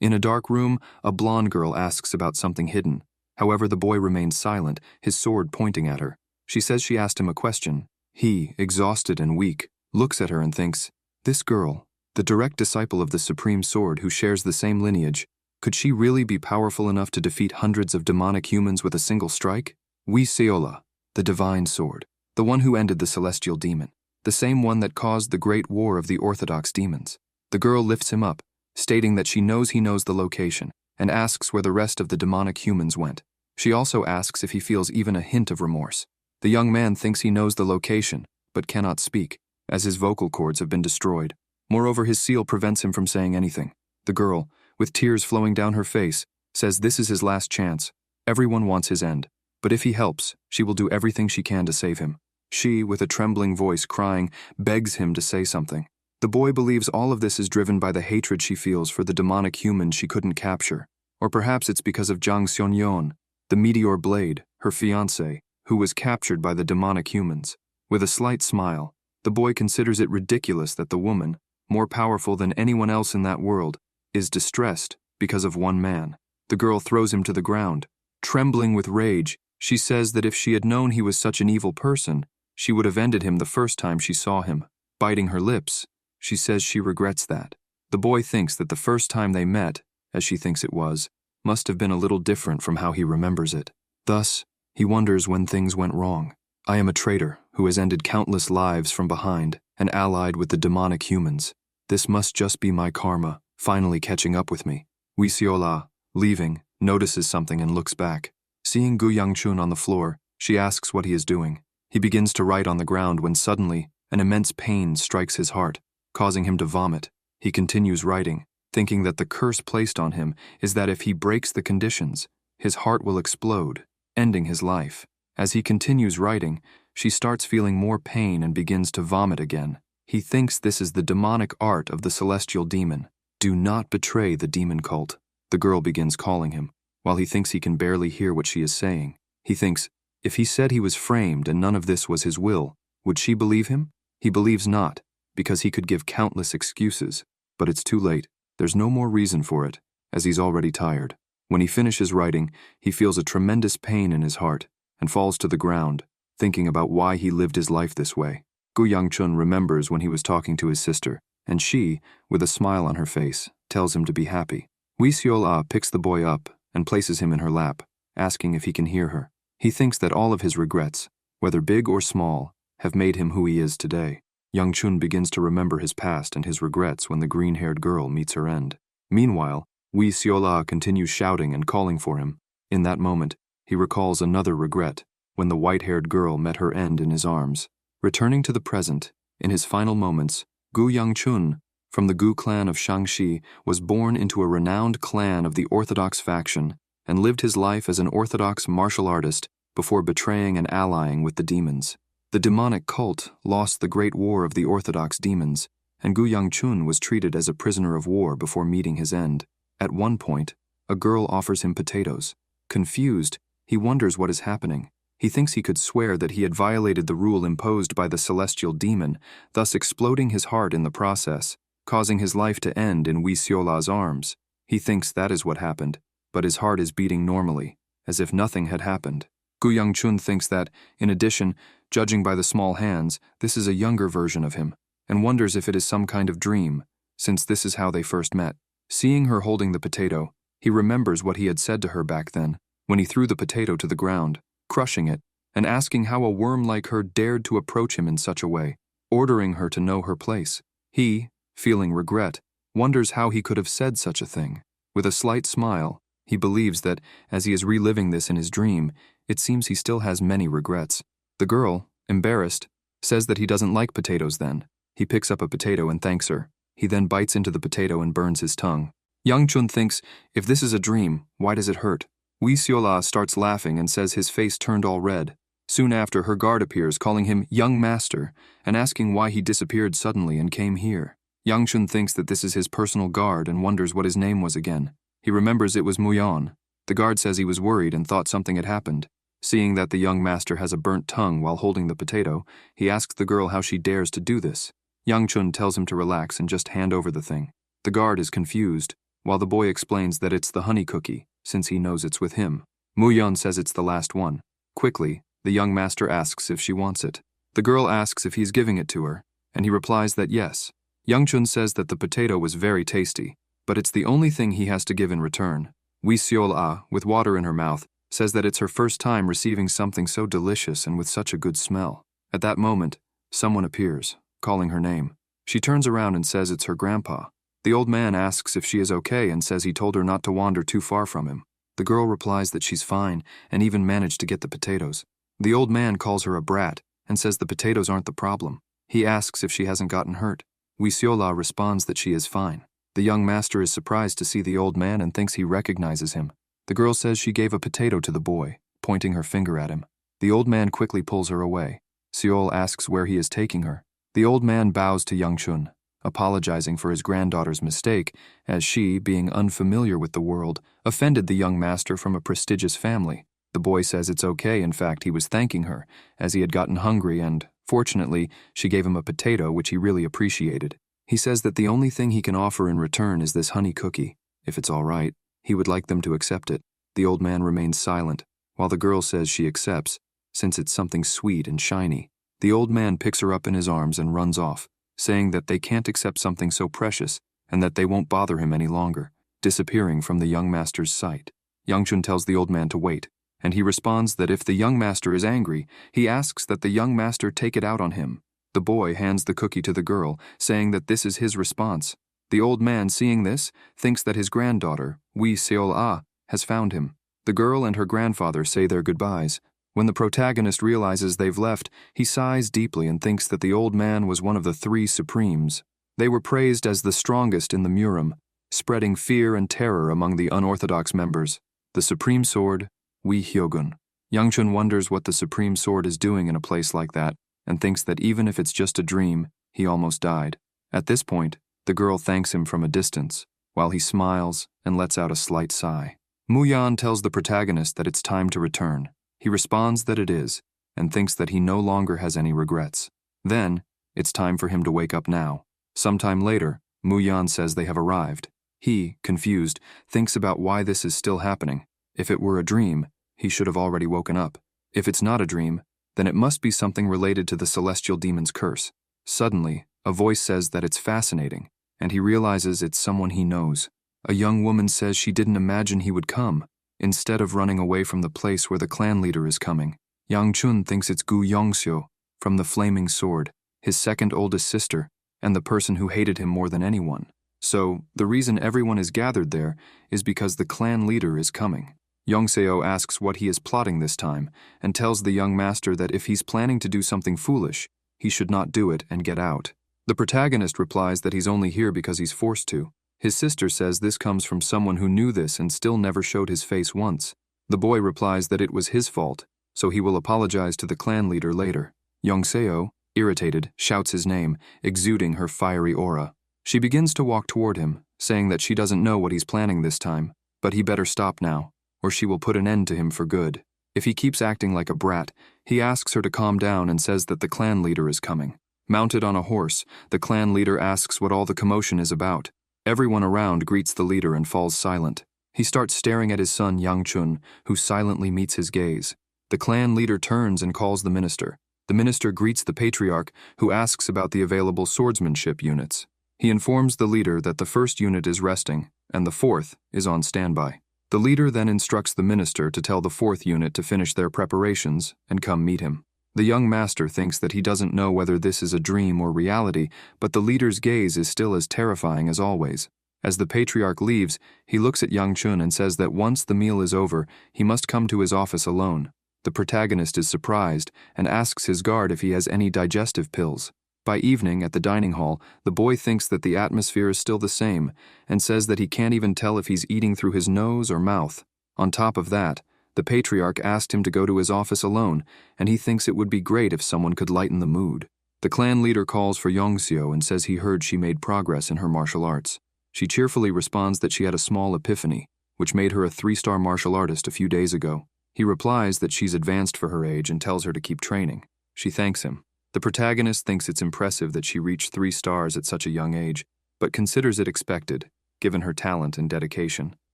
In a dark room, a blonde girl asks about something hidden. However, the boy remains silent, his sword pointing at her. She says she asked him a question. He, exhausted and weak, looks at her and thinks, this girl, the direct disciple of the Supreme Sword who shares the same lineage, could she really be powerful enough to defeat hundreds of demonic humans with a single strike? Seola, the divine sword, the one who ended the celestial demon, the same one that caused the great war of the orthodox demons. The girl lifts him up, stating that she knows he knows the location, and asks where the rest of the demonic humans went. She also asks if he feels even a hint of remorse. The young man thinks he knows the location, but cannot speak, as his vocal cords have been destroyed. Moreover, his seal prevents him from saying anything. The girl, with tears flowing down her face, says this is his last chance. Everyone wants his end, but if he helps, she will do everything she can to save him. She, with a trembling voice crying, begs him to say something. The boy believes all of this is driven by the hatred she feels for the demonic human she couldn't capture. Or perhaps it's because of Jang Seon-yeon, the meteor blade, her fiancé, who was captured by the demonic humans. With a slight smile, the boy considers it ridiculous that the woman, more powerful than anyone else in that world, is distressed because of one man. The girl throws him to the ground. Trembling with rage, she says that if she had known he was such an evil person, she would have ended him the first time she saw him. Biting her lips, she says she regrets that. The boy thinks that the first time they met, as she thinks it was, must have been a little different from how he remembers it. Thus, he wonders when things went wrong. I am a traitor who has ended countless lives from behind and allied with the demonic humans. This must just be my karma, finally catching up with me. Seola, leaving, notices something and looks back. Seeing Gu Yangchun on the floor, she asks what he is doing. He begins to write on the ground when suddenly, an immense pain strikes his heart, causing him to vomit. He continues writing, thinking that the curse placed on him is that if he breaks the conditions, his heart will explode, ending his life. As he continues writing, she starts feeling more pain and begins to vomit again. He thinks this is the demonic art of the celestial demon. Do not betray the demon cult. The girl begins calling him. While he thinks he can barely hear what she is saying, he thinks, if he said he was framed and none of this was his will, would she believe him? He believes not, because he could give countless excuses. But it's too late. There's no more reason for it, as he's already tired. When he finishes writing, he feels a tremendous pain in his heart and falls to the ground, thinking about why he lived his life this way. Gu Yangchun remembers when he was talking to his sister, and she, with a smile on her face, tells him to be happy. Seola picks the boy up and places him in her lap, asking if he can hear her. He thinks that all of his regrets, whether big or small, have made him who he is today. Yangchun begins to remember his past and his regrets when the green-haired girl meets her end. Meanwhile, Seola continues shouting and calling for him. In that moment, he recalls another regret, when the white-haired girl met her end in his arms. Returning to the present, in his final moments, Gu Yangchun, from the Gu clan of Shangxi, was born into a renowned clan of the Orthodox faction and lived his life as an Orthodox martial artist before betraying and allying with the demons. The demonic cult lost the great war of the Orthodox demons, and Gu Yangchun was treated as a prisoner of war before meeting his end. At one point, a girl offers him potatoes. Confused, he wonders what is happening. He thinks he could swear that he had violated the rule imposed by the celestial demon, thus exploding his heart in the process, causing his life to end in Seola's arms. He thinks that is what happened, but his heart is beating normally, as if nothing had happened. Gu Yangchun thinks that, in addition, judging by the small hands, this is a younger version of him, and wonders if it is some kind of dream, since this is how they first met. Seeing her holding the potato, he remembers what he had said to her back then, when he threw the potato to the ground, crushing it, and asking how a worm like her dared to approach him in such a way, ordering her to know her place. He, feeling regret, wonders how he could have said such a thing. With a slight smile, he believes that, as he is reliving this in his dream, it seems he still has many regrets. The girl, embarrassed, says that he doesn't like potatoes then. He picks up a potato and thanks her. He then bites into the potato and burns his tongue. Yangchun thinks, if this is a dream, why does it hurt? Seola starts laughing and says his face turned all red. Soon after, her guard appears, calling him young master, and asking why he disappeared suddenly and came here. Yangchun thinks that this is his personal guard and wonders what his name was again. He remembers it was Muyan. The guard says he was worried and thought something had happened. Seeing that the young master has a burnt tongue while holding the potato, he asks the girl how she dares to do this. Yangchun tells him to relax and just hand over the thing. The guard is confused, while the boy explains that it's the honey cookie, since he knows it's with him. Muyeon says it's the last one. Quickly, the young master asks if she wants it. The girl asks if he's giving it to her, and he replies that yes. Youngchun says that the potato was very tasty, but it's the only thing he has to give in return. Wi Seol-ah, with water in her mouth, says that it's her first time receiving something so delicious and with such a good smell. At that moment, someone appears, calling her name. She turns around and says it's her grandpa. The old man asks if she is okay and says he told her not to wander too far from him. The girl replies that she's fine and even managed to get the potatoes. The old man calls her a brat and says the potatoes aren't the problem. He asks if she hasn't gotten hurt. Wi Seol-ah responds that she is fine. The young master is surprised to see the old man and thinks he recognizes him. The girl says she gave a potato to the boy, pointing her finger at him. The old man quickly pulls her away. Seol asks where he is taking her. The old man bows to Youngchun, apologizing for his granddaughter's mistake, as she, being unfamiliar with the world, offended the young master from a prestigious family. The boy says it's okay, in fact he was thanking her, as he had gotten hungry and, fortunately, she gave him a potato which he really appreciated. He says that the only thing he can offer in return is this honey cookie. If it's all right, he would like them to accept it. The old man remains silent, while the girl says she accepts, since it's something sweet and shiny. The old man picks her up in his arms and runs off, saying that they can't accept something so precious and that they won't bother him any longer, disappearing from the young master's sight. Youngchun tells the old man to wait, and he responds that if the young master is angry, he asks that the young master take it out on him. The boy hands the cookie to the girl, saying that this is his response. The old man, seeing this, thinks that his granddaughter, Wi Seol-ah, has found him. The girl and her grandfather say their goodbyes. When the protagonist realizes they've left, he sighs deeply and thinks that the old man was one of the three supremes. They were praised as the strongest in the Murim, spreading fear and terror among the unorthodox members. The supreme sword, Wi Hyogun. Youngchun wonders what the supreme sword is doing in a place like that, and thinks that even if it's just a dream, he almost died. At this point, the girl thanks him from a distance, while he smiles and lets out a slight sigh. Muyeon tells the protagonist that it's time to return. He responds that it is, and thinks that he no longer has any regrets. Then, it's time for him to wake up now. Sometime later, Muyeon says they have arrived. He, confused, thinks about why this is still happening. If it were a dream, he should have already woken up. If it's not a dream, then it must be something related to the celestial demon's curse. Suddenly, a voice says that it's fascinating, and he realizes it's someone he knows. A young woman says she didn't imagine he would come, instead of running away from the place where the clan leader is coming. Youngchun thinks it's Gu Yongseo, from the Flaming Sword, his second oldest sister, and the person who hated him more than anyone. So, the reason everyone is gathered there is because the clan leader is coming. Yongseo asks what he is plotting this time, and tells the young master that if he's planning to do something foolish, he should not do it and get out. The protagonist replies that he's only here because he's forced to. His sister says this comes from someone who knew this and still never showed his face once. The boy replies that it was his fault, so he will apologize to the clan leader later. Yongseo, irritated, shouts his name, exuding her fiery aura. She begins to walk toward him, saying that she doesn't know what he's planning this time, but he better stop now, or she will put an end to him for good. If he keeps acting like a brat, he asks her to calm down and says that the clan leader is coming. Mounted on a horse, the clan leader asks what all the commotion is about. Everyone around greets the leader and falls silent. He starts staring at his son Youngchun, who silently meets his gaze. The clan leader turns and calls the minister. The minister greets the patriarch, who asks about the available swordsmanship units. He informs the leader that the first unit is resting, and the fourth is on standby. The leader then instructs the minister to tell the fourth unit to finish their preparations and come meet him. The young master thinks that he doesn't know whether this is a dream or reality, but the leader's gaze is still as terrifying as always. As the patriarch leaves, he looks at Youngchun and says that once the meal is over, he must come to his office alone. The protagonist is surprised and asks his guard if he has any digestive pills. By evening, at the dining hall, the boy thinks that the atmosphere is still the same and says that he can't even tell if he's eating through his nose or mouth. On top of that, the patriarch asked him to go to his office alone, and he thinks it would be great if someone could lighten the mood. The clan leader calls for Yongseo and says he heard she made progress in her martial arts. She cheerfully responds that she had a small epiphany, which made her a 3-star martial artist a few days ago. He replies that she's advanced for her age and tells her to keep training. She thanks him. The protagonist thinks it's impressive that she reached 3 stars at such a young age, but considers it expected. given her talent and dedication.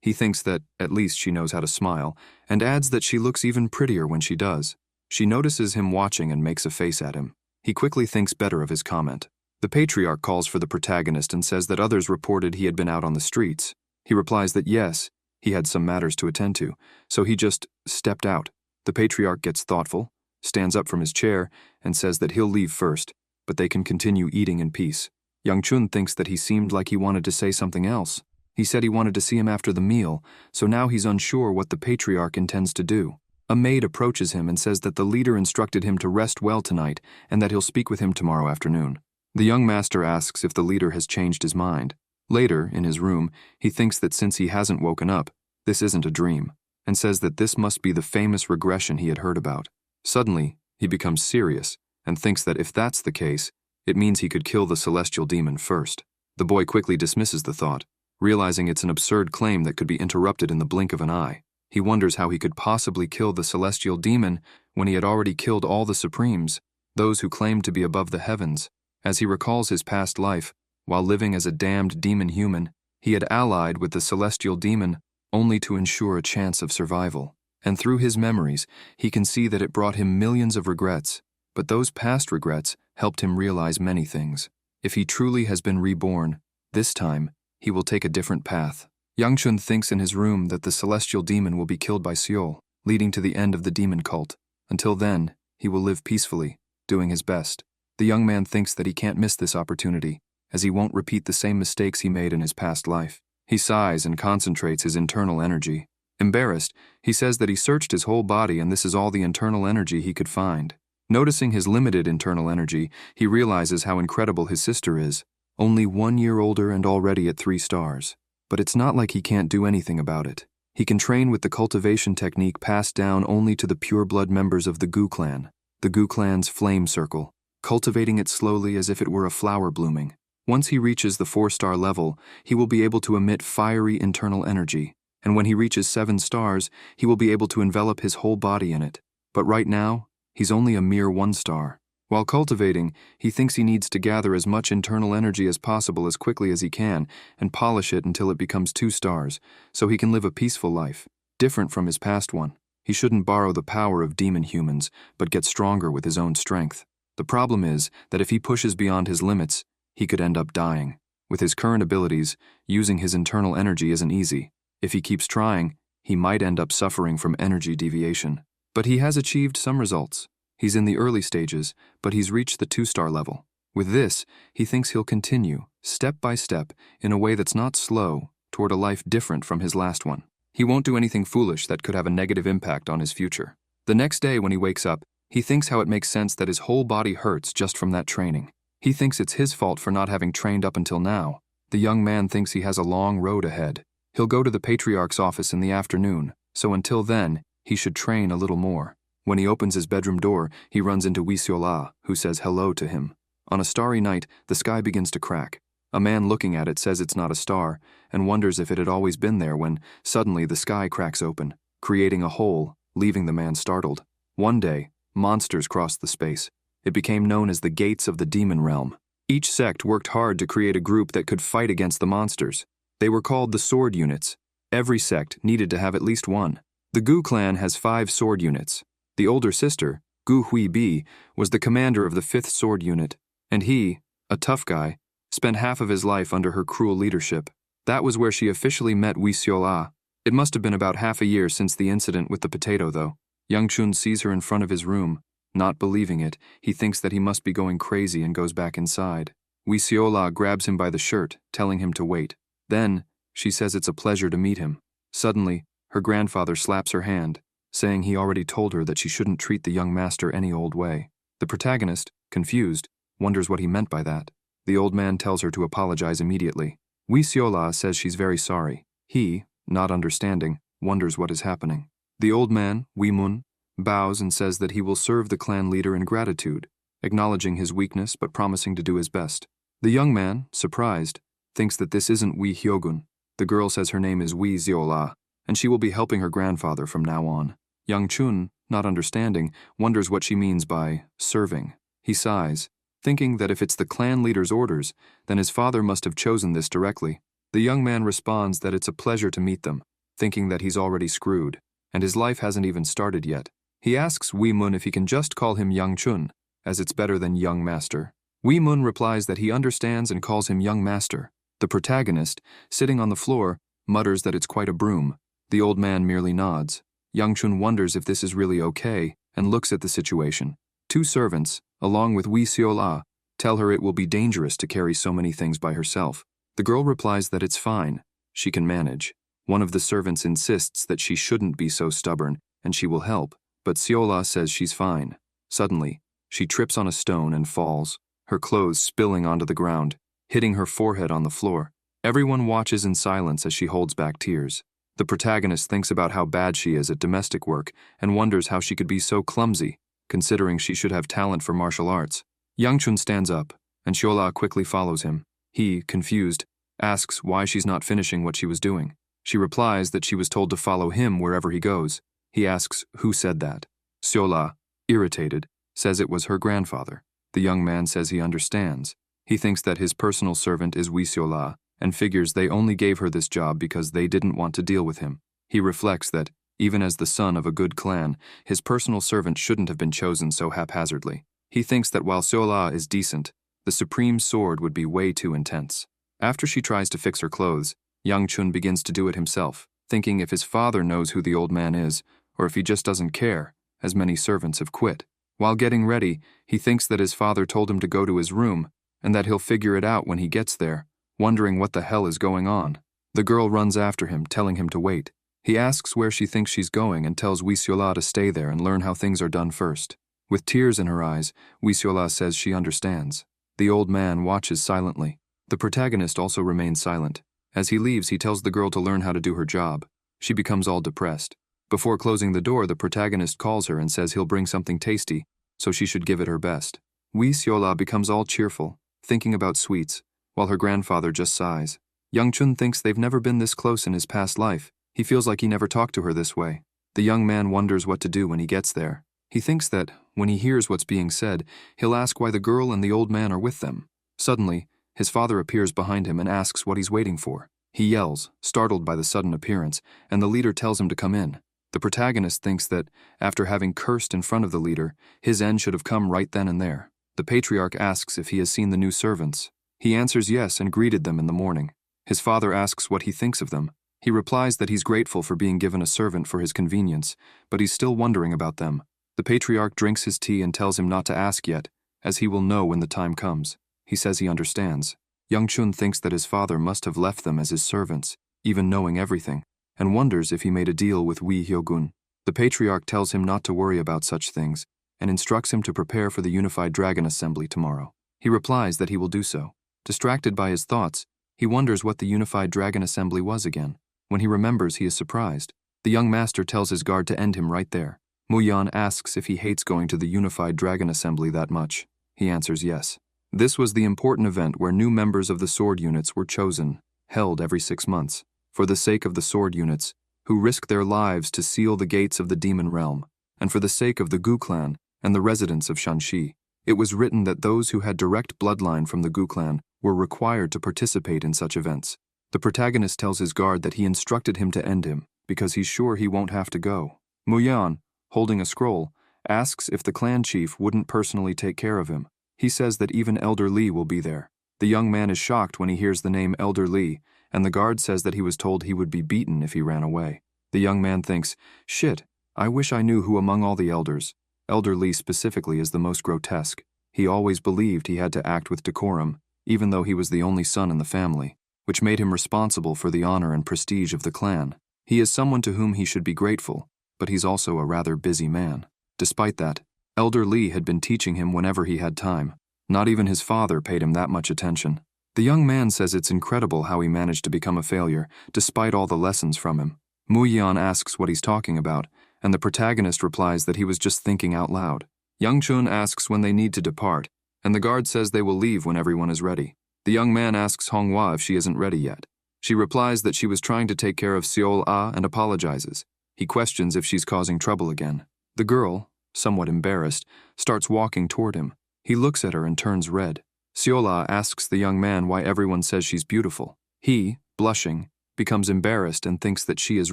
He thinks that, at least she knows how to smile, and adds that she looks even prettier when she does. She notices him watching and makes a face at him. He quickly thinks better of his comment. The patriarch calls for the protagonist and says that others reported he had been out on the streets. He replies that yes, he had some matters to attend to, so he just stepped out. The patriarch gets thoughtful, stands up from his chair, and says that he'll leave first, but they can continue eating in peace. Young Chun thinks that he seemed like he wanted to say something else. He said he wanted to see him after the meal, so now he's unsure what the patriarch intends to do. A maid approaches him and says that the leader instructed him to rest well tonight and that he'll speak with him tomorrow afternoon. The young master asks if the leader has changed his mind. Later, in his room, he thinks that since he hasn't woken up, this isn't a dream, and says that this must be the famous regression he had heard about. Suddenly, he becomes serious and thinks that if that's the case, it means he could kill the celestial demon first. The boy quickly dismisses the thought, realizing it's an absurd claim that could be interrupted in the blink of an eye. He wonders how he could possibly kill the celestial demon when he had already killed all the supremes, those who claimed to be above the heavens. As he recalls his past life, while living as a damned demon human, he had allied with the celestial demon only to ensure a chance of survival. And through his memories, he can see that it brought him millions of regrets, but those past regrets helped him realize many things. If he truly has been reborn, this time, he will take a different path. Yang Chun thinks in his room that the celestial demon will be killed by Seol, leading to the end of the demon cult. Until then, he will live peacefully, doing his best. The young man thinks that he can't miss this opportunity, as he won't repeat the same mistakes he made in his past life. He sighs and concentrates his internal energy. Embarrassed, he says that he searched his whole body and this is all the internal energy he could find. Noticing his limited internal energy, he realizes how incredible his sister is, only 1 year older and already at 3 stars. But it's not like he can't do anything about it. He can train with the cultivation technique passed down only to the pure-blood members of the Gu clan, the Gu clan's flame circle, cultivating it slowly as if it were a flower blooming. Once he reaches the 4-star level, he will be able to emit fiery internal energy, and when he reaches 7 stars, he will be able to envelop his whole body in it. But right now, he's only a mere 1 star. While cultivating, he thinks he needs to gather as much internal energy as possible as quickly as he can and polish it until it becomes 2 stars, so he can live a peaceful life, different from his past one. He shouldn't borrow the power of demon humans, but get stronger with his own strength. The problem is that if he pushes beyond his limits, he could end up dying. With his current abilities, using his internal energy isn't easy. If he keeps trying, he might end up suffering from energy deviation. But he has achieved some results. He's in the early stages, but he's reached the 2-star level. With this, he thinks he'll continue, step by step, in a way that's not slow, toward a life different from his last one. He won't do anything foolish that could have a negative impact on his future. The next day when he wakes up, he thinks how it makes sense that his whole body hurts just from that training. He thinks it's his fault for not having trained up until now. The young man thinks he has a long road ahead. He'll go to the patriarch's office in the afternoon, so until then, he should train a little more. When he opens his bedroom door, he runs into Wisiola, who says hello to him. On a starry night, the sky begins to crack. A man looking at it says it's not a star, and wonders if it had always been there when, suddenly, the sky cracks open, creating a hole, leaving the man startled. One day, monsters crossed the space. It became known as the Gates of the Demon Realm. Each sect worked hard to create a group that could fight against the monsters. They were called the Sword Units. Every sect needed to have at least one. The Gu clan has 5 sword units. The older sister, Gu Hui Bi, was the commander of the 5th sword unit, and he, a tough guy, spent half of his life under her cruel leadership. That was where she officially met Wisiola. It must have been about half a year since the incident with the potato, though. Young Chun sees her in front of his room. Not believing it, he thinks that he must be going crazy and goes back inside. Wisiola grabs him by the shirt, telling him to wait. Then, she says it's a pleasure to meet him. Suddenly, her grandfather slaps her hand, saying he already told her that she shouldn't treat the young master any old way. The protagonist, confused, wonders what he meant by that. The old man tells her to apologize immediately. Wisiola says she's very sorry. He, not understanding, wonders what is happening. The old man, Wimun, bows and says that he will serve the clan leader in gratitude, acknowledging his weakness but promising to do his best. The young man, surprised, thinks that this isn't Wi Hyogun. The girl says her name is Wi Ziola, and she will be helping her grandfather from now on. Young Chun, not understanding, wonders what she means by serving. He sighs, thinking that if it's the clan leader's orders, then his father must have chosen this directly. The young man responds that it's a pleasure to meet them, thinking that he's already screwed, and his life hasn't even started yet. He asks Wee Mun if he can just call him Young Chun, as it's better than Young Master. Wee Mun replies that he understands and calls him Young Master. The protagonist, sitting on the floor, mutters that it's quite a broom. The old man merely nods. Young Chun wonders if this is really okay and looks at the situation. Two servants, along with Wee Seola, tell her it will be dangerous to carry so many things by herself. The girl replies that it's fine. She can manage. One of the servants insists that she shouldn't be so stubborn and she will help, but Seola says she's fine. Suddenly, she trips on a stone and falls, her clothes spilling onto the ground, hitting her forehead on the floor. Everyone watches in silence as she holds back tears. The protagonist thinks about how bad she is at domestic work and wonders how she could be so clumsy, considering she should have talent for martial arts. Young Chun stands up, and Seola quickly follows him. He, confused, asks why she's not finishing what she was doing. She replies that she was told to follow him wherever he goes. He asks who said that. Seola, irritated, says it was her grandfather. The young man says he understands. He thinks that his personal servant is Wee Seola and figures they only gave her this job because they didn't want to deal with him. He reflects that, even as the son of a good clan, his personal servant shouldn't have been chosen so haphazardly. He thinks that while Seola is decent, the supreme sword would be way too intense. After she tries to fix her clothes, Young Chun begins to do it himself, thinking if his father knows who the old man is, or if he just doesn't care, as many servants have quit. While getting ready, he thinks that his father told him to go to his room, and that he'll figure it out when he gets there, wondering what the hell is going on. The girl runs after him, telling him to wait. He asks where she thinks she's going and tells Wee Seola to stay there and learn how things are done first. With tears in her eyes, Wee Seola says she understands. The old man watches silently. The protagonist also remains silent. As he leaves, he tells the girl to learn how to do her job. She becomes all depressed. Before closing the door, the protagonist calls her and says he'll bring something tasty, so she should give it her best. Wee Seola becomes all cheerful, thinking about sweets, while her grandfather just sighs. Young Chun thinks they've never been this close in his past life. He feels like he never talked to her this way. The young man wonders what to do when he gets there. He thinks that, when he hears what's being said, he'll ask why the girl and the old man are with them. Suddenly, his father appears behind him and asks what he's waiting for. He yells, startled by the sudden appearance, and the leader tells him to come in. The protagonist thinks that, after having cursed in front of the leader, his end should have come right then and there. The patriarch asks if he has seen the new servants. He answers yes and greeted them in the morning. His father asks what he thinks of them. He replies that he's grateful for being given a servant for his convenience, but he's still wondering about them. The patriarch drinks his tea and tells him not to ask yet, as he will know when the time comes. He says he understands. Young Chun thinks that his father must have left them as his servants, even knowing everything, and wonders if he made a deal with Wee Hyogun. The patriarch tells him not to worry about such things, and instructs him to prepare for the Unified Dragon Assembly tomorrow. He replies that he will do so. Distracted by his thoughts, he wonders what the Unified Dragon Assembly was again. When he remembers, he is surprised. The young master tells his guard to end him right there. Muyan asks if he hates going to the Unified Dragon Assembly that much. He answers yes. This was the important event where new members of the sword units were chosen, held every 6 months, for the sake of the sword units, who risked their lives to seal the gates of the demon realm, and for the sake of the Gu clan and the residents of Shanxi. It was written that those who had direct bloodline from the Gu clan were required to participate in such events. The protagonist tells his guard that he instructed him to end him, because he's sure he won't have to go. Muyan, holding a scroll, asks if the clan chief wouldn't personally take care of him. He says that even Elder Li will be there. The young man is shocked when he hears the name Elder Li, and the guard says that he was told he would be beaten if he ran away. The young man thinks, shit, I wish I knew who among all the elders. Elder Li specifically is the most grotesque. He always believed he had to act with decorum, even though he was the only son in the family, which made him responsible for the honor and prestige of the clan. He is someone to whom he should be grateful, but he's also a rather busy man. Despite that, Elder Li had been teaching him whenever he had time. Not even his father paid him that much attention. The young man says it's incredible how he managed to become a failure, despite all the lessons from him. Muyan asks what he's talking about, and the protagonist replies that he was just thinking out loud. Young Chun asks when they need to depart, and the guard says they will leave when everyone is ready. The young man asks Honghua if she isn't ready yet. She replies that she was trying to take care of Seol-ah and apologizes. He questions if she's causing trouble again. The girl, somewhat embarrassed, starts walking toward him. He looks at her and turns red. Seol-ah asks the young man why everyone says she's beautiful. He, blushing, becomes embarrassed and thinks that she is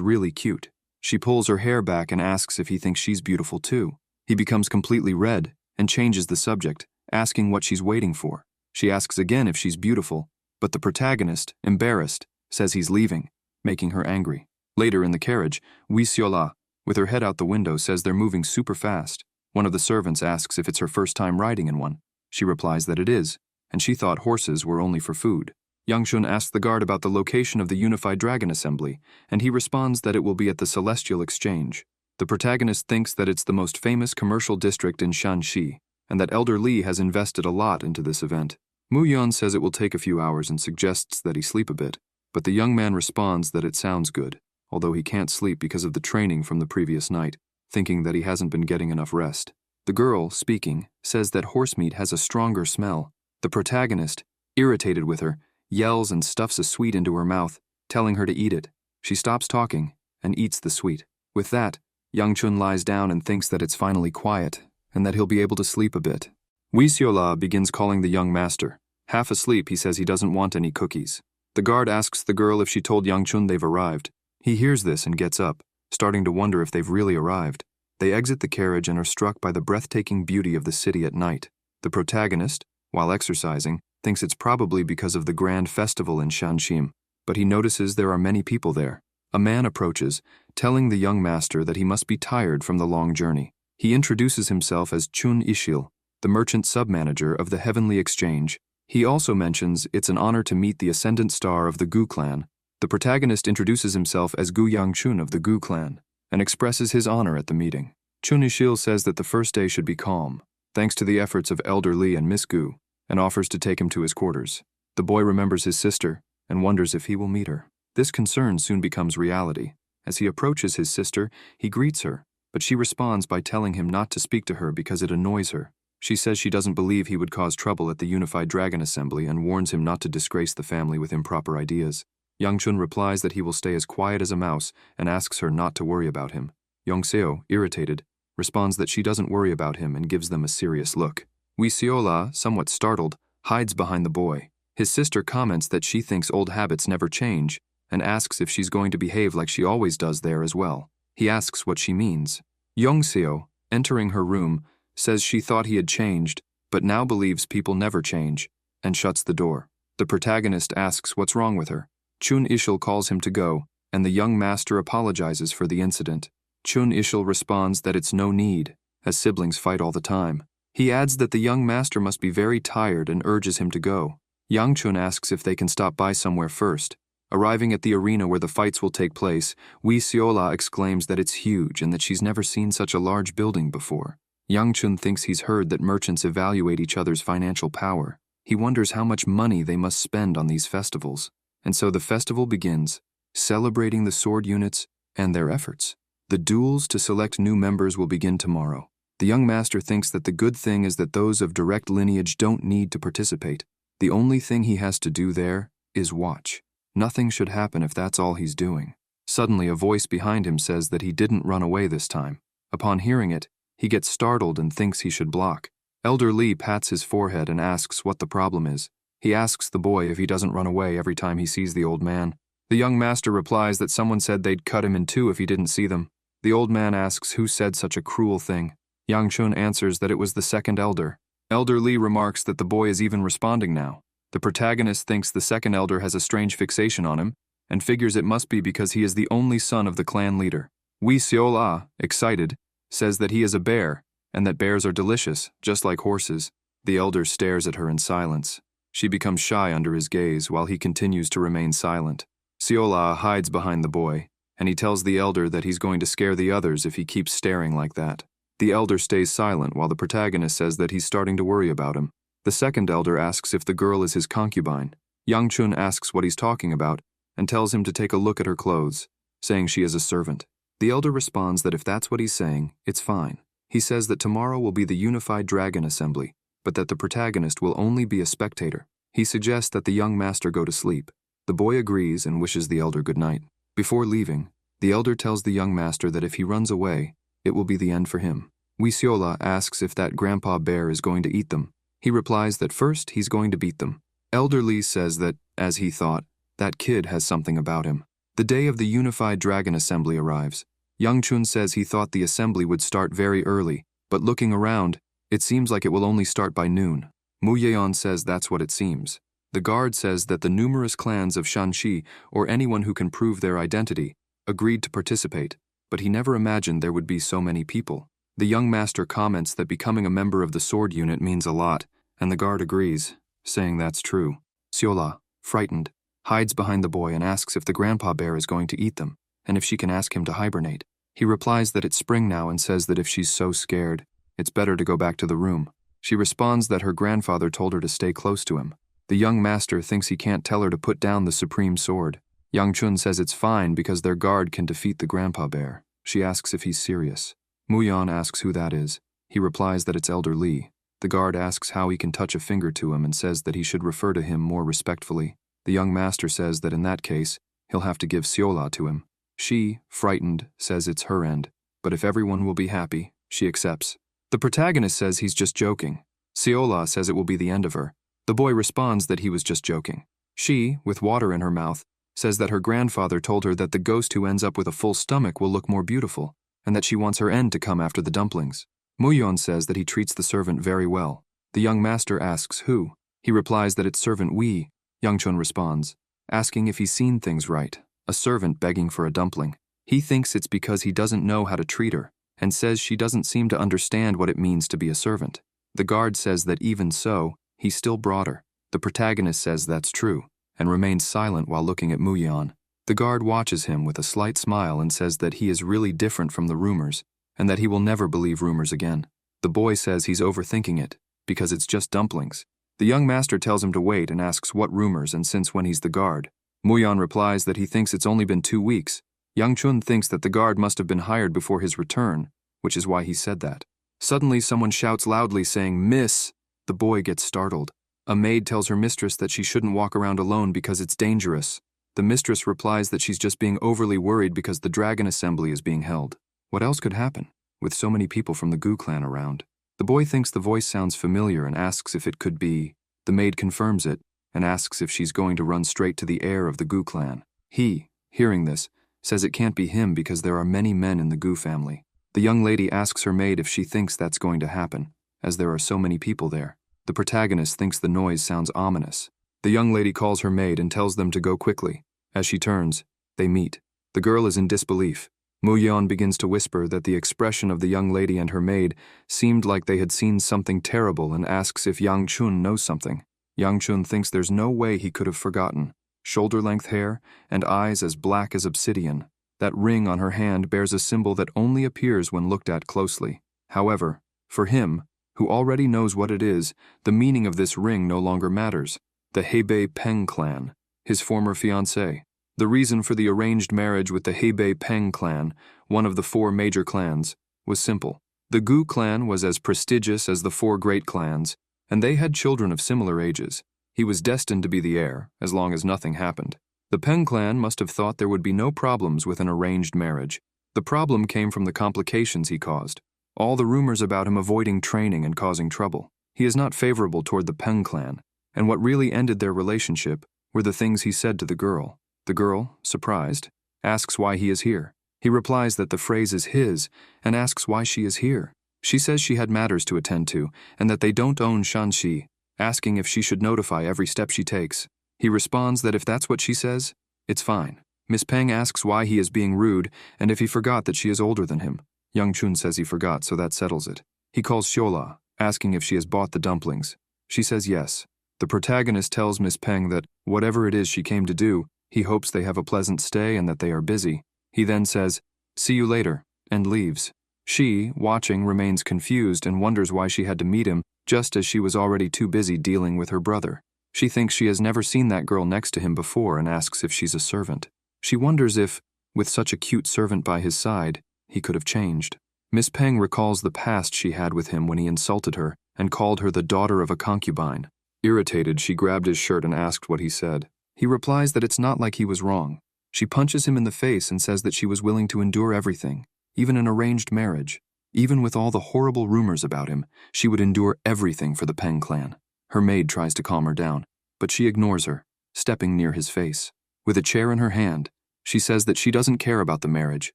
really cute. She pulls her hair back and asks if he thinks she's beautiful too. He becomes completely red and changes the subject, asking what she's waiting for. She asks again if she's beautiful, but the protagonist, embarrassed, says he's leaving, making her angry. Later in the carriage, Siola, with her head out the window, says they're moving super fast. One of the servants asks if it's her first time riding in one. She replies that it is, and she thought horses were only for food. Yangchun asks the guard about the location of the Unified Dragon Assembly, and he responds that it will be at the Celestial Exchange. The protagonist thinks that it's the most famous commercial district in Shanxi, and that Elder Li has invested a lot into this event. Mu Yun says it will take a few hours and suggests that he sleep a bit, but the young man responds that it sounds good, although he can't sleep because of the training from the previous night, thinking that he hasn't been getting enough rest. The girl, speaking, says that horse meat has a stronger smell. The protagonist, irritated with her, yells and stuffs a sweet into her mouth, telling her to eat it. She stops talking and eats the sweet. With that, Yangchun lies down and thinks that it's finally quiet and that he'll be able to sleep a bit. Siola begins calling the young master. Half asleep, he says he doesn't want any cookies. The guard asks the girl if she told Yangchun they've arrived. He hears this and gets up, starting to wonder if they've really arrived. They exit the carriage and are struck by the breathtaking beauty of the city at night. The protagonist, while exercising, thinks it's probably because of the grand festival in Shanxim, but he notices there are many people there. A man approaches, telling the young master that he must be tired from the long journey. He introduces himself as Chun Ishil, the merchant sub-manager of the Heavenly Exchange. He also mentions it's an honor to meet the ascendant star of the Gu clan. The protagonist introduces himself as Gu Yangchun of the Gu clan and expresses his honor at the meeting. Chun Ishil says that the first day should be calm, thanks to the efforts of Elder Li and Miss Gu, and offers to take him to his quarters. The boy remembers his sister and wonders if he will meet her. This concern soon becomes reality. As he approaches his sister, he greets her, but she responds by telling him not to speak to her because it annoys her. She says she doesn't believe he would cause trouble at the Unified Dragon Assembly and warns him not to disgrace the family with improper ideas. Yangchun replies that he will stay as quiet as a mouse and asks her not to worry about him. Yongseo, irritated, responds that she doesn't worry about him and gives them a serious look. Siola, somewhat startled, hides behind the boy. His sister comments that she thinks old habits never change and asks if she's going to behave like she always does there as well. He asks what she means. Yongseo, entering her room, says she thought he had changed, but now believes people never change, and shuts the door. The protagonist asks what's wrong with her. Chun Ishil calls him to go, and the young master apologizes for the incident. Chun Ishil responds that it's no need, as siblings fight all the time. He adds that the young master must be very tired and urges him to go. Yangchun asks if they can stop by somewhere first. Arriving at the arena where the fights will take place, Siola exclaims that it's huge and that she's never seen such a large building before. Yangchun thinks he's heard that merchants evaluate each other's financial power. He wonders how much money they must spend on these festivals. And so the festival begins, celebrating the sword units and their efforts. The duels to select new members will begin tomorrow. The young master thinks that the good thing is that those of direct lineage don't need to participate. The only thing he has to do there is watch. Nothing should happen if that's all he's doing. Suddenly, a voice behind him says that he didn't run away this time. Upon hearing it, he gets startled and thinks he should block. Elder Li pats his forehead and asks what the problem is. He asks the boy if he doesn't run away every time he sees the old man. The young master replies that someone said they'd cut him in two if he didn't see them. The old man asks who said such a cruel thing. Yangchun answers that it was the second elder. Elder Li remarks that the boy is even responding now. The protagonist thinks the second elder has a strange fixation on him and figures it must be because he is the only son of the clan leader. Siola, excited, says that he is a bear and that bears are delicious, just like horses. The elder stares at her in silence. She becomes shy under his gaze while he continues to remain silent. Siola hides behind the boy, and he tells the elder that he's going to scare the others if he keeps staring like that. The elder stays silent while the protagonist says that he's starting to worry about him. The second elder asks if the girl is his concubine. Yangchun asks what he's talking about and tells him to take a look at her clothes, saying she is a servant. The elder responds that if that's what he's saying, it's fine. He says that tomorrow will be the Unified Dragon Assembly, but that the protagonist will only be a spectator. He suggests that the young master go to sleep. The boy agrees and wishes the elder good night. Before leaving, the elder tells the young master that if he runs away, it will be the end for him. Siola asks if that grandpa bear is going to eat them. He replies that first he's going to beat them. Elder Li says that, as he thought, That kid has something about him. The day of the Unified Dragon Assembly arrives. Young-chun says he thought the assembly would start very early, but looking around, it seems like it will only start by noon. Mu-yeon says that's what it seems. The guard says that the numerous clans of Shanxi, or anyone who can prove their identity, agreed to participate, but he never imagined there would be so many people. The young master comments that becoming a member of the sword unit means a lot, and the guard agrees, saying that's true. Seola, frightened, hides behind the boy and asks if the grandpa bear is going to eat them, and if she can ask him to hibernate. He replies that it's spring now and says that if she's so scared, it's better to go back to the room. She responds that her grandfather told her to stay close to him. The young master thinks he can't tell her to put down the supreme sword. Young-chun says it's fine because their guard can defeat the grandpa bear. She asks if he's serious. Mu-yeon asks who that is. He replies that it's Elder Lee. The guard asks how he can touch a finger to him and says that he should refer to him more respectfully. The young master says that in that case, he'll have to give Seola to him. She, frightened, says it's her end, but if everyone will be happy, she accepts. The protagonist says he's just joking. Seola says it will be the end of her. The boy responds that he was just joking. She, with water in her mouth, says that her grandfather told her that the ghost who ends up with a full stomach will look more beautiful, and that she wants her end to come after the dumplings. Mu-yeon says that he treats the servant very well. The young master asks who. He replies that it's servant Wee. Young-chun responds, asking if he's seen things right. A servant begging for a dumpling. He thinks it's because he doesn't know how to treat her, and says she doesn't seem to understand what it means to be a servant. The guard says that even so, he still brought her. The protagonist says that's true, and remains silent while looking at Mu-yeon. The guard watches him with a slight smile and says that he is really different from the rumors, and that he will never believe rumors again. The boy says he's overthinking it, because it's just dumplings. The young master tells him to wait and asks what rumors and since when he's the guard. Mu-yeon replies that he thinks it's only been 2 weeks. Young-chun thinks that the guard must have been hired before his return, which is why he said that. Suddenly someone shouts loudly saying, "Miss!" The boy gets startled. A maid tells her mistress that she shouldn't walk around alone because it's dangerous. The mistress replies that she's just being overly worried because the dragon assembly is being held. What else could happen, with so many people from the Gu clan around? The boy thinks the voice sounds familiar and asks if it could be. The maid confirms it, and asks if she's going to run straight to the heir of the Gu clan. He, hearing this, says it can't be him because there are many men in the Gu family. The young lady asks her maid if she thinks that's going to happen, as there are so many people there. The protagonist thinks the noise sounds ominous. The young lady calls her maid and tells them to go quickly. As she turns, they meet. The girl is in disbelief. Mu-yeon begins to whisper that the expression of the young lady and her maid seemed like they had seen something terrible and asks if Young-chun knows something. Young-chun thinks there's no way he could have forgotten. Shoulder-length hair and eyes as black as obsidian. That ring on her hand bears a symbol that only appears when looked at closely. However, for him, who already knows what it is, the meaning of this ring no longer matters. The Hebei Peng clan, his former fiancée. The reason for the arranged marriage with the Hebei Peng clan, one of the 4 major clans, was simple. The Gu clan was as prestigious as the 4 great clans, and they had children of similar ages. He was destined to be the heir, as long as nothing happened. The Peng clan must have thought there would be no problems with an arranged marriage. The problem came from the complications he caused. All the rumors about him avoiding training and causing trouble. He is not favorable toward the Peng clan, and what really ended their relationship were the things he said to the girl. The girl, surprised, asks why he is here. He replies that the phrase is his, and asks why she is here. She says she had matters to attend to, and that they don't own Shanxi, asking if she should notify every step she takes. He responds that if that's what she says, it's fine. Miss Peng asks why he is being rude, and if he forgot that she is older than him. Young-chun says he forgot, so that settles it. He calls Seola, asking if she has bought the dumplings. She says yes. The protagonist tells Miss Peng that whatever it is she came to do, he hopes they have a pleasant stay and that they are busy. He then says, "See you later," and leaves. She, watching, remains confused and wonders why she had to meet him, just as she was already too busy dealing with her brother. She thinks she has never seen that girl next to him before and asks if she's a servant. She wonders if, with such a cute servant by his side, he could have changed. Miss Peng recalls the past she had with him when he insulted her and called her the daughter of a concubine. Irritated, she grabbed his shirt and asked what he said. He replies that it's not like he was wrong. She punches him in the face and says that she was willing to endure everything, even an arranged marriage. Even with all the horrible rumors about him, she would endure everything for the Peng clan. Her maid tries to calm her down, but she ignores her, stepping near his face. With a chair in her hand, she says that she doesn't care about the marriage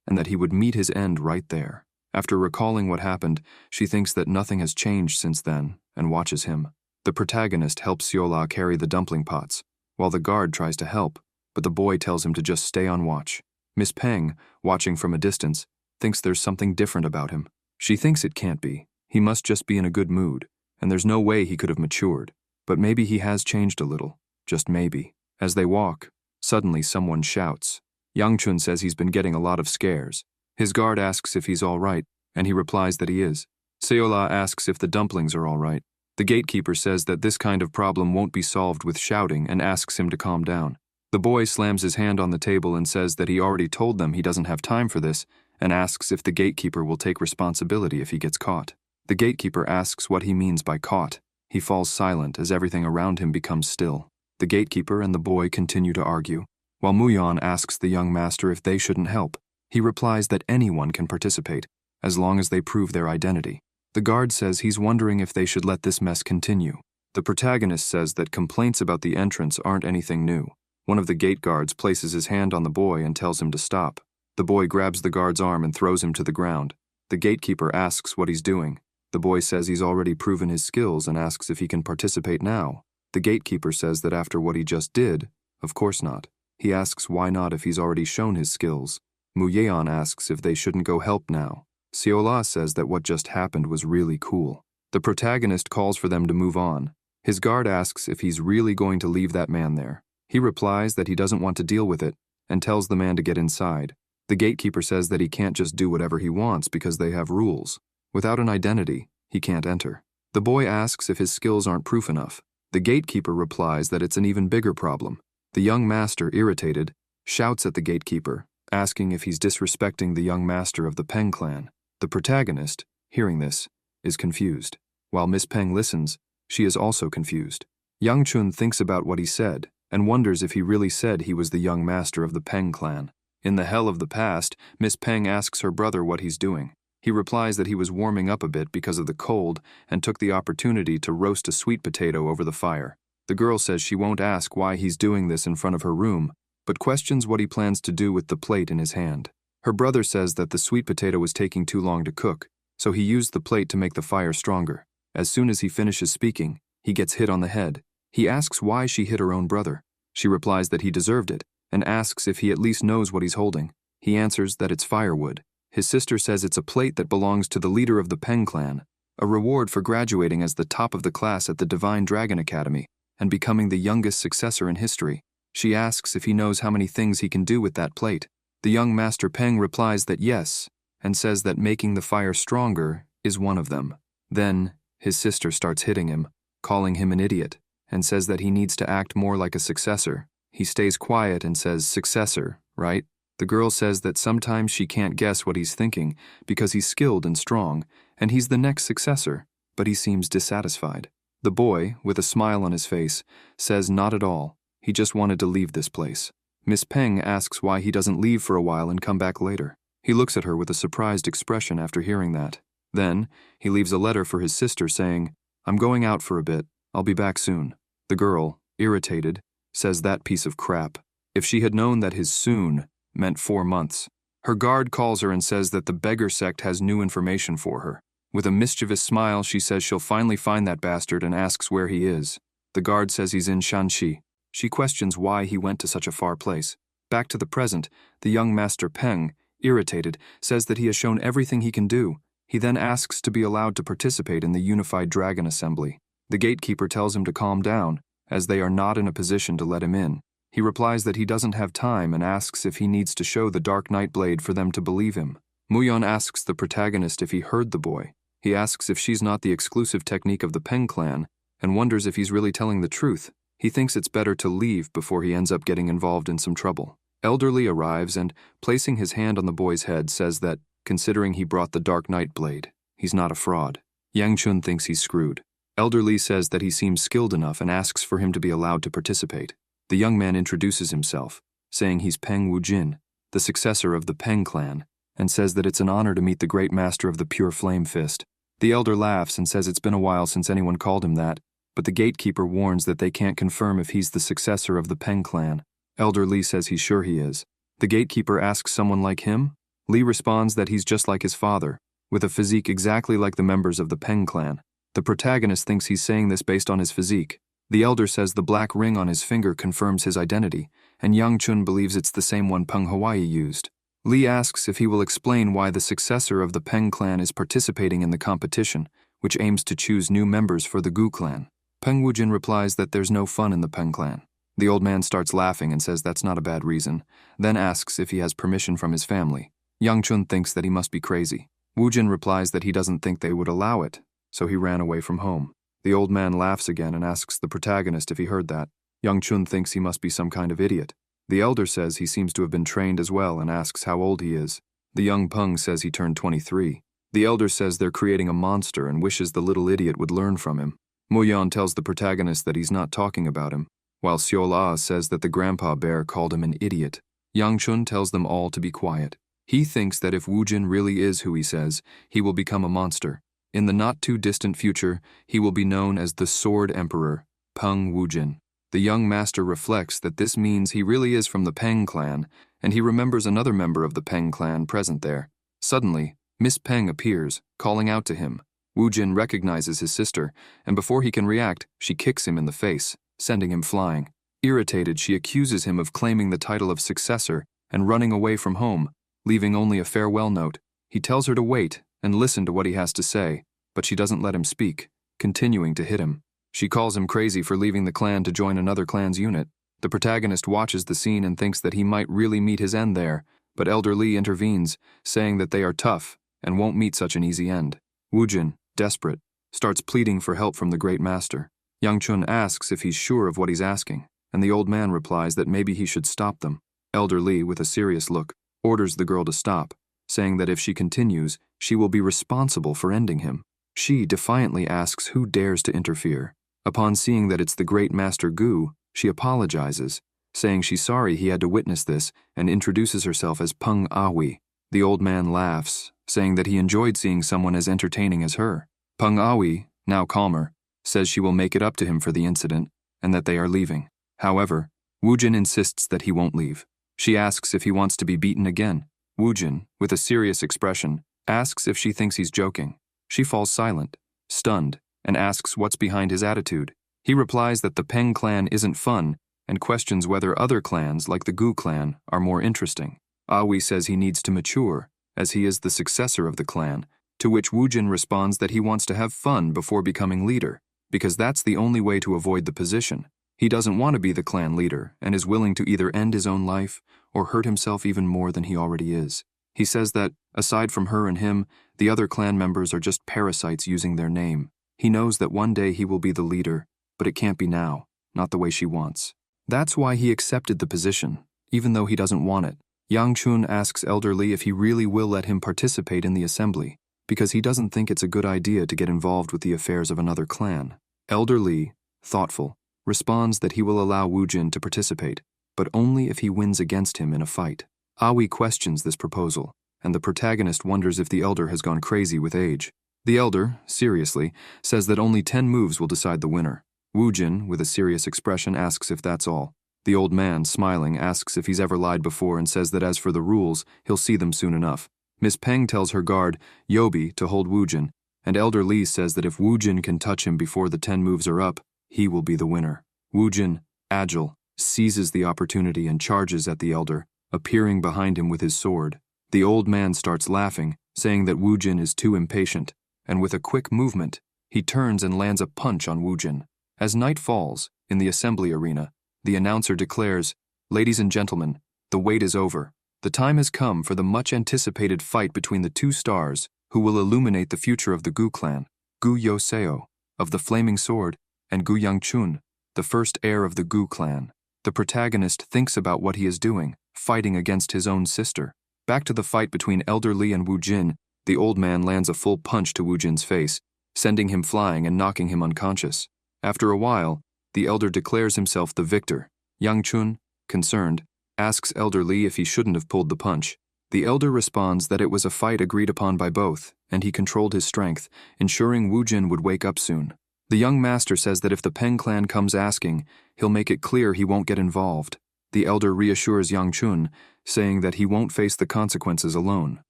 and that he would meet his end right there. After recalling what happened, she thinks that nothing has changed since then and watches him. The protagonist helps Seola carry the dumpling pots, while the guard tries to help, but the boy tells him to just stay on watch. Miss Peng, watching from a distance, thinks there's something different about him. She thinks it can't be. He must just be in a good mood, and there's no way he could have matured. But maybe he has changed a little, just maybe. As they walk, suddenly someone shouts. Yangchun says he's been getting a lot of scares. His guard asks if he's all right, and he replies that he is. Seola asks if the dumplings are all right. The gatekeeper says that this kind of problem won't be solved with shouting and asks him to calm down. The boy slams his hand on the table and says that he already told them he doesn't have time for this and asks if the gatekeeper will take responsibility if he gets caught. The gatekeeper asks what he means by caught. He falls silent as everything around him becomes still. The gatekeeper and the boy continue to argue, while Muyan asks the young master if they shouldn't help. He replies that anyone can participate, as long as they prove their identity. The guard says he's wondering if they should let this mess continue. The protagonist says that complaints about the entrance aren't anything new. One of the gate guards places his hand on the boy and tells him to stop. The boy grabs the guard's arm and throws him to the ground. The gatekeeper asks what he's doing. The boy says he's already proven his skills and asks if he can participate now. The gatekeeper says that after what he just did, of course not. He asks why not if he's already shown his skills. Muyeon asks if they shouldn't go help now. Seola says that what just happened was really cool. The protagonist calls for them to move on. His guard asks if he's really going to leave that man there. He replies that he doesn't want to deal with it and tells the man to get inside. The gatekeeper says that he can't just do whatever he wants because they have rules. Without an identity, he can't enter. The boy asks if his skills aren't proof enough. The gatekeeper replies that it's an even bigger problem. The young master, irritated, shouts at the gatekeeper, asking if he's disrespecting the young master of the Peng clan. The protagonist, hearing this, is confused. While Miss Peng listens, she is also confused. Yangchun thinks about what he said and wonders if he really said he was the young master of the Peng clan. In the hell of the past, Miss Peng asks her brother what he's doing. He replies that he was warming up a bit because of the cold and took the opportunity to roast a sweet potato over the fire. The girl says she won't ask why he's doing this in front of her room, but questions what he plans to do with the plate in his hand. Her brother says that the sweet potato was taking too long to cook, so he used the plate to make the fire stronger. As soon as he finishes speaking, he gets hit on the head. He asks why she hit her own brother. She replies that he deserved it, and asks if he at least knows what he's holding. He answers that it's firewood. His sister says it's a plate that belongs to the leader of the Peng clan, a reward for graduating as the top of the class at the Divine Dragon Academy and becoming the youngest successor in history. She asks if he knows how many things he can do with that plate. The young Master Peng replies that yes, and says that making the fire stronger is one of them. Then, his sister starts hitting him, calling him an idiot, and says that he needs to act more like a successor. He stays quiet and says, "Successor, right?" The girl says that sometimes she can't guess what he's thinking because he's skilled and strong, and he's the next successor, but he seems dissatisfied. The boy, with a smile on his face, says not at all. He just wanted to leave this place. Miss Peng asks why he doesn't leave for a while and come back later. He looks at her with a surprised expression after hearing that. Then, he leaves a letter for his sister saying, "I'm going out for a bit. I'll be back soon." The girl, irritated, says that piece of crap. If she had known that his soon meant 4 months. Her guard calls her and says that the beggar sect has new information for her. With a mischievous smile, she says she'll finally find that bastard and asks where he is. The guard says he's in Shanxi. She questions why he went to such a far place. Back to the present, the young Master Peng, irritated, says that he has shown everything he can do. He then asks to be allowed to participate in the Unified Dragon Assembly. The gatekeeper tells him to calm down, as they are not in a position to let him in. He replies that he doesn't have time and asks if he needs to show the Dark Night Blade for them to believe him. Muyeon asks the protagonist if he heard the boy. He asks if she's not the exclusive technique of the Peng clan and wonders if he's really telling the truth. He thinks it's better to leave before he ends up getting involved in some trouble. Elderly arrives and, placing his hand on the boy's head, says that, considering he brought the Dark Night Blade, he's not a fraud. Yangchun thinks he's screwed. Elderly says that he seems skilled enough and asks for him to be allowed to participate. The young man introduces himself, saying he's Peng Wujin, the successor of the Peng clan, and says that it's an honor to meet the great master of the Pure Flame Fist. The elder laughs and says it's been a while since anyone called him that, but the gatekeeper warns that they can't confirm if he's the successor of the Peng clan. Elder Lee says he's sure he is. The gatekeeper asks someone like him? Lee responds that he's just like his father, with a physique exactly like the members of the Peng clan. The protagonist thinks he's saying this based on his physique. The elder says the black ring on his finger confirms his identity, and Yang Chun believes it's the same one Peng Hawaii used. Lee asks if he will explain why the successor of the Peng clan is participating in the competition, which aims to choose new members for the Gu clan. Peng Wujin replies that there's no fun in the Peng clan. The old man starts laughing and says that's not a bad reason, then asks if he has permission from his family. Yang Chun thinks that he must be crazy. Wujin replies that he doesn't think they would allow it, so he ran away from home. The old man laughs again and asks the protagonist if he heard that. Yang Chun thinks he must be some kind of idiot. The elder says he seems to have been trained as well and asks how old he is. The young Peng says he turned 23. The elder says they're creating a monster and wishes the little idiot would learn from him. Mo Yan tells the protagonist that he's not talking about him, while Xiao La says that the grandpa bear called him an idiot. Yang Chun tells them all to be quiet. He thinks that if Wujin really is who he says, he will become a monster. In the not-too-distant future, he will be known as the Sword Emperor, Peng Wujin. The young master reflects that this means he really is from the Peng clan, and he remembers another member of the Peng clan present there. Suddenly, Miss Peng appears, calling out to him. Wujin recognizes his sister, and before he can react, she kicks him in the face, sending him flying. Irritated, she accuses him of claiming the title of successor and running away from home, leaving only a farewell note. He tells her to wait and listen to what he has to say, but she doesn't let him speak, continuing to hit him. She calls him crazy for leaving the clan to join another clan's unit. The protagonist watches the scene and thinks that he might really meet his end there, but Elder Lee intervenes, saying that they are tough and won't meet such an easy end. Wujin, desperate, starts pleading for help from the great master. Yang Chun asks if he's sure of what he's asking, and the old man replies that maybe he should stop them. Elder Lee, with a serious look, orders the girl to stop, saying that if she continues, she will be responsible for ending him. She defiantly asks who dares to interfere. Upon seeing that it's the great Master Gu, she apologizes, saying she's sorry he had to witness this, and introduces herself as Peng Awi. The old man laughs, saying that he enjoyed seeing someone as entertaining as her. Peng Awi, now calmer, says she will make it up to him for the incident, and that they are leaving. However, Wujin insists that he won't leave. She asks if he wants to be beaten again. Wujin, with a serious expression, asks if she thinks he's joking. She falls silent, stunned, and asks what's behind his attitude. He replies that the Peng clan isn't fun and questions whether other clans, like the Gu clan, are more interesting. Awi says he needs to mature, as he is the successor of the clan, to which Wujin responds that he wants to have fun before becoming leader, because that's the only way to avoid the position. He doesn't want to be the clan leader and is willing to either end his own life or hurt himself even more than he already is. He says that, aside from her and him, the other clan members are just parasites using their name. He knows that one day he will be the leader, but it can't be now, not the way she wants. That's why he accepted the position, even though he doesn't want it. Yang Chun asks Elder Lee if he really will let him participate in the assembly, because he doesn't think it's a good idea to get involved with the affairs of another clan. Elder Lee, thoughtful, responds that he will allow Wujin to participate, but only if he wins against him in a fight. Awi questions this proposal, and the protagonist wonders if the elder has gone crazy with age. The elder, seriously, says that only 10 moves will decide the winner. Wujin, with a serious expression, asks if that's all. The old man, smiling, asks if he's ever lied before and says that as for the rules, he'll see them soon enough. Miss Peng tells her guard, Yobi, to hold Wujin, and Elder Lee says that if Wujin can touch him before the 10 moves are up, he will be the winner. Wujin, agile, seizes the opportunity and charges at the elder, appearing behind him with his sword. The old man starts laughing, saying that Wujin is too impatient, and with a quick movement, he turns and lands a punch on Wujin. As night falls, in the assembly arena, the announcer declares, Ladies and gentlemen, the wait is over. The time has come for the much-anticipated fight between the two stars who will illuminate the future of the Gu clan, Gu Yoseo, of the Flaming Sword, and Gu Yangchun, the first heir of the Gu clan. The protagonist thinks about what he is doing, fighting against his own sister. Back to the fight between Elder Lee and Wujin, the old man lands a full punch to Wujin's face, sending him flying and knocking him unconscious. After a while, the elder declares himself the victor. Yang Chun, concerned, asks Elder Lee if he shouldn't have pulled the punch. The elder responds that it was a fight agreed upon by both, and he controlled his strength, ensuring Wujin would wake up soon. The young master says that if the Peng clan comes asking, he'll make it clear he won't get involved. The elder reassures Yang Chun, saying that he won't face the consequences alone.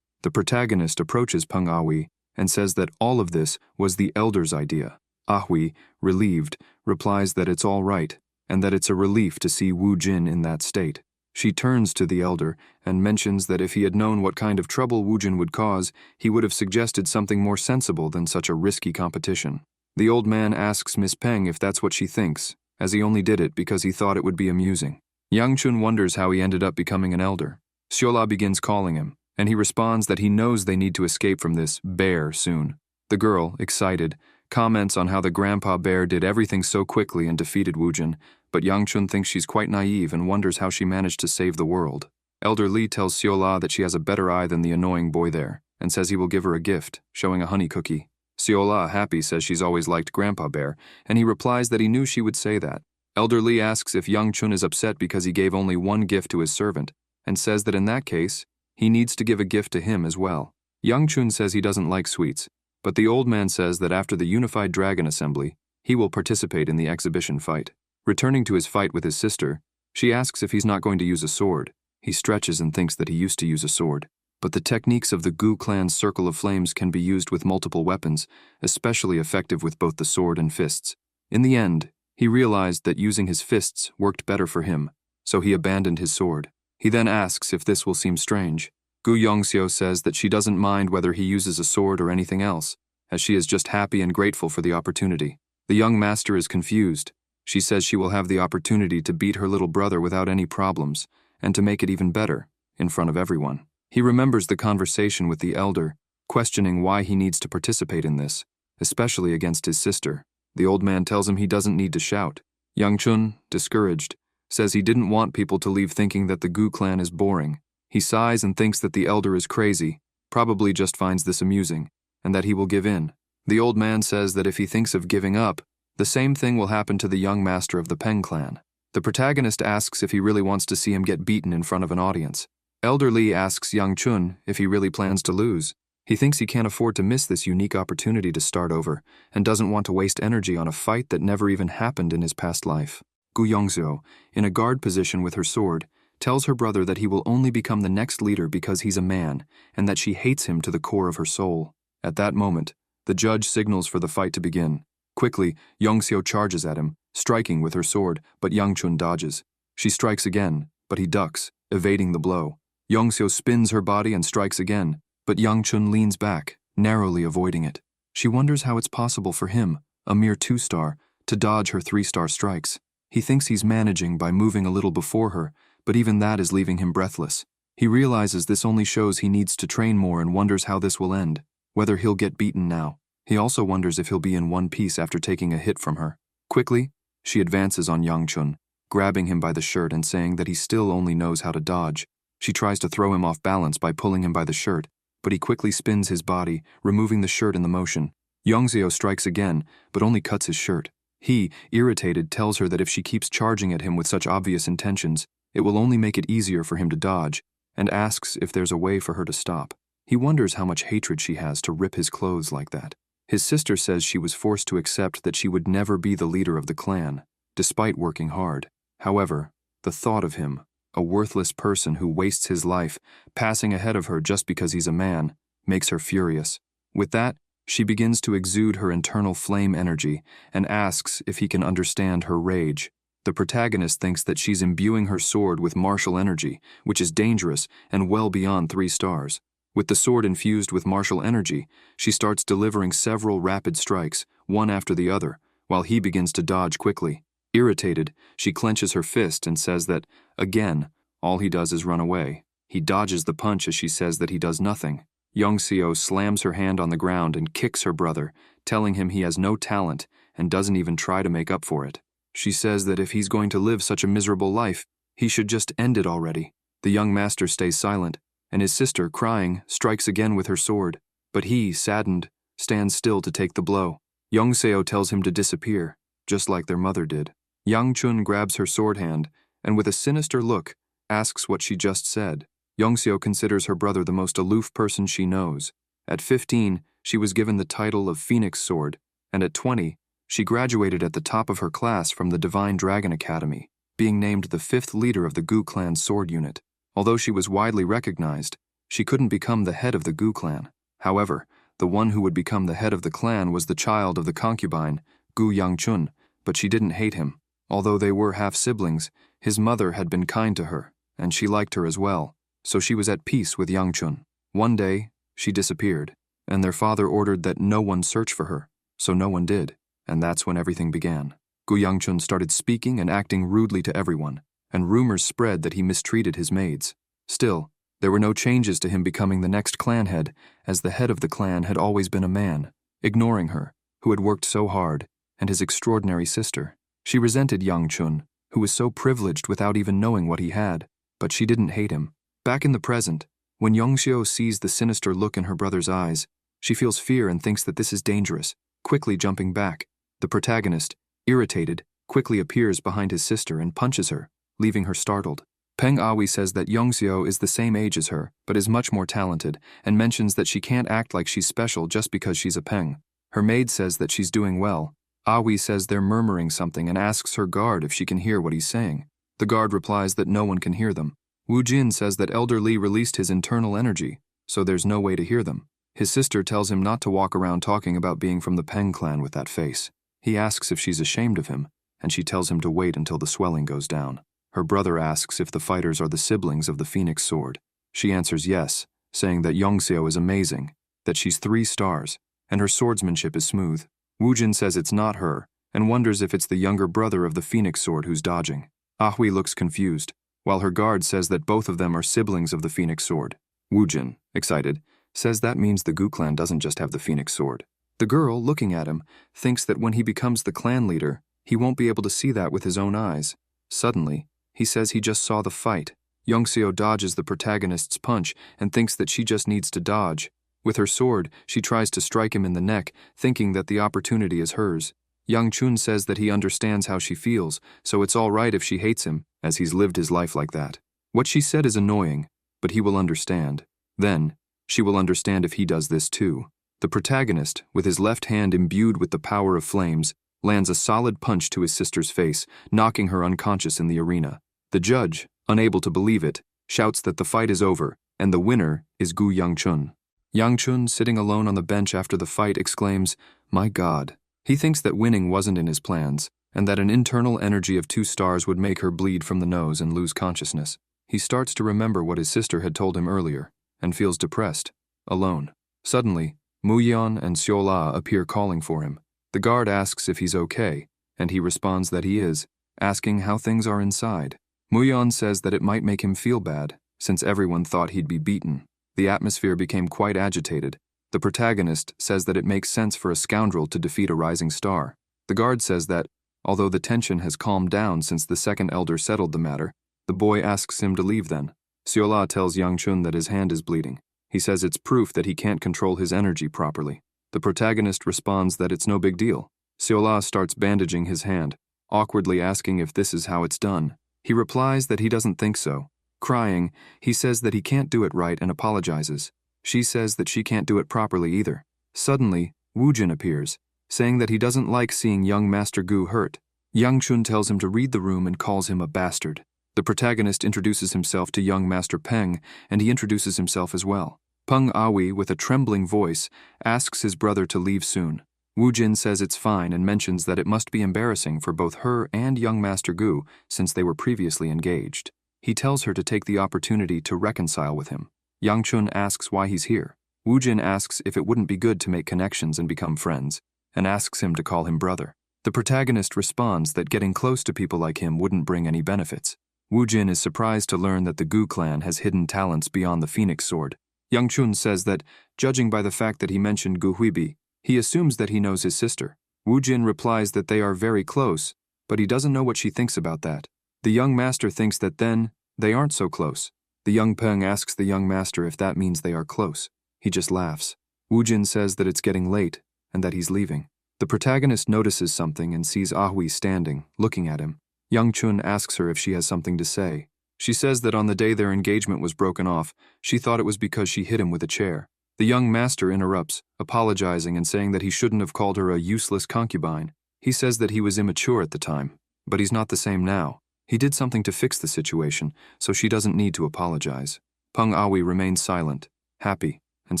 The protagonist approaches Peng Ahui and says that all of this was the elder's idea. Ahui, relieved, replies that it's all right and that it's a relief to see Wu Jin in that state. She turns to the elder and mentions that if he had known what kind of trouble Wu Jin would cause, he would have suggested something more sensible than such a risky competition. The old man asks Miss Peng if that's what she thinks, as he only did it because he thought it would be amusing. Yang Chun wonders how he ended up becoming an elder. Siola begins calling him, and he responds that he knows they need to escape from this bear soon. The girl, excited, comments on how the grandpa bear did everything so quickly and defeated Wu Jin, but Yang Chun thinks she's quite naive and wonders how she managed to save the world. Elder Li tells Siola that she has a better eye than the annoying boy there, and says he will give her a gift, showing a honey cookie. Siola, happy, says she's always liked Grandpa Bear, and he replies that he knew she would say that. Elder Li asks if Yang Chun is upset because he gave only one gift to his servant, and says that in that case, he needs to give a gift to him as well. Yang Chun says he doesn't like sweets, but the old man says that after the Unified Dragon Assembly, he will participate in the exhibition fight. Returning to his fight with his sister, she asks if he's not going to use a sword. He stretches and thinks that he used to use a sword. But the techniques of the Gu clan's Circle of Flames can be used with multiple weapons, especially effective with both the sword and fists. In the end, he realized that using his fists worked better for him, so he abandoned his sword. He then asks if this will seem strange. Gu Yongxiu says that she doesn't mind whether he uses a sword or anything else, as she is just happy and grateful for the opportunity. The young master is confused. She says she will have the opportunity to beat her little brother without any problems, and to make it even better, in front of everyone. He remembers the conversation with the elder, questioning why he needs to participate in this, especially against his sister. The old man tells him he doesn't need to shout. Yang Chun, discouraged, says he didn't want people to leave thinking that the Gu clan is boring. He sighs and thinks that the elder is crazy, probably just finds this amusing, and that he will give in. The old man says that if he thinks of giving up, the same thing will happen to the young master of the Peng clan. The protagonist asks if he really wants to see him get beaten in front of an audience. Elder Li asks Yang Chun if he really plans to lose. He thinks he can't afford to miss this unique opportunity to start over, and doesn't want to waste energy on a fight that never even happened in his past life. Gu Yongxiu, in a guard position with her sword, tells her brother that he will only become the next leader because he's a man, and that she hates him to the core of her soul. At that moment, the judge signals for the fight to begin. Quickly, Yongxiu charges at him, striking with her sword, but Yang Chun dodges. She strikes again, but he ducks, evading the blow. Yongxiu spins her body and strikes again, but Yang Chun leans back, narrowly avoiding it. She wonders how it's possible for him, a mere 2-star, to dodge her 3-star strikes. He thinks he's managing by moving a little before her, but even that is leaving him breathless. He realizes this only shows he needs to train more and wonders how this will end, whether he'll get beaten now. He also wonders if he'll be in one piece after taking a hit from her. Quickly, she advances on Yang Chun, grabbing him by the shirt and saying that he still only knows how to dodge. She tries to throw him off balance by pulling him by the shirt, but he quickly spins his body, removing the shirt in the motion. Yongxiu strikes again, but only cuts his shirt. He, irritated, tells her that if she keeps charging at him with such obvious intentions, it will only make it easier for him to dodge, and asks if there's a way for her to stop. He wonders how much hatred she has to rip his clothes like that. His sister says she was forced to accept that she would never be the leader of the clan, despite working hard. However, the thought of him, a worthless person who wastes his life, passing ahead of her just because he's a man, makes her furious. With that, she begins to exude her internal flame energy and asks if he can understand her rage. The protagonist thinks that she's imbuing her sword with martial energy, which is dangerous and well beyond 3 stars. With the sword infused with martial energy, she starts delivering several rapid strikes, one after the other, while he begins to dodge quickly. Irritated, she clenches her fist and says that, again, all he does is run away. He dodges the punch as she says that he does nothing. Yongxiu slams her hand on the ground and kicks her brother, telling him he has no talent and doesn't even try to make up for it. She says that if he's going to live such a miserable life, he should just end it already. The young master stays silent, and his sister, crying, strikes again with her sword. But he, saddened, stands still to take the blow. Yongxiu tells him to disappear, just like their mother did. Yang Chun grabs her sword hand, and with a sinister look, asks what she just said. Yongxiu considers her brother the most aloof person she knows. At 15, she was given the title of Phoenix Sword, and at 20, she graduated at the top of her class from the Divine Dragon Academy. being named the 5th leader of the Gu clan's sword unit. Although she was widely recognized, she couldn't become the head of the Gu clan. However, the one who would become the head of the clan was the child of the concubine, Gu Yangchun, but she didn't hate him. Although they were half-siblings, his mother had been kind to her, and she liked her as well, so she was at peace with Yangchun. One day, she disappeared, and their father ordered that no one search for her, so no one did, and that's when everything began. Gu Yangchun started speaking and acting rudely to everyone, and rumors spread that he mistreated his maids. Still, there were no changes to him becoming the next clan head, as the head of the clan had always been a man, ignoring her, who had worked so hard, and his extraordinary sister. She resented Yangchun, who was so privileged without even knowing what he had, but she didn't hate him. Back in the present, when Yongxiu sees the sinister look in her brother's eyes, she feels fear and thinks that this is dangerous, quickly jumping back. The protagonist, irritated, quickly appears behind his sister and punches her, leaving her startled. Peng Aoi says that Yongxiu is the same age as her, but is much more talented, and mentions that she can't act like she's special just because she's a Peng. Her maid says that she's doing well. Aoi says they're murmuring something and asks her guard if she can hear what he's saying. The guard replies that no one can hear them. Wu Jin says that Elder Li released his internal energy, so there's no way to hear them. His sister tells him not to walk around talking about being from the Peng clan with that face. He asks if she's ashamed of him, and she tells him to wait until the swelling goes down. Her brother asks if the fighters are the siblings of the Phoenix Sword. She answers yes, saying that Yongxiu is amazing, that she's 3 stars, and her swordsmanship is smooth. Wu Jin says it's not her, and wonders if it's the younger brother of the Phoenix Sword who's dodging. Ahui looks confused, while her guard says that both of them are siblings of the Phoenix Sword. Wu Jin, excited, says that means the Gu clan doesn't just have the Phoenix Sword. The girl, looking at him, thinks that when he becomes the clan leader, he won't be able to see that with his own eyes. Suddenly, he says he just saw the fight. Yongxiu dodges the protagonist's punch and thinks that she just needs to dodge. With her sword, she tries to strike him in the neck, thinking that the opportunity is hers. Yangchun says that he understands how she feels, so it's all right if she hates him, as he's lived his life like that. What she said is annoying, but he will understand. Then, she will understand if he does this too. The protagonist, with his left hand imbued with the power of flames, lands a solid punch to his sister's face, knocking her unconscious in the arena. The judge, unable to believe it, shouts that the fight is over, and the winner is Gu Yangchun. Yangchun, sitting alone on the bench after the fight, exclaims, "My God." He thinks that winning wasn't in his plans, and that an internal energy of 2 stars would make her bleed from the nose and lose consciousness. He starts to remember what his sister had told him earlier, and feels depressed, alone. Suddenly, Muyan and Xiaola appear calling for him. The guard asks if he's okay, and he responds that he is, asking how things are inside. Muyan says that it might make him feel bad, since everyone thought he'd be beaten. The atmosphere became quite agitated. The protagonist says that it makes sense for a scoundrel to defeat a rising star. The guard says that, although the tension has calmed down since the second elder settled the matter, the boy asks him to leave then. Xiaola tells Yangchun that his hand is bleeding. He says it's proof that he can't control his energy properly. The protagonist responds that it's no big deal. Xiaola starts bandaging his hand, awkwardly asking if this is how it's done. He replies that he doesn't think so. Crying, he says that he can't do it right and apologizes. She says that she can't do it properly either. Suddenly, Wu Jin appears, saying that he doesn't like seeing young Master Gu hurt. Yangchun tells him to read the room and calls him a bastard. The protagonist introduces himself to young Master Peng, and he introduces himself as well. Peng Aoi, with a trembling voice, asks his brother to leave soon. Wu Jin says it's fine and mentions that it must be embarrassing for both her and young Master Gu since they were previously engaged. He tells her to take the opportunity to reconcile with him. Yangchun asks why he's here. Wu Jin asks if it wouldn't be good to make connections and become friends, and asks him to call him brother. The protagonist responds that getting close to people like him wouldn't bring any benefits. Wu Jin is surprised to learn that the Gu clan has hidden talents beyond the Phoenix Sword. Yangchun says that, judging by the fact that he mentioned Gu Huibi, he assumes that he knows his sister. Wu Jin replies that they are very close, but he doesn't know what she thinks about that. The young master thinks that then, they aren't so close. The young Peng asks the young master if that means they are close. He just laughs. Wu Jin says that it's getting late, and that he's leaving. The protagonist notices something and sees Ahui standing, looking at him. Yangchun asks her if she has something to say. She says that on the day their engagement was broken off, she thought it was because she hit him with a chair. The young master interrupts, apologizing and saying that he shouldn't have called her a useless concubine. He says that he was immature at the time, but he's not the same now. He did something to fix the situation, so she doesn't need to apologize. Peng Aoi remains silent, happy, and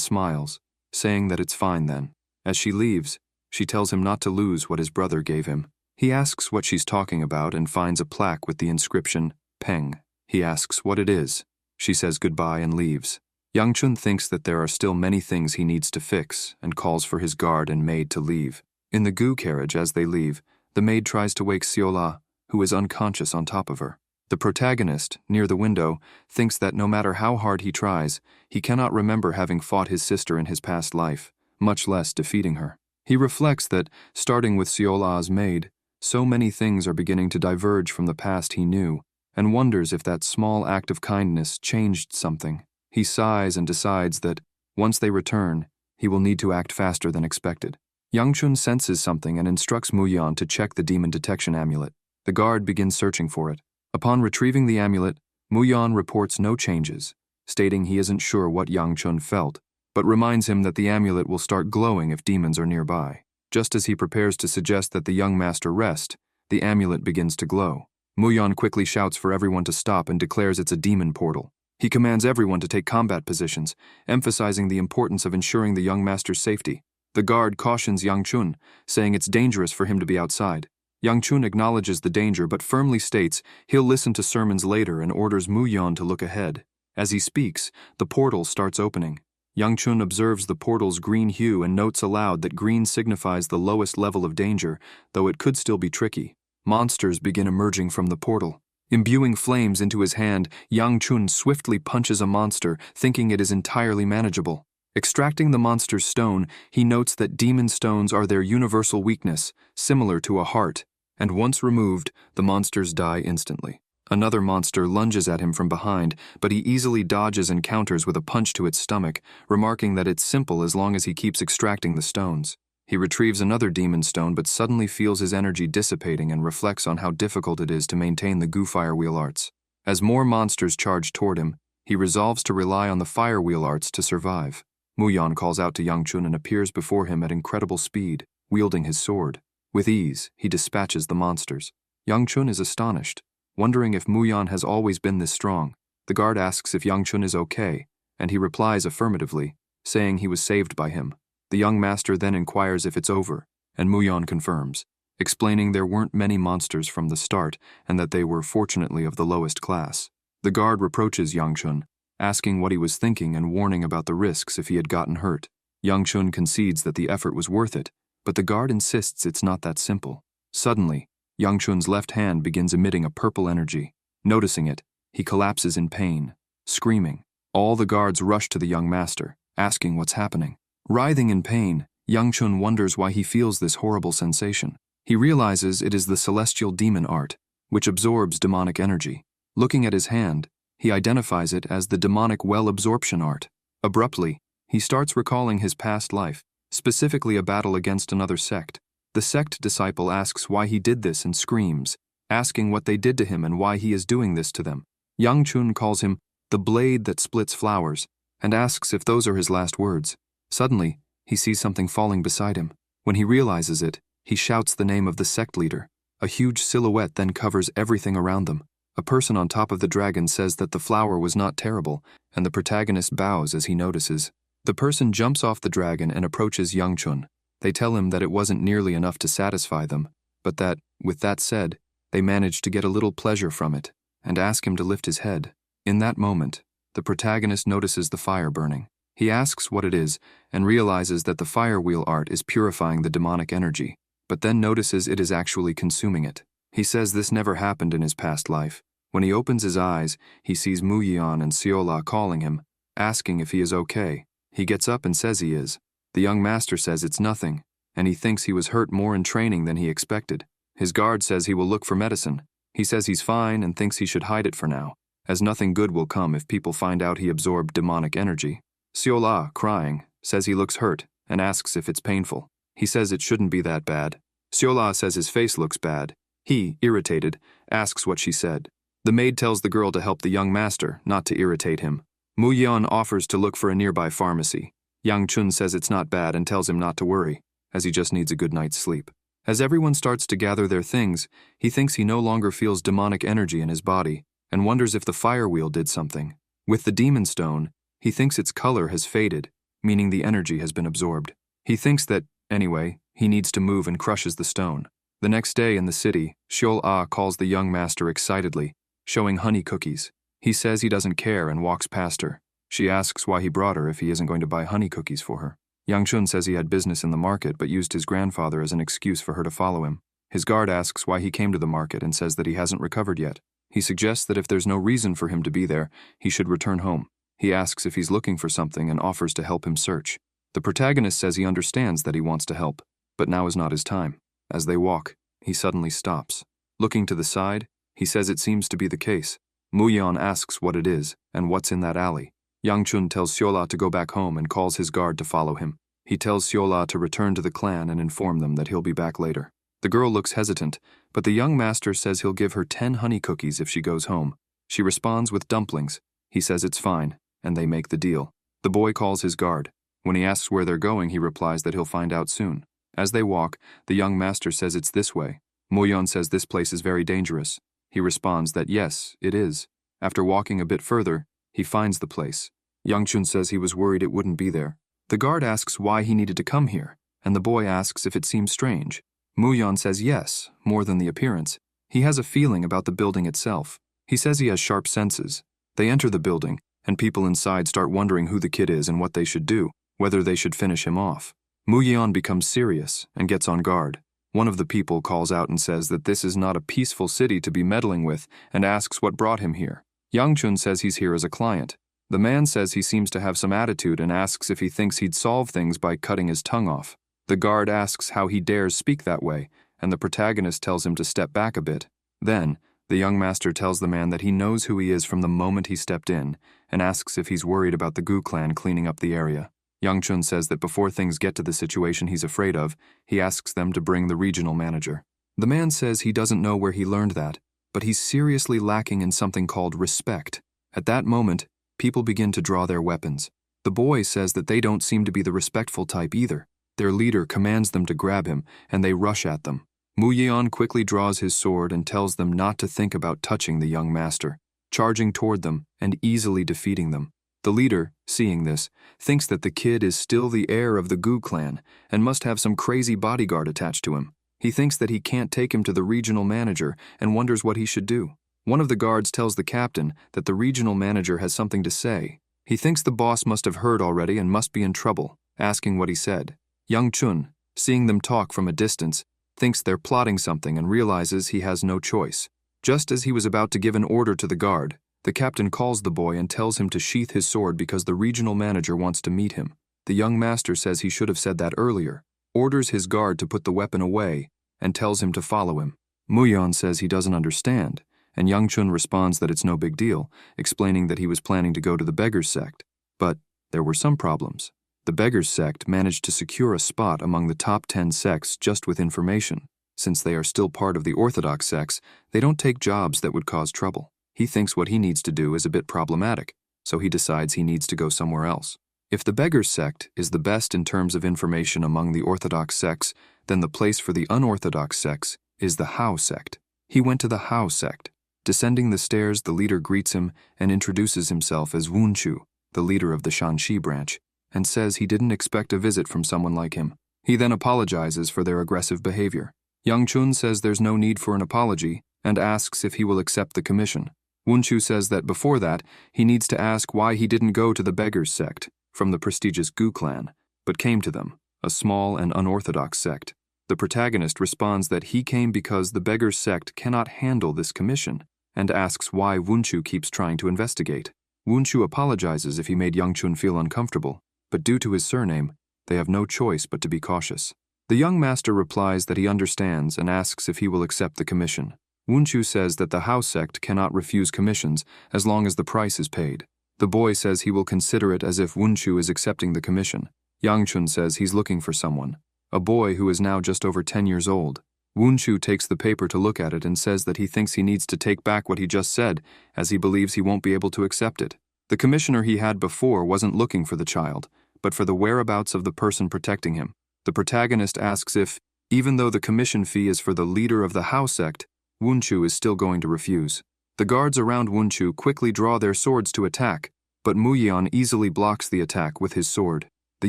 smiles, saying that it's fine then. As she leaves, she tells him not to lose what his brother gave him. He asks what she's talking about and finds a plaque with the inscription, Peng. He asks what it is. She says goodbye and leaves. Yang-chun thinks that there are still many things he needs to fix and calls for his guard and maid to leave. In the goo carriage as they leave, the maid tries to wake Seola, who is unconscious on top of her. The protagonist, near the window, thinks that no matter how hard he tries, he cannot remember having fought his sister in his past life, much less defeating her. He reflects that, starting with Seola's maid, so many things are beginning to diverge from the past he knew, and wonders if that small act of kindness changed something. He sighs and decides that, once they return, he will need to act faster than expected. Yang-chun senses something and instructs Mu-yeon to check the demon detection amulet. The guard begins searching for it. Upon retrieving the amulet, Mu-yeon reports no changes, stating he isn't sure what Yang-chun felt, but reminds him that the amulet will start glowing if demons are nearby. Just as he prepares to suggest that the young master rest, the amulet begins to glow. Mu-yeon quickly shouts for everyone to stop and declares it's a demon portal. He commands everyone to take combat positions, emphasizing the importance of ensuring the young master's safety. The guard cautions Yang-chun, saying it's dangerous for him to be outside. Yang-chun acknowledges the danger but firmly states he'll listen to sermons later and orders Mu-yeon to look ahead. As he speaks, the portal starts opening. Yang-chun observes the portal's green hue and notes aloud that green signifies the lowest level of danger, though it could still be tricky. Monsters begin emerging from the portal. Imbuing flames into his hand, Yang-chun swiftly punches a monster, thinking it is entirely manageable. Extracting the monster's stone, he notes that demon stones are their universal weakness, similar to a heart, and once removed, the monsters die instantly. Another monster lunges at him from behind, but he easily dodges and counters with a punch to its stomach, remarking that it's simple as long as he keeps extracting the stones. He retrieves another demon stone but suddenly feels his energy dissipating and reflects on how difficult it is to maintain the goo fire wheel arts. As more monsters charge toward him, he resolves to rely on the fire wheel arts to survive. Mu-yeon calls out to Yang-chun and appears before him at incredible speed, wielding his sword. With ease, he dispatches the monsters. Yang-chun is astonished, wondering if Mu-yeon has always been this strong. The guard asks if Yang-chun is okay, and he replies affirmatively, saying he was saved by him. The young master then inquires if it's over, and Mu-yeon confirms, explaining there weren't many monsters from the start and that they were fortunately of the lowest class. The guard reproaches Yang-chun, asking what he was thinking and warning about the risks if he had gotten hurt. Yang-chun concedes that the effort was worth it, but the guard insists it's not that simple. Suddenly, Yang-chun's left hand begins emitting a purple energy. Noticing it, he collapses in pain, screaming. All the guards rush to the young master, asking what's happening. Writhing in pain, Yang-chun wonders why he feels this horrible sensation. He realizes it is the celestial demon art, which absorbs demonic energy. Looking at his hand, he identifies it as the demonic well absorption art. Abruptly, he starts recalling his past life, specifically a battle against another sect. The sect disciple asks why he did this and screams, asking what they did to him and why he is doing this to them. Yang-chun calls him the blade that splits flowers and asks if those are his last words. Suddenly, he sees something falling beside him. When he realizes it, he shouts the name of the sect leader. A huge silhouette then covers everything around them. A person on top of the dragon says that the flower was not terrible, and the protagonist bows as he notices. The person jumps off the dragon and approaches Yang-chun. They tell him that it wasn't nearly enough to satisfy them, but that, with that said, they managed to get a little pleasure from it, and ask him to lift his head. In that moment, the protagonist notices the fire burning. He asks what it is, and realizes that the fire wheel art is purifying the demonic energy, but then notices it is actually consuming it. He says this never happened in his past life. When he opens his eyes, he sees Mu-yeon and Seola calling him, asking if he is okay. He gets up and says he is. The young master says it's nothing, and he thinks he was hurt more in training than he expected. His guard says he will look for medicine. He says he's fine and thinks he should hide it for now, as nothing good will come if people find out he absorbed demonic energy. Seola, crying, says he looks hurt and asks if it's painful. He says it shouldn't be that bad. Seola says his face looks bad. He, irritated, asks what she said. The maid tells the girl to help the young master, not to irritate him. Mu-yeon offers to look for a nearby pharmacy. Yang-chun says it's not bad and tells him not to worry, as he just needs a good night's sleep. As everyone starts to gather their things, he thinks he no longer feels demonic energy in his body and wonders if the fire wheel did something. With the demon stone, he thinks its color has faded, meaning the energy has been absorbed. He thinks that, anyway, he needs to move and crushes the stone. The next day in the city, Seol-ah calls the young master excitedly, showing honey cookies. He says he doesn't care and walks past her. She asks why he brought her if he isn't going to buy honey cookies for her. Yang-chun says he had business in the market but used his grandfather as an excuse for her to follow him. His guard asks why he came to the market and says that he hasn't recovered yet. He suggests that if there's no reason for him to be there, he should return home. He asks if he's looking for something and offers to help him search. The protagonist says he understands that he wants to help, but now is not his time. As they walk, he suddenly stops. Looking to the side, he says it seems to be the case. Mu-yeon asks what it is and what's in that alley. Yang-chun tells Seol-ah to go back home and calls his guard to follow him. He tells Seol-ah to return to the clan and inform them that he'll be back later. The girl looks hesitant, but the young master says he'll give her 10 honey cookies if she goes home. She responds with dumplings. He says it's fine, and they make the deal. The boy calls his guard. When he asks where they're going, he replies that he'll find out soon. As they walk, the young master says it's this way. Mu-yeon says this place is very dangerous. He responds that yes, it is. After walking a bit further, he finds the place. Yang-chun says he was worried it wouldn't be there. The guard asks why he needed to come here, and the boy asks if it seems strange. Mu-yeon says yes, more than the appearance. He has a feeling about the building itself. He says he has sharp senses. They enter the building, and people inside start wondering who the kid is and what they should do, whether they should finish him off. Mu-yeon becomes serious and gets on guard. One of the people calls out and says that this is not a peaceful city to be meddling with and asks what brought him here. Yang-chun says he's here as a client. The man says he seems to have some attitude and asks if he thinks he'd solve things by cutting his tongue off. The guard asks how he dares speak that way, and the protagonist tells him to step back a bit. Then, the young master tells the man that he knows who he is from the moment he stepped in, and asks if he's worried about the Gu clan cleaning up the area. Yang-chun says that before things get to the situation he's afraid of, he asks them to bring the regional manager. The man says he doesn't know where he learned that, but he's seriously lacking in something called respect. At that moment, people begin to draw their weapons. The boy says that they don't seem to be the respectful type either. Their leader commands them to grab him, and they rush at them. Mu-yeon quickly draws his sword and tells them not to think about touching the young master, charging toward them and easily defeating them. The leader, seeing this, thinks that the kid is still the heir of the Gu clan and must have some crazy bodyguard attached to him. He thinks that he can't take him to the regional manager and wonders what he should do. One of the guards tells the captain that the regional manager has something to say. He thinks the boss must have heard already and must be in trouble, asking what he said. Yang-chun, seeing them talk from a distance, thinks they're plotting something and realizes he has no choice. Just as he was about to give an order to the guard, the captain calls the boy and tells him to sheath his sword because the regional manager wants to meet him. The young master says he should have said that earlier, orders his guard to put the weapon away, and tells him to follow him. Mu-yeon says he doesn't understand, and Yang-chun responds that it's no big deal, explaining that he was planning to go to the beggars sect. But there were some problems. The beggars sect managed to secure a spot among the top 10 sects just with information. Since they are still part of the orthodox sects, they don't take jobs that would cause trouble. He thinks what he needs to do is a bit problematic, so he decides he needs to go somewhere else. If the beggars sect is the best in terms of information among the orthodox sects, then the place for the unorthodox sects is the Hao sect. He went to the Hao sect. Descending the stairs, the leader greets him and introduces himself as Wunchu, the leader of the Shanxi branch, and says he didn't expect a visit from someone like him. He then apologizes for their aggressive behavior. Yang-chun says there's no need for an apology and asks if he will accept the commission. Wunchu says that before that, he needs to ask why he didn't go to the beggars sect from the prestigious Gu clan, but came to them, a small and unorthodox sect. The protagonist responds that he came because the beggars sect cannot handle this commission, and asks why Wunchu keeps trying to investigate. Wunchu apologizes if he made Yang-chun feel uncomfortable, but due to his surname, they have no choice but to be cautious. The young master replies that he understands and asks if he will accept the commission. Wunchu says that the Hao sect cannot refuse commissions as long as the price is paid. The boy says he will consider it as if Wunchu is accepting the commission. Yang-chun says he's looking for someone, a boy who is now just over 10 years old. Wunchu takes the paper to look at it and says that he thinks he needs to take back what he just said, as he believes he won't be able to accept it. The commissioner he had before wasn't looking for the child, but for the whereabouts of the person protecting him. The protagonist asks if Even though the commission fee is for the leader of the Hao sect, Wunchu is still going to refuse. The guards around Wunchu quickly draw their swords to attack, but Muyan easily blocks the attack with his sword. The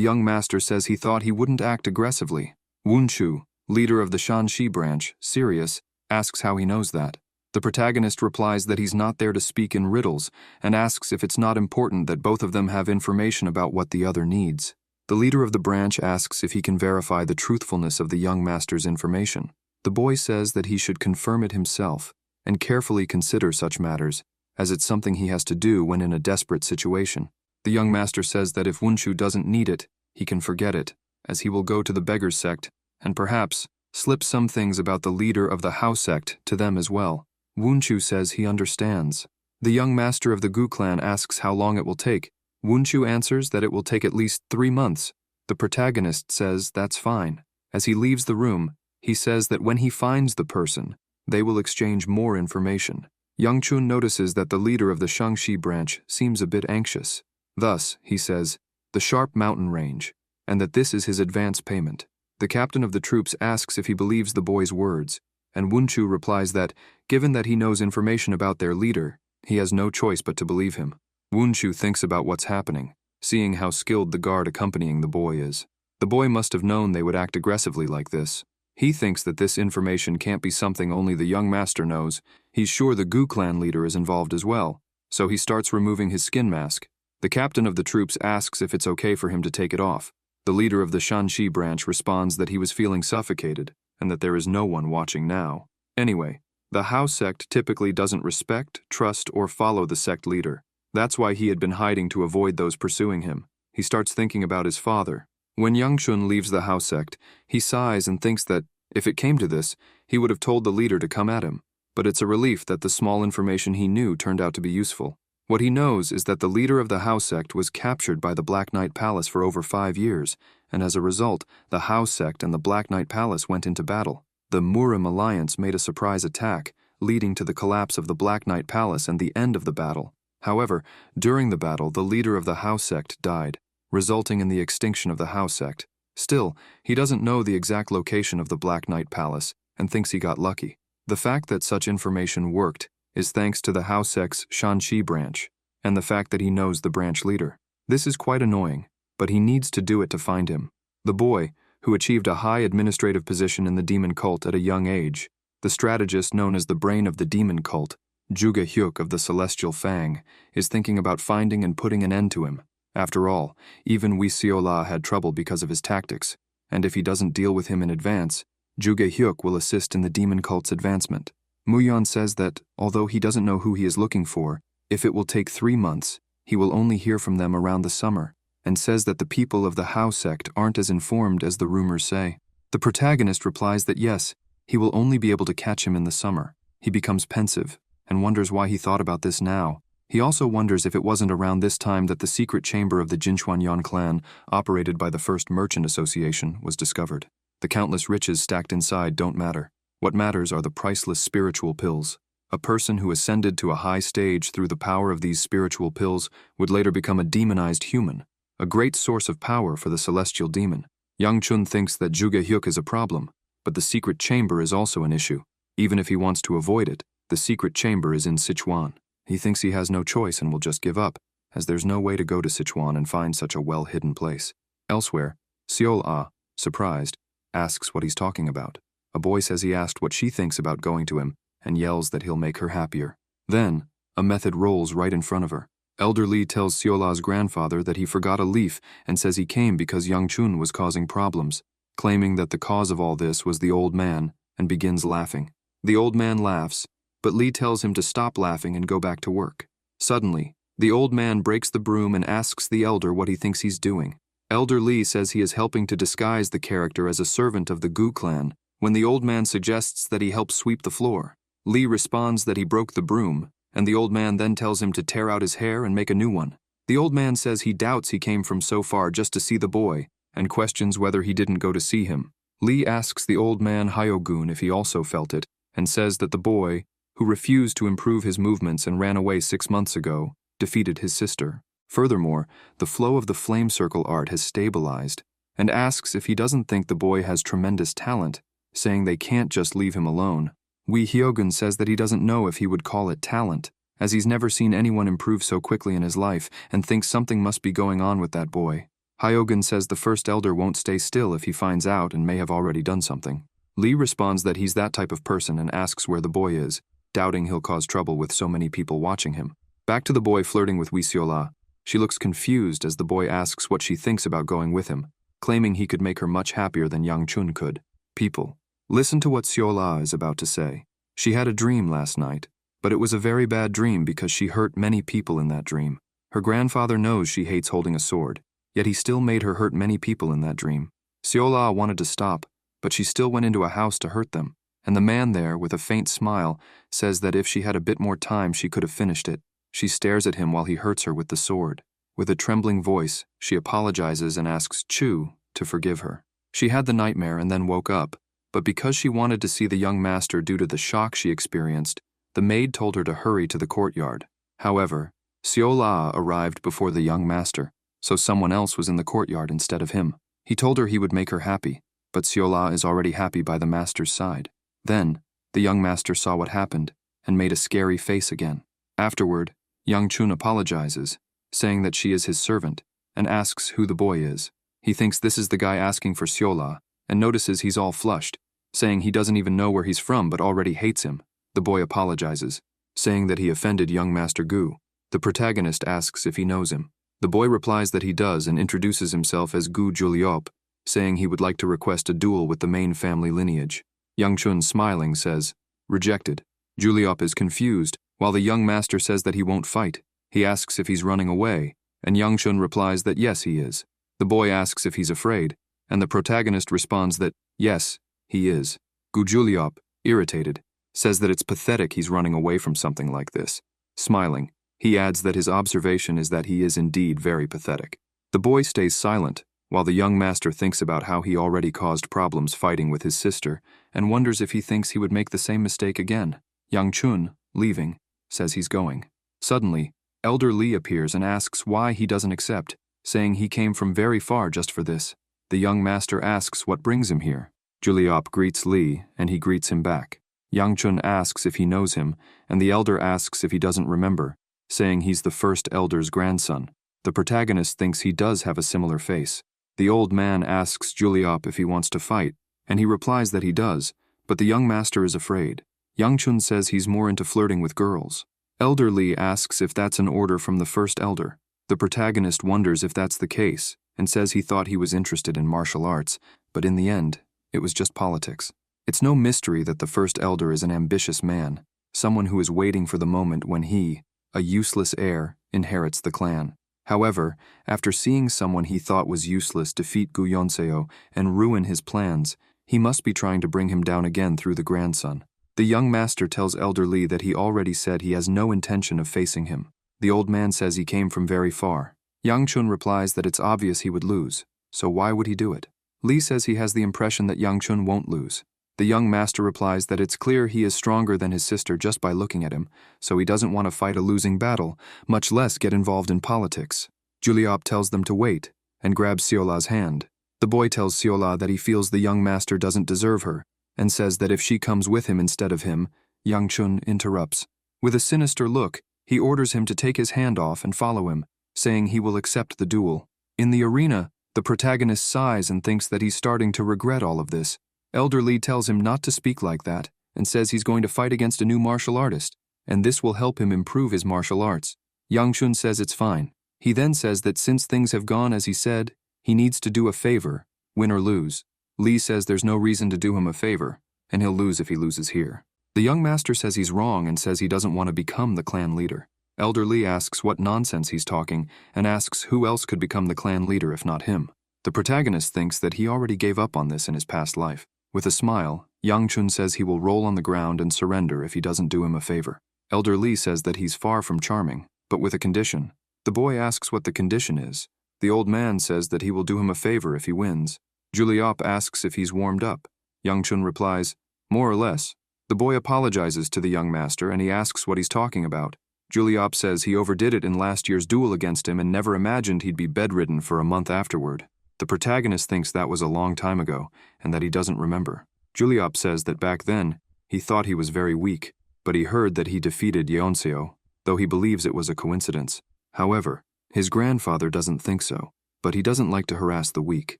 young master says he thought he wouldn't act aggressively. Wunchu, leader of the Shanxi branch, serious, asks how he knows that. The protagonist replies that he's not there to speak in riddles and asks if it's not important that both of them have information about what the other needs. The leader of the branch asks if he can verify the truthfulness of the young master's information. The boy says that he should confirm it himself and carefully consider such matters, as it's something he has to do when in a desperate situation. The young master says that if Wunchu doesn't need it, he can forget it, as he will go to the beggar's sect and perhaps slip some things about the leader of the Hao sect to them as well. Wunchu says he understands. The young master of the Gu clan asks how long it will take. Wunchu answers that it will take at least 3 months. The protagonist says that's fine. As he leaves the room, he says that when he finds the person, they will exchange more information. Yang Chun notices that the leader of the Shangxi branch seems a bit anxious. Thus, he says, the sharp mountain range, and that this is his advance payment. The captain of the troops asks if he believes the boy's words, and Wunchu replies that, given that he knows information about their leader, he has no choice but to believe him. Wunchu thinks about what's happening, seeing how skilled the guard accompanying the boy is. The boy must have known they would act aggressively like this. He thinks that this information can't be something only the young master knows. He's sure the Gu clan leader is involved as well, so he starts removing his skin mask. The captain of the troops asks if it's okay for him to take it off. The leader of the Shanxi branch responds that he was feeling suffocated and that there is no one watching now. Anyway, the Hao sect typically doesn't respect, trust, or follow the sect leader. That's why he had been hiding to avoid those pursuing him. He starts thinking about his father. When Yang Chun leaves the Hao sect, he sighs and thinks that, if it came to this, he would have told the leader to come at him. But it's a relief that the small information he knew turned out to be useful. What he knows is that the leader of the Hao sect was captured by the Black Knight Palace for over 5 years, and as a result, the Hao sect and the Black Knight Palace went into battle. The Murim alliance made a surprise attack, leading to the collapse of the Black Knight Palace and the end of the battle. However, during the battle, the leader of the Hao sect died, resulting in the extinction of the Hao sect. Still, he doesn't know the exact location of the Black Knight Palace and thinks he got lucky. The fact that such information worked is thanks to the Hao sect's Shanxi branch, and the fact that he knows the branch leader. This is quite annoying, but he needs to do it to find him. The boy, who achieved a high administrative position in the demon cult at a young age, the strategist known as the brain of the demon cult, Zhuge Hyuk of the Celestial Fang, is thinking about finding and putting an end to him. After all, even Wi Siola had trouble because of his tactics, and if he doesn't deal with him in advance, Zhuge Hyuk will assist in the demon cult's advancement. Muyan says that, although he doesn't know who he is looking for, if it will take 3 months, he will only hear from them around the summer, and says that the people of the Hao sect aren't as informed as the rumors say. The protagonist replies that yes, he will only be able to catch him in the summer. He becomes pensive, and wonders why he thought about this now. He also wonders if it wasn't around this time that the secret chamber of the Jinchuanyan clan, operated by the First Merchant Association, was discovered. The countless riches stacked inside don't matter. What matters are the priceless spiritual pills. A person who ascended to a high stage through the power of these spiritual pills would later become a demonized human, a great source of power for the celestial demon. Yang Chun thinks that Zhuge Hyuk is a problem, but the secret chamber is also an issue. Even if he wants to avoid it, the secret chamber is in Sichuan. He thinks he has no choice and will just give up, as there's no way to go to Sichuan and find such a well-hidden place. Elsewhere, Seol-ah, surprised, asks what he's talking about. A boy says he asked what she thinks about going to him and yells that he'll make her happier. Then, a method rolls right in front of her. Elder Lee tells Seol-ah's grandfather that he forgot a leaf and says he came because Yang Chun was causing problems, claiming that the cause of all this was the old man, and begins laughing. The old man laughs, but Lee tells him to stop laughing and go back to work. Suddenly, the old man breaks the broom and asks the elder what he thinks he's doing. Elder Lee says he is helping to disguise the character as a servant of the Gu clan, when the old man suggests that he help sweep the floor. Lee responds that he broke the broom, and the old man then tells him to tear out his hair and make a new one. The old man says he doubts he came from so far just to see the boy, and questions whether he didn't go to see him. Lee asks the old man Hyogun if he also felt it, and says that the boy, who refused to improve his movements and ran away 6 months ago, defeated his sister. Furthermore, the flow of the flame circle art has stabilized, and asks if he doesn't think the boy has tremendous talent, saying they can't just leave him alone. Wee Hyogun says that he doesn't know if he would call it talent, as he's never seen anyone improve so quickly in his life and thinks something must be going on with that boy. Hyogun says the first elder won't stay still if he finds out and may have already done something. Lee responds that he's that type of person and asks where the boy is, doubting he'll cause trouble with so many people watching him. Back to the boy flirting with Wee Seola. She looks confused as the boy asks what she thinks about going with him, claiming he could make her much happier than Yang Chun could. People, listen to what Seola is about to say. She had a dream last night, but it was a very bad dream because she hurt many people in that dream. Her grandfather knows she hates holding a sword, yet he still made her hurt many people in that dream. Seola wanted to stop, but she still went into a house to hurt them, and the man there, with a faint smile, says that if she had a bit more time she could have finished it. She stares at him while he hurts her with the sword. With a trembling voice, she apologizes and asks Chu to forgive her. She had the nightmare and then woke up, but because she wanted to see the young master due to the shock she experienced, the maid told her to hurry to the courtyard. However, Seola arrived before the young master, so someone else was in the courtyard instead of him. He told her he would make her happy, but Seola is already happy by the master's side. Then, the young master saw what happened and made a scary face again. Afterward, Yang Chun apologizes, saying that she is his servant, and asks who the boy is. He thinks this is the guy asking for Seola, and notices he's all flushed, saying he doesn't even know where he's from but already hates him. The boy apologizes, saying that he offended young Master Gu. The protagonist asks if he knows him. The boy replies that he does and introduces himself as Gu Juliop, saying he would like to request a duel with the main family lineage. Yang Chun, smiling, says, "Rejected." Juliop is confused, while the young master says that he won't fight. He asks if he's running away, and Yang Chun replies that yes, he is. The boy asks if he's afraid, and the protagonist responds that yes, he is. Gu Juliop, irritated, says that it's pathetic he's running away from something like this. Smiling, he adds that his observation is that he is indeed very pathetic. The boy stays silent, while the young master thinks about how he already caused problems fighting with his sister, and wonders if he thinks he would make the same mistake again. Yang Chun, leaving, says he's going. Suddenly, Elder Lee appears and asks why he doesn't accept, saying he came from very far just for this. The young master asks what brings him here. Juliop greets Lee, and he greets him back. Yang Chun asks if he knows him, and the elder asks if he doesn't remember, saying he's the first elder's grandson. The protagonist thinks he does have a similar face. The old man asks Juliop if he wants to fight, and he replies that he does, but the young master is afraid. Yang Chun says he's more into flirting with girls. Elder Lee asks if that's an order from the first elder. The protagonist wonders if that's the case, and says he thought he was interested in martial arts, but in the end, it was just politics. It's no mystery that the first elder is an ambitious man, someone who is waiting for the moment when he, a useless heir, inherits the clan. However, after seeing someone he thought was useless defeat Gu Yonseo and ruin his plans, he must be trying to bring him down again through the grandson. The young master tells Elder Lee that he already said he has no intention of facing him. The old man says he came from very far. Yang Chun replies that it's obvious he would lose, so why would he do it? Lee says he has the impression that Yang Chun won't lose. The young master replies that it's clear he is stronger than his sister just by looking at him, so he doesn't want to fight a losing battle, much less get involved in politics. Juliop tells them to wait, and grabs Seola's hand. The boy tells Seola that he feels the young master doesn't deserve her, and says that if she comes with him instead of him, Yang Chun interrupts. With a sinister look, he orders him to take his hand off and follow him, saying he will accept the duel. In the arena, the protagonist sighs and thinks that he's starting to regret all of this. Elder Lee tells him not to speak like that, and says he's going to fight against a new martial artist, and this will help him improve his martial arts. Yang Chun says it's fine. He then says that since things have gone as he said, he needs to do a favor, win or lose. Lee says there's no reason to do him a favor, and he'll lose if he loses here. The young master says he's wrong and says he doesn't want to become the clan leader. Elder Lee asks what nonsense he's talking and asks who else could become the clan leader if not him. The protagonist thinks that he already gave up on this in his past life. With a smile, Yang Chun says he will roll on the ground and surrender if he doesn't do him a favor. Elder Lee says that he's far from charming, but with a condition. The boy asks what the condition is. The old man says that he will do him a favor if he wins. Juliop asks if he's warmed up. Yang Chun replies, more or less. The boy apologizes to the young master and he asks what he's talking about. Juliop says he overdid it in last year's duel against him and never imagined he'd be bedridden for a month afterward. The protagonist thinks that was a long time ago and that he doesn't remember. Juliop says that back then, he thought he was very weak, but he heard that he defeated Yeonseo, though he believes it was a coincidence. However, his grandfather doesn't think so, but he doesn't like to harass the weak.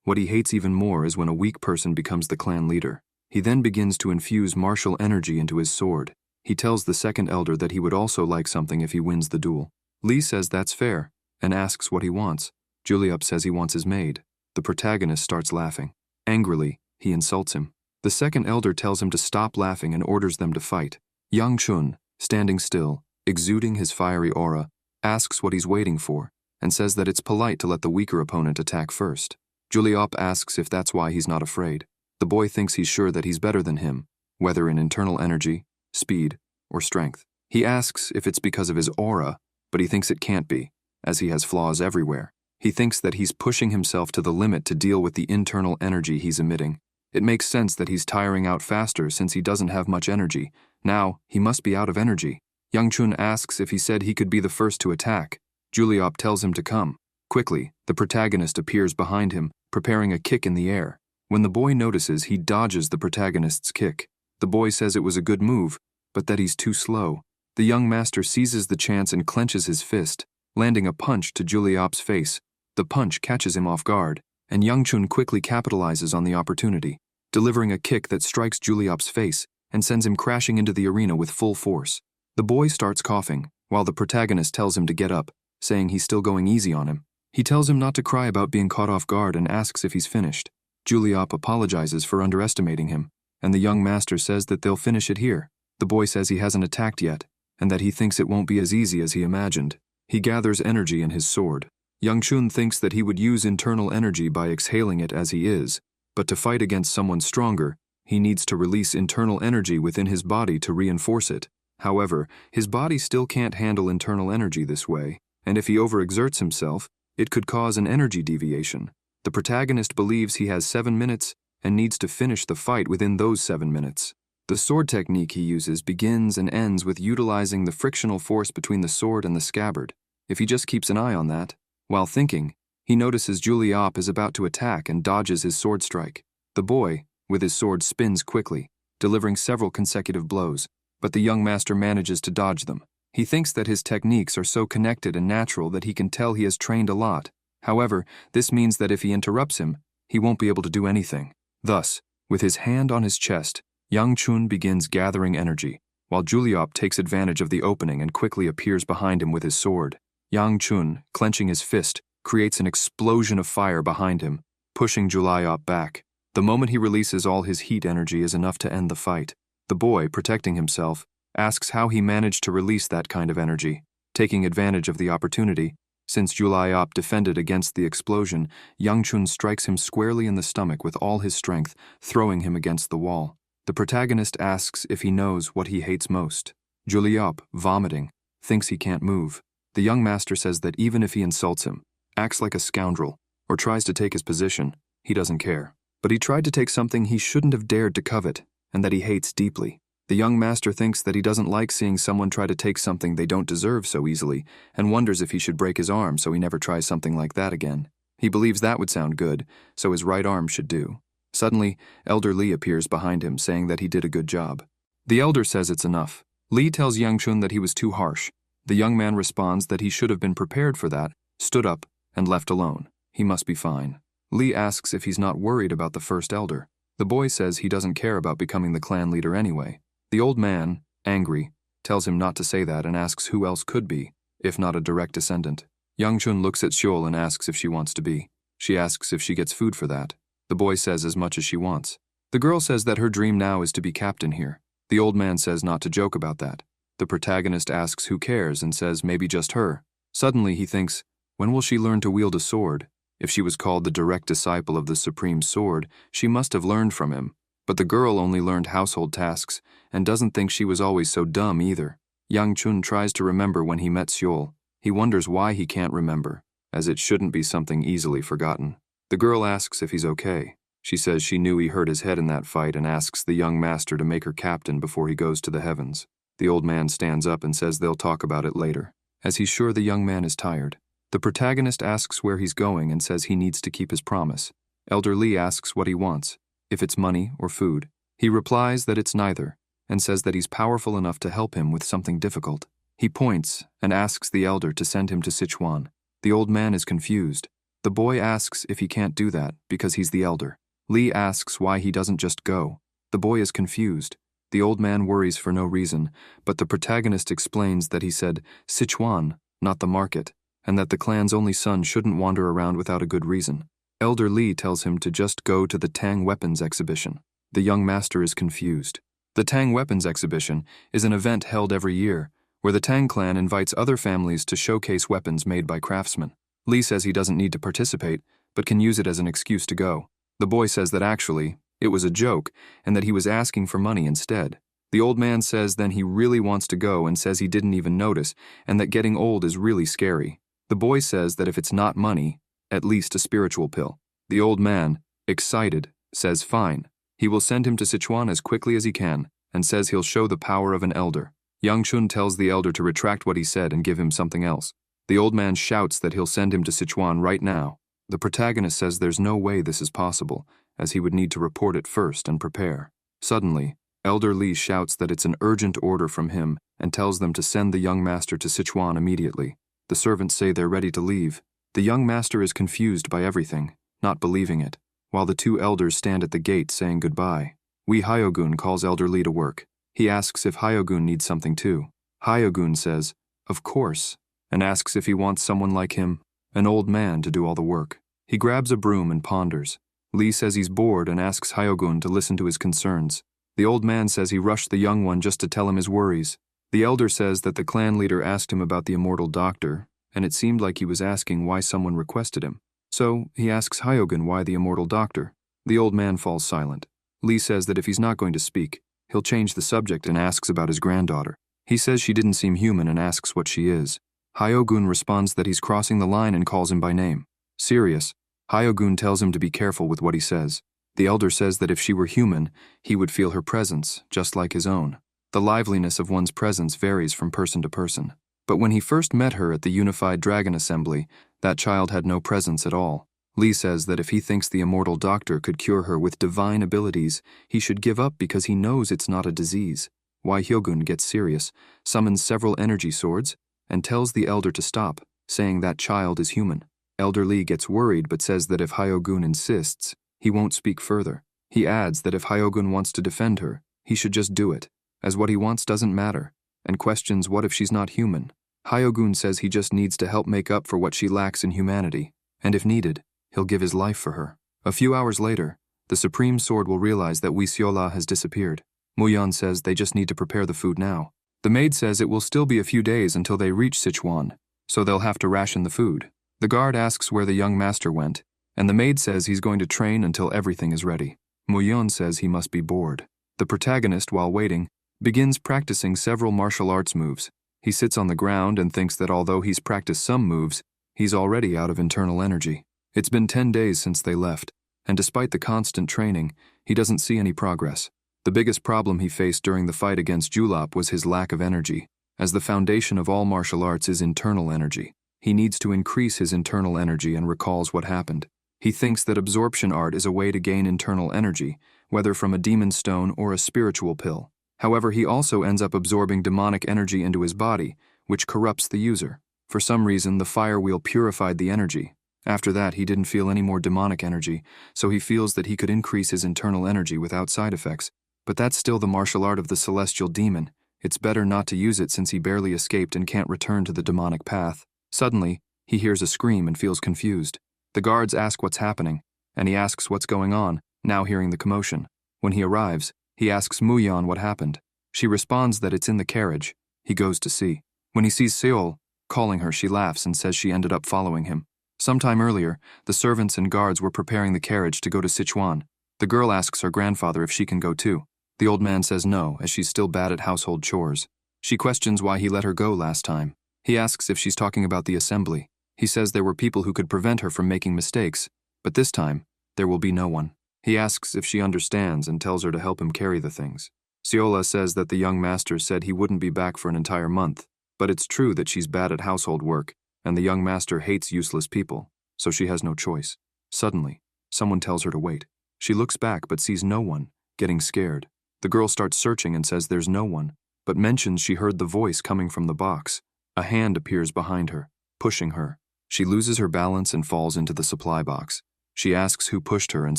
What he hates even more is when a weak person becomes the clan leader. He then begins to infuse martial energy into his sword. He tells the second elder that he would also like something if he wins the duel. Lee says that's fair, and asks what he wants. Juliop says he wants his maid. The protagonist starts laughing. Angrily, he insults him. The second elder tells him to stop laughing and orders them to fight. Yang Chun, standing still, exuding his fiery aura, asks what he's waiting for, and says that it's polite to let the weaker opponent attack first. Juliop asks if that's why he's not afraid. The boy thinks he's sure that he's better than him, whether in internal energy, speed, or strength. He asks if it's because of his aura, but he thinks it can't be, as he has flaws everywhere. He thinks that he's pushing himself to the limit to deal with the internal energy he's emitting. It makes sense that he's tiring out faster since he doesn't have much energy. Now, he must be out of energy. Yang Chun asks if he said he could be the first to attack. Juliop tells him to come. Quickly, the protagonist appears behind him, preparing a kick in the air. When the boy notices, he dodges the protagonist's kick. The boy says it was a good move, but that he's too slow. The young master seizes the chance and clenches his fist, landing a punch to Juliop's face. The punch catches him off guard, and Yang Chun quickly capitalizes on the opportunity, delivering a kick that strikes Juliop's face and sends him crashing into the arena with full force. The boy starts coughing, while the protagonist tells him to get up, saying he's still going easy on him. He tells him not to cry about being caught off guard and asks if he's finished. Juliop apologizes for underestimating him, and the young master says that they'll finish it here. The boy says he hasn't attacked yet, and that he thinks it won't be as easy as he imagined. He gathers energy in his sword. Yang Chun thinks that he would use internal energy by exhaling it as he is, but to fight against someone stronger, he needs to release internal energy within his body to reinforce it. However, his body still can't handle internal energy this way, and if he overexerts himself, it could cause an energy deviation. The protagonist believes he has 7 minutes and needs to finish the fight within those 7 minutes. The sword technique he uses begins and ends with utilizing the frictional force between the sword and the scabbard. If he just keeps an eye on that, while thinking, he notices Juliop is about to attack and dodges his sword strike. The boy, with his sword, spins quickly, delivering several consecutive blows, but the young master manages to dodge them. He thinks that his techniques are so connected and natural that he can tell he has trained a lot. However, this means that if he interrupts him, he won't be able to do anything. Thus, with his hand on his chest, Yang Chun begins gathering energy, while Juliop takes advantage of the opening and quickly appears behind him with his sword. Yang Chun, clenching his fist, creates an explosion of fire behind him, pushing Juliop back. The moment he releases all his heat energy is enough to end the fight. The boy, protecting himself, asks how he managed to release that kind of energy. Taking advantage of the opportunity, since Juliop defended against the explosion, Yang Chun strikes him squarely in the stomach with all his strength, throwing him against the wall. The protagonist asks if he knows what he hates most. Juliop, vomiting, thinks he can't move. The young master says that even if he insults him, acts like a scoundrel, or tries to take his position, he doesn't care. But he tried to take something he shouldn't have dared to covet, and that he hates deeply. The young master thinks that he doesn't like seeing someone try to take something they don't deserve so easily, and wonders if he should break his arm so he never tries something like that again. He believes that would sound good, so his right arm should do. Suddenly, Elder Lee appears behind him, saying that he did a good job. The elder says it's enough. Lee tells Yang Chun that he was too harsh. The young man responds that he should have been prepared for that, stood up, and left alone. He must be fine. Lee asks if he's not worried about the first elder. The boy says he doesn't care about becoming the clan leader anyway. The old man, angry, tells him not to say that and asks who else could be, if not a direct descendant. Yang Chun looks at Seol and asks if she wants to be. She asks if she gets food for that. The boy says as much as she wants. The girl says that her dream now is to be captain here. The old man says not to joke about that. The protagonist asks who cares and says maybe just her. Suddenly he thinks, when will she learn to wield a sword? If she was called the direct disciple of the supreme sword, she must have learned from him. But the girl only learned household tasks and doesn't think she was always so dumb either. Yang Chun tries to remember when he met Seol. He wonders why he can't remember, as it shouldn't be something easily forgotten. The girl asks if he's okay. She says she knew he hurt his head in that fight and asks the young master to make her captain before he goes to the heavens. The old man stands up and says they'll talk about it later, as he's sure the young man is tired. The protagonist asks where he's going and says he needs to keep his promise. Elder Lee asks what he wants, if it's money or food. He replies that it's neither, and says that he's powerful enough to help him with something difficult. He points and asks the elder to send him to Sichuan. The old man is confused. The boy asks if he can't do that because he's the elder. Lee asks why he doesn't just go. The boy is confused. The old man worries for no reason, but the protagonist explains that he said Sichuan, not the market, and that the clan's only son shouldn't wander around without a good reason. Elder Lee tells him to just go to the Tang Weapons exhibition. The young master is confused. The Tang Weapons exhibition is an event held every year, where the Tang clan invites other families to showcase weapons made by craftsmen. Lee says he doesn't need to participate, but can use it as an excuse to go. The boy says that actually, it was a joke, and that he was asking for money instead. The old man says then he really wants to go and says he didn't even notice, and that getting old is really scary. The boy says that if it's not money, at least a spiritual pill. The old man, excited, says fine. He will send him to Sichuan as quickly as he can, and says he'll show the power of an elder. Yang Chun tells the elder to retract what he said and give him something else. The old man shouts that he'll send him to Sichuan right now. The protagonist says there's no way this is possible, as he would need to report it first and prepare. Suddenly, Elder Lee shouts that it's an urgent order from him and tells them to send the young master to Sichuan immediately. The servants say they're ready to leave. The young master is confused by everything, not believing it, while the two elders stand at the gate saying goodbye. Wee Hyogun calls Elder Lee to work. He asks if Hyogun needs something too. Hyogun says, of course, and asks if he wants someone like him, an old man, to do all the work. He grabs a broom and ponders. Lee says he's bored and asks Hyogun to listen to his concerns. The old man says he rushed the young one just to tell him his worries. The elder says that the clan leader asked him about the immortal doctor, and it seemed like he was asking why someone requested him. So he asks Hyogun why the immortal doctor. The old man falls silent. Lee says that if he's not going to speak, he'll change the subject and asks about his granddaughter. He says she didn't seem human and asks what she is. Hyogun responds that he's crossing the line and calls him by name. Serious, Hyogun tells him to be careful with what he says. The elder says that if she were human, he would feel her presence, just like his own. The liveliness of one's presence varies from person to person. But when he first met her at the Unified Dragon Assembly, that child had no presence at all. Lee says that if he thinks the immortal doctor could cure her with divine abilities, he should give up because he knows it's not a disease. Why Hyogun gets serious, summons several energy swords, and tells the elder to stop, saying that child is human. Elder Lee gets worried but says that if Hyogun insists, he won't speak further. He adds that if Hyogun wants to defend her, he should just do it, as what he wants doesn't matter, and questions what if she's not human. Hyogun says he just needs to help make up for what she lacks in humanity, and if needed, he'll give his life for her. A few hours later, the Supreme Sword will realize that Wisiola has disappeared. Muyan says they just need to prepare the food now. The maid says it will still be a few days until they reach Sichuan, so they'll have to ration the food. The guard asks where the young master went, and the maid says he's going to train until everything is ready. Muyan says he must be bored. The protagonist, while waiting, begins practicing several martial arts moves. He sits on the ground and thinks that although he's practiced some moves, he's already out of internal energy. It's been 10 days since they left, and despite the constant training, he doesn't see any progress. The biggest problem he faced during the fight against Julop was his lack of energy, as the foundation of all martial arts is internal energy. He needs to increase his internal energy and recalls what happened. He thinks that absorption art is a way to gain internal energy, whether from a demon stone or a spiritual pill. However, he also ends up absorbing demonic energy into his body, which corrupts the user. For some reason, the fire wheel purified the energy. After that, he didn't feel any more demonic energy, so he feels that he could increase his internal energy without side effects. But that's still the martial art of the celestial demon. It's better not to use it since he barely escaped and can't return to the demonic path. Suddenly, he hears a scream and feels confused. The guards ask what's happening, and he asks what's going on, now hearing the commotion. When he arrives, he asks Muyan what happened. She responds that it's in the carriage. He goes to see. When he sees Seol calling her, she laughs and says she ended up following him. Sometime earlier, the servants and guards were preparing the carriage to go to Sichuan. The girl asks her grandfather if she can go too. The old man says no, as she's still bad at household chores. She questions why he let her go last time. He asks if she's talking about the assembly. He says there were people who could prevent her from making mistakes, but this time, there will be no one. He asks if she understands and tells her to help him carry the things. Seola says that the young master said he wouldn't be back for an entire month, but it's true that she's bad at household work, and the young master hates useless people, so she has no choice. Suddenly, someone tells her to wait. She looks back but sees no one, getting scared. The girl starts searching and says there's no one, but mentions she heard the voice coming from the box. A hand appears behind her, pushing her. She loses her balance and falls into the supply box. She asks who pushed her and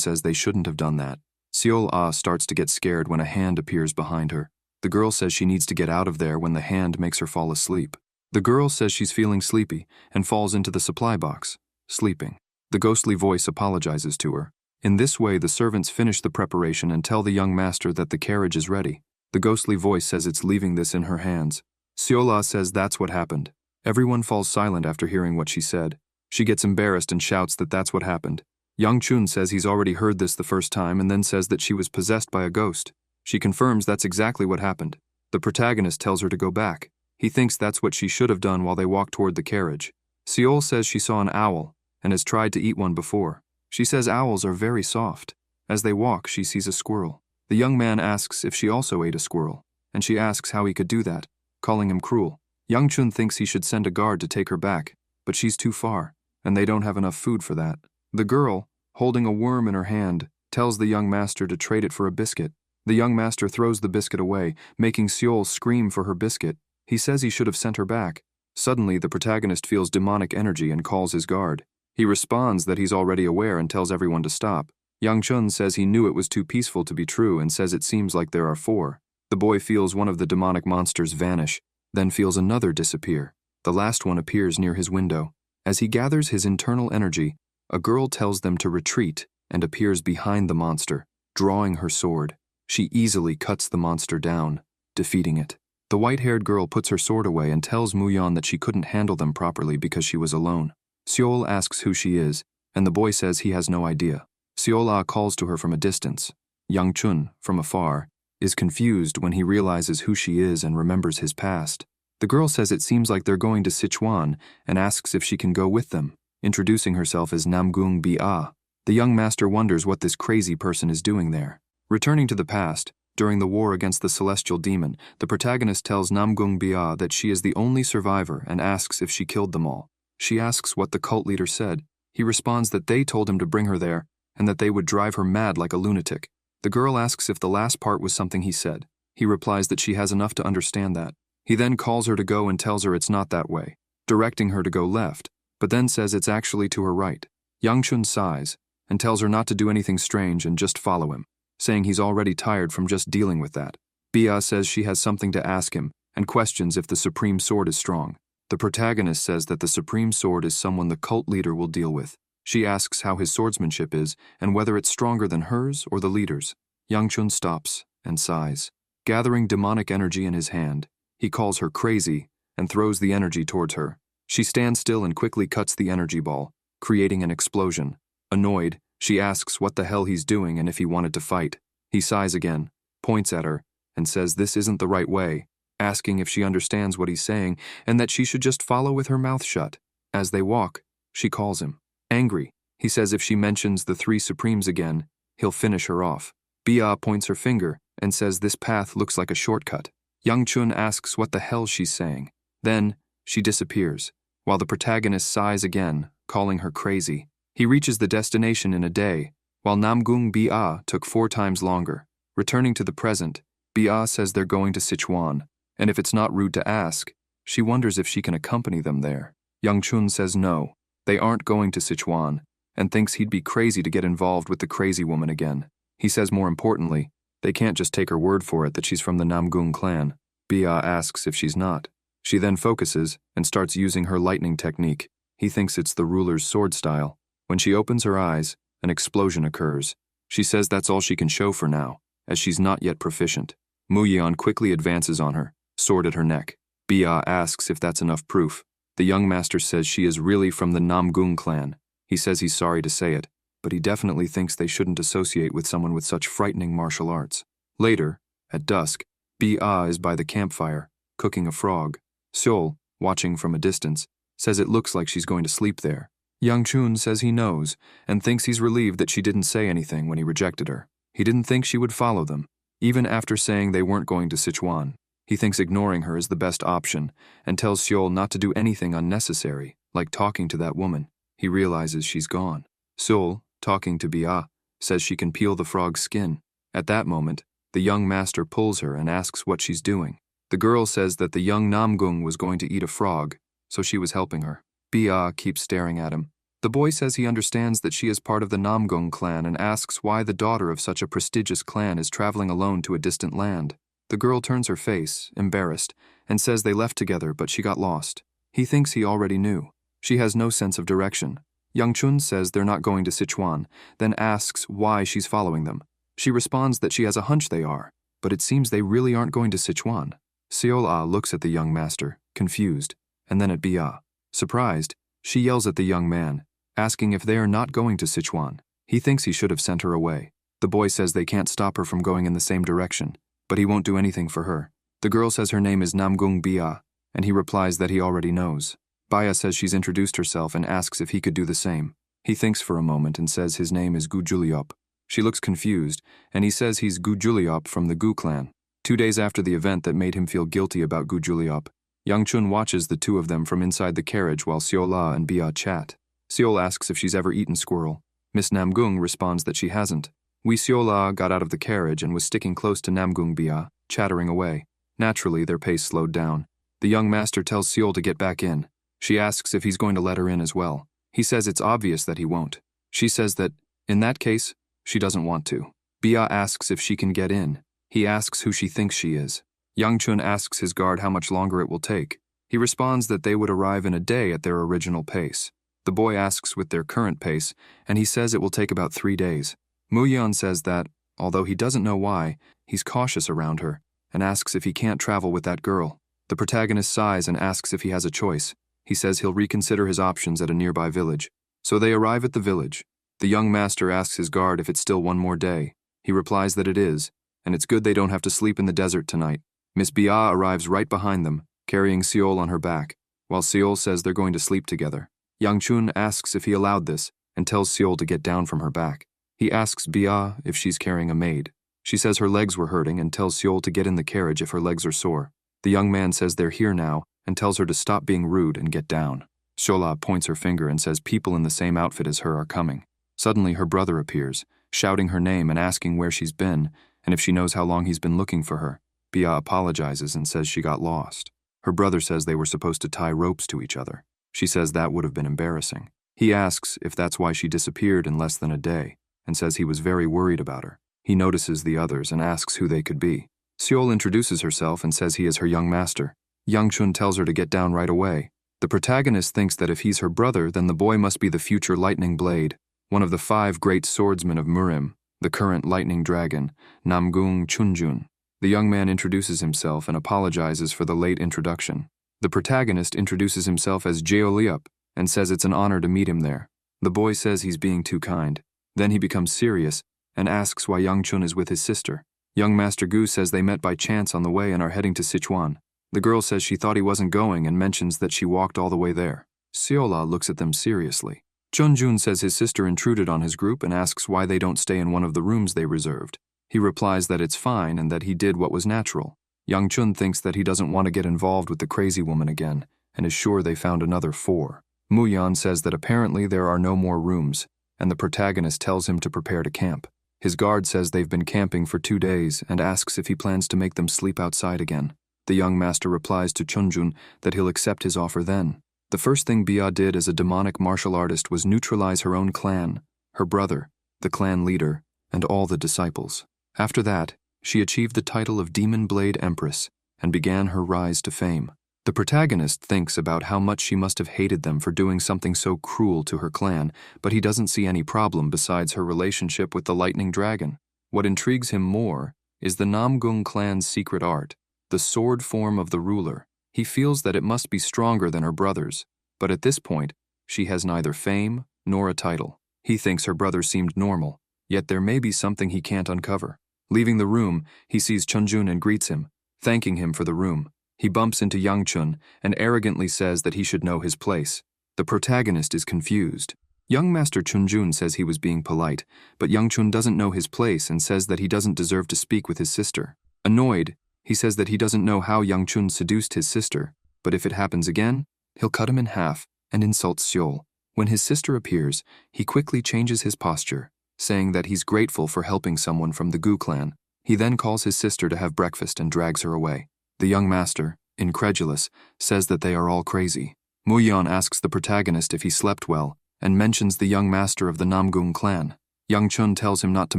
says they shouldn't have done that. Seol-ah starts to get scared when a hand appears behind her. The girl says she needs to get out of there when the hand makes her fall asleep. The girl says she's feeling sleepy and falls into the supply box, sleeping. The ghostly voice apologizes to her. In this way, the servants finish the preparation and tell the young master that the carriage is ready. The ghostly voice says it's leaving this in her hands. Seol-ah says that's what happened. Everyone falls silent after hearing what she said. She gets embarrassed and shouts that that's what happened. Young Chun says he's already heard this the first time and then says that she was possessed by a ghost. She confirms that's exactly what happened. The protagonist tells her to go back. He thinks that's what she should have done while they walk toward the carriage. Seol says she saw an owl and has tried to eat one before. She says owls are very soft. As they walk, she sees a squirrel. The young man asks if she also ate a squirrel, and she asks how he could do that, calling him cruel. Young Chun thinks he should send a guard to take her back, but she's too far, and they don't have enough food for that. The girl, holding a worm in her hand, tells the young master to trade it for a biscuit. The young master throws the biscuit away, making Seol scream for her biscuit. He says he should have sent her back. Suddenly, the protagonist feels demonic energy and calls his guard. He responds that he's already aware and tells everyone to stop. Young Chun says he knew it was too peaceful to be true and says it seems like there are 4. The boy feels one of the demonic monsters vanish, then feels another disappear. The last one appears near his window. As he gathers his internal energy, a girl tells them to retreat and appears behind the monster, drawing her sword. She easily cuts the monster down, defeating it. The white-haired girl puts her sword away and tells Muyan that she couldn't handle them properly because she was alone. Seol asks who she is, and the boy says he has no idea. Seol-ah calls to her from a distance. Young Chun, from afar, is confused when he realizes who she is and remembers his past. The girl says it seems like they're going to Sichuan and asks if she can go with them, introducing herself as Namgung Bi-ah. The young master wonders what this crazy person is doing there. Returning to the past, during the war against the celestial demon, the protagonist tells Namgung Bi-ah that she is the only survivor and asks if she killed them all. She asks what the cult leader said. He responds that they told him to bring her there and that they would drive her mad like a lunatic. The girl asks if the last part was something he said. He replies that she has enough to understand that. He then calls her to go and tells her it's not that way, directing her to go left, but then says it's actually to her right. Young Chun sighs and tells her not to do anything strange and just follow him, saying he's already tired from just dealing with that. Bia says she has something to ask him and questions if the Supreme Sword is strong. The protagonist says that the Supreme Sword is someone the cult leader will deal with. She asks how his swordsmanship is and whether it's stronger than hers or the leader's. Young Chun stops and sighs. Gathering demonic energy in his hand, he calls her crazy and throws the energy towards her. She stands still and quickly cuts the energy ball, creating an explosion. Annoyed, she asks what the hell he's doing and if he wanted to fight. He sighs again, points at her, and says this isn't the right way, asking if she understands what he's saying and that she should just follow with her mouth shut. As they walk, she calls him. Angry, he says if she mentions the 3 Supremes again, he'll finish her off. Bia points her finger and says this path looks like a shortcut. Young Chun asks what the hell she's saying. Then, she disappears, while the protagonist sighs again, calling her crazy. He reaches the destination in a day, while Namgung Bi-ah took 4 times longer. Returning to the present, Bi-ah says they're going to Sichuan, and if it's not rude to ask, she wonders if she can accompany them there. Young Chun says no, they aren't going to Sichuan, and thinks he'd be crazy to get involved with the crazy woman again. He says more importantly, they can't just take her word for it that she's from the Namgung clan. Bia asks if she's not. She then focuses and starts using her lightning technique. He thinks it's the ruler's sword style. When she opens her eyes, an explosion occurs. She says that's all she can show for now, as she's not yet proficient. Muyan quickly advances on her, sword at her neck. Bia asks if that's enough proof. The young master says she is really from the Namgung clan. He says he's sorry to say it, but he definitely thinks they shouldn't associate with someone with such frightening martial arts. Later, at dusk, Bia is by the campfire, cooking a frog. Seol, watching from a distance, says it looks like she's going to sleep there. Young Chun says he knows, and thinks he's relieved that she didn't say anything when he rejected her. He didn't think she would follow them, even after saying they weren't going to Sichuan. He thinks ignoring her is the best option, and tells Seol not to do anything unnecessary, like talking to that woman. He realizes she's gone. Seol, talking to Bia, says she can peel the frog's skin. At that moment, the young master pulls her and asks what she's doing. The girl says that the young Namgung was going to eat a frog, so she was helping her. Bia keeps staring at him. The boy says he understands that she is part of the Namgung clan and asks why the daughter of such a prestigious clan is traveling alone to a distant land. The girl turns her face, embarrassed, and says they left together but she got lost. He thinks he already knew. She has no sense of direction. Youngchun says they're not going to Sichuan, then asks why she's following them. She responds that she has a hunch they are, but it seems they really aren't going to Sichuan. Seol-ah looks at the young master, confused, and then at Bia. Surprised, she yells at the young man, asking if they are not going to Sichuan. He thinks he should have sent her away. The boy says they can't stop her from going in the same direction, but he won't do anything for her. The girl says her name is Namgung Bia, and he replies that he already knows. Bia says she's introduced herself and asks if he could do the same. He thinks for a moment and says his name is Gu Juliop. She looks confused, and he says he's Gu Juliop from the Gu clan. 2 days after the event that made him feel guilty about Gu Juliop, Youngchun watches the two of them from inside the carriage while Seol-ah and Bia chat. Seol asks if she's ever eaten squirrel. Miss Namgung responds that she hasn't. Seol-ah got out of the carriage and was sticking close to Namgung Bia, chattering away. Naturally, their pace slowed down. The young master tells Seol to get back in. She asks if he's going to let her in as well. He says it's obvious that he won't. She says that, in that case, she doesn't want to. Bia asks if she can get in. He asks who she thinks she is. Youngchun asks his guard how much longer it will take. He responds that they would arrive in a day at their original pace. The boy asks with their current pace, and he says it will take about 3 days. Muyeon says that, although he doesn't know why, he's cautious around her, and asks if he can't travel with that girl. The protagonist sighs and asks if he has a choice. He says he'll reconsider his options at a nearby village. So they arrive at the village. The young master asks his guard if it's still 1 more day. He replies that it is, and it's good they don't have to sleep in the desert tonight. Miss Bia arrives right behind them, carrying Seol on her back, while Seol says they're going to sleep together. Youngchun asks if he allowed this, and tells Seol to get down from her back. He asks Bia if she's carrying a maid. She says her legs were hurting and tells Seol to get in the carriage if her legs are sore. The young man says they're here now and tells her to stop being rude and get down. Shola points her finger and says people in the same outfit as her are coming. Suddenly her brother appears, shouting her name and asking where she's been and if she knows how long he's been looking for her. Bia apologizes and says she got lost. Her brother says they were supposed to tie ropes to each other. She says that would have been embarrassing. He asks if that's why she disappeared in less than a day, and says he was very worried about her. He notices the others and asks who they could be. Seol introduces herself and says he is her young master. Youngchun tells her to get down right away. The protagonist thinks that if he's her brother, then the boy must be the future Lightning Blade, one of the 5 great swordsmen of Murim, the current Lightning Dragon, Namgung Chunjun. The young man introduces himself and apologizes for the late introduction. The protagonist introduces himself as Jeoliup and says it's an honor to meet him there. The boy says he's being too kind. Then he becomes serious and asks why Youngchun is with his sister. Young Master Gu says they met by chance on the way and are heading to Sichuan. The girl says she thought he wasn't going and mentions that she walked all the way there. Seola looks at them seriously. Chunjun says his sister intruded on his group and asks why they don't stay in one of the rooms they reserved. He replies that it's fine and that he did what was natural. Youngchun thinks that he doesn't want to get involved with the crazy woman again and is sure they found another 4. Muyan says that apparently there are no more rooms, and the protagonist tells him to prepare to camp. His guard says they've been camping for 2 days and asks if he plans to make them sleep outside again. The young master replies to Chunjun that he'll accept his offer then. The first thing Bia did as a demonic martial artist was neutralize her own clan, her brother, the clan leader, and all the disciples. After that, she achieved the title of Demon Blade Empress and began her rise to fame. The protagonist thinks about how much she must have hated them for doing something so cruel to her clan, but he doesn't see any problem besides her relationship with the Lightning Dragon. What intrigues him more is the Namgung clan's secret art, the sword form of the ruler. He feels that it must be stronger than her brother's, but at this point, she has neither fame nor a title. He thinks her brother seemed normal, yet there may be something he can't uncover. Leaving the room, he sees Chunjun and greets him, thanking him for the room. He bumps into Youngchun and arrogantly says that he should know his place. The protagonist is confused. Young Master Chunjun says he was being polite, but Youngchun doesn't know his place and says that he doesn't deserve to speak with his sister. Annoyed, he says that he doesn't know how Youngchun seduced his sister, but if it happens again, he'll cut him in half and insult Seol. When his sister appears, he quickly changes his posture, saying that he's grateful for helping someone from the Gu clan. He then calls his sister to have breakfast and drags her away. The young master, incredulous, says that they are all crazy. Muyeon asks the protagonist if he slept well, and mentions the young master of the Namgung clan. Young Chun tells him not to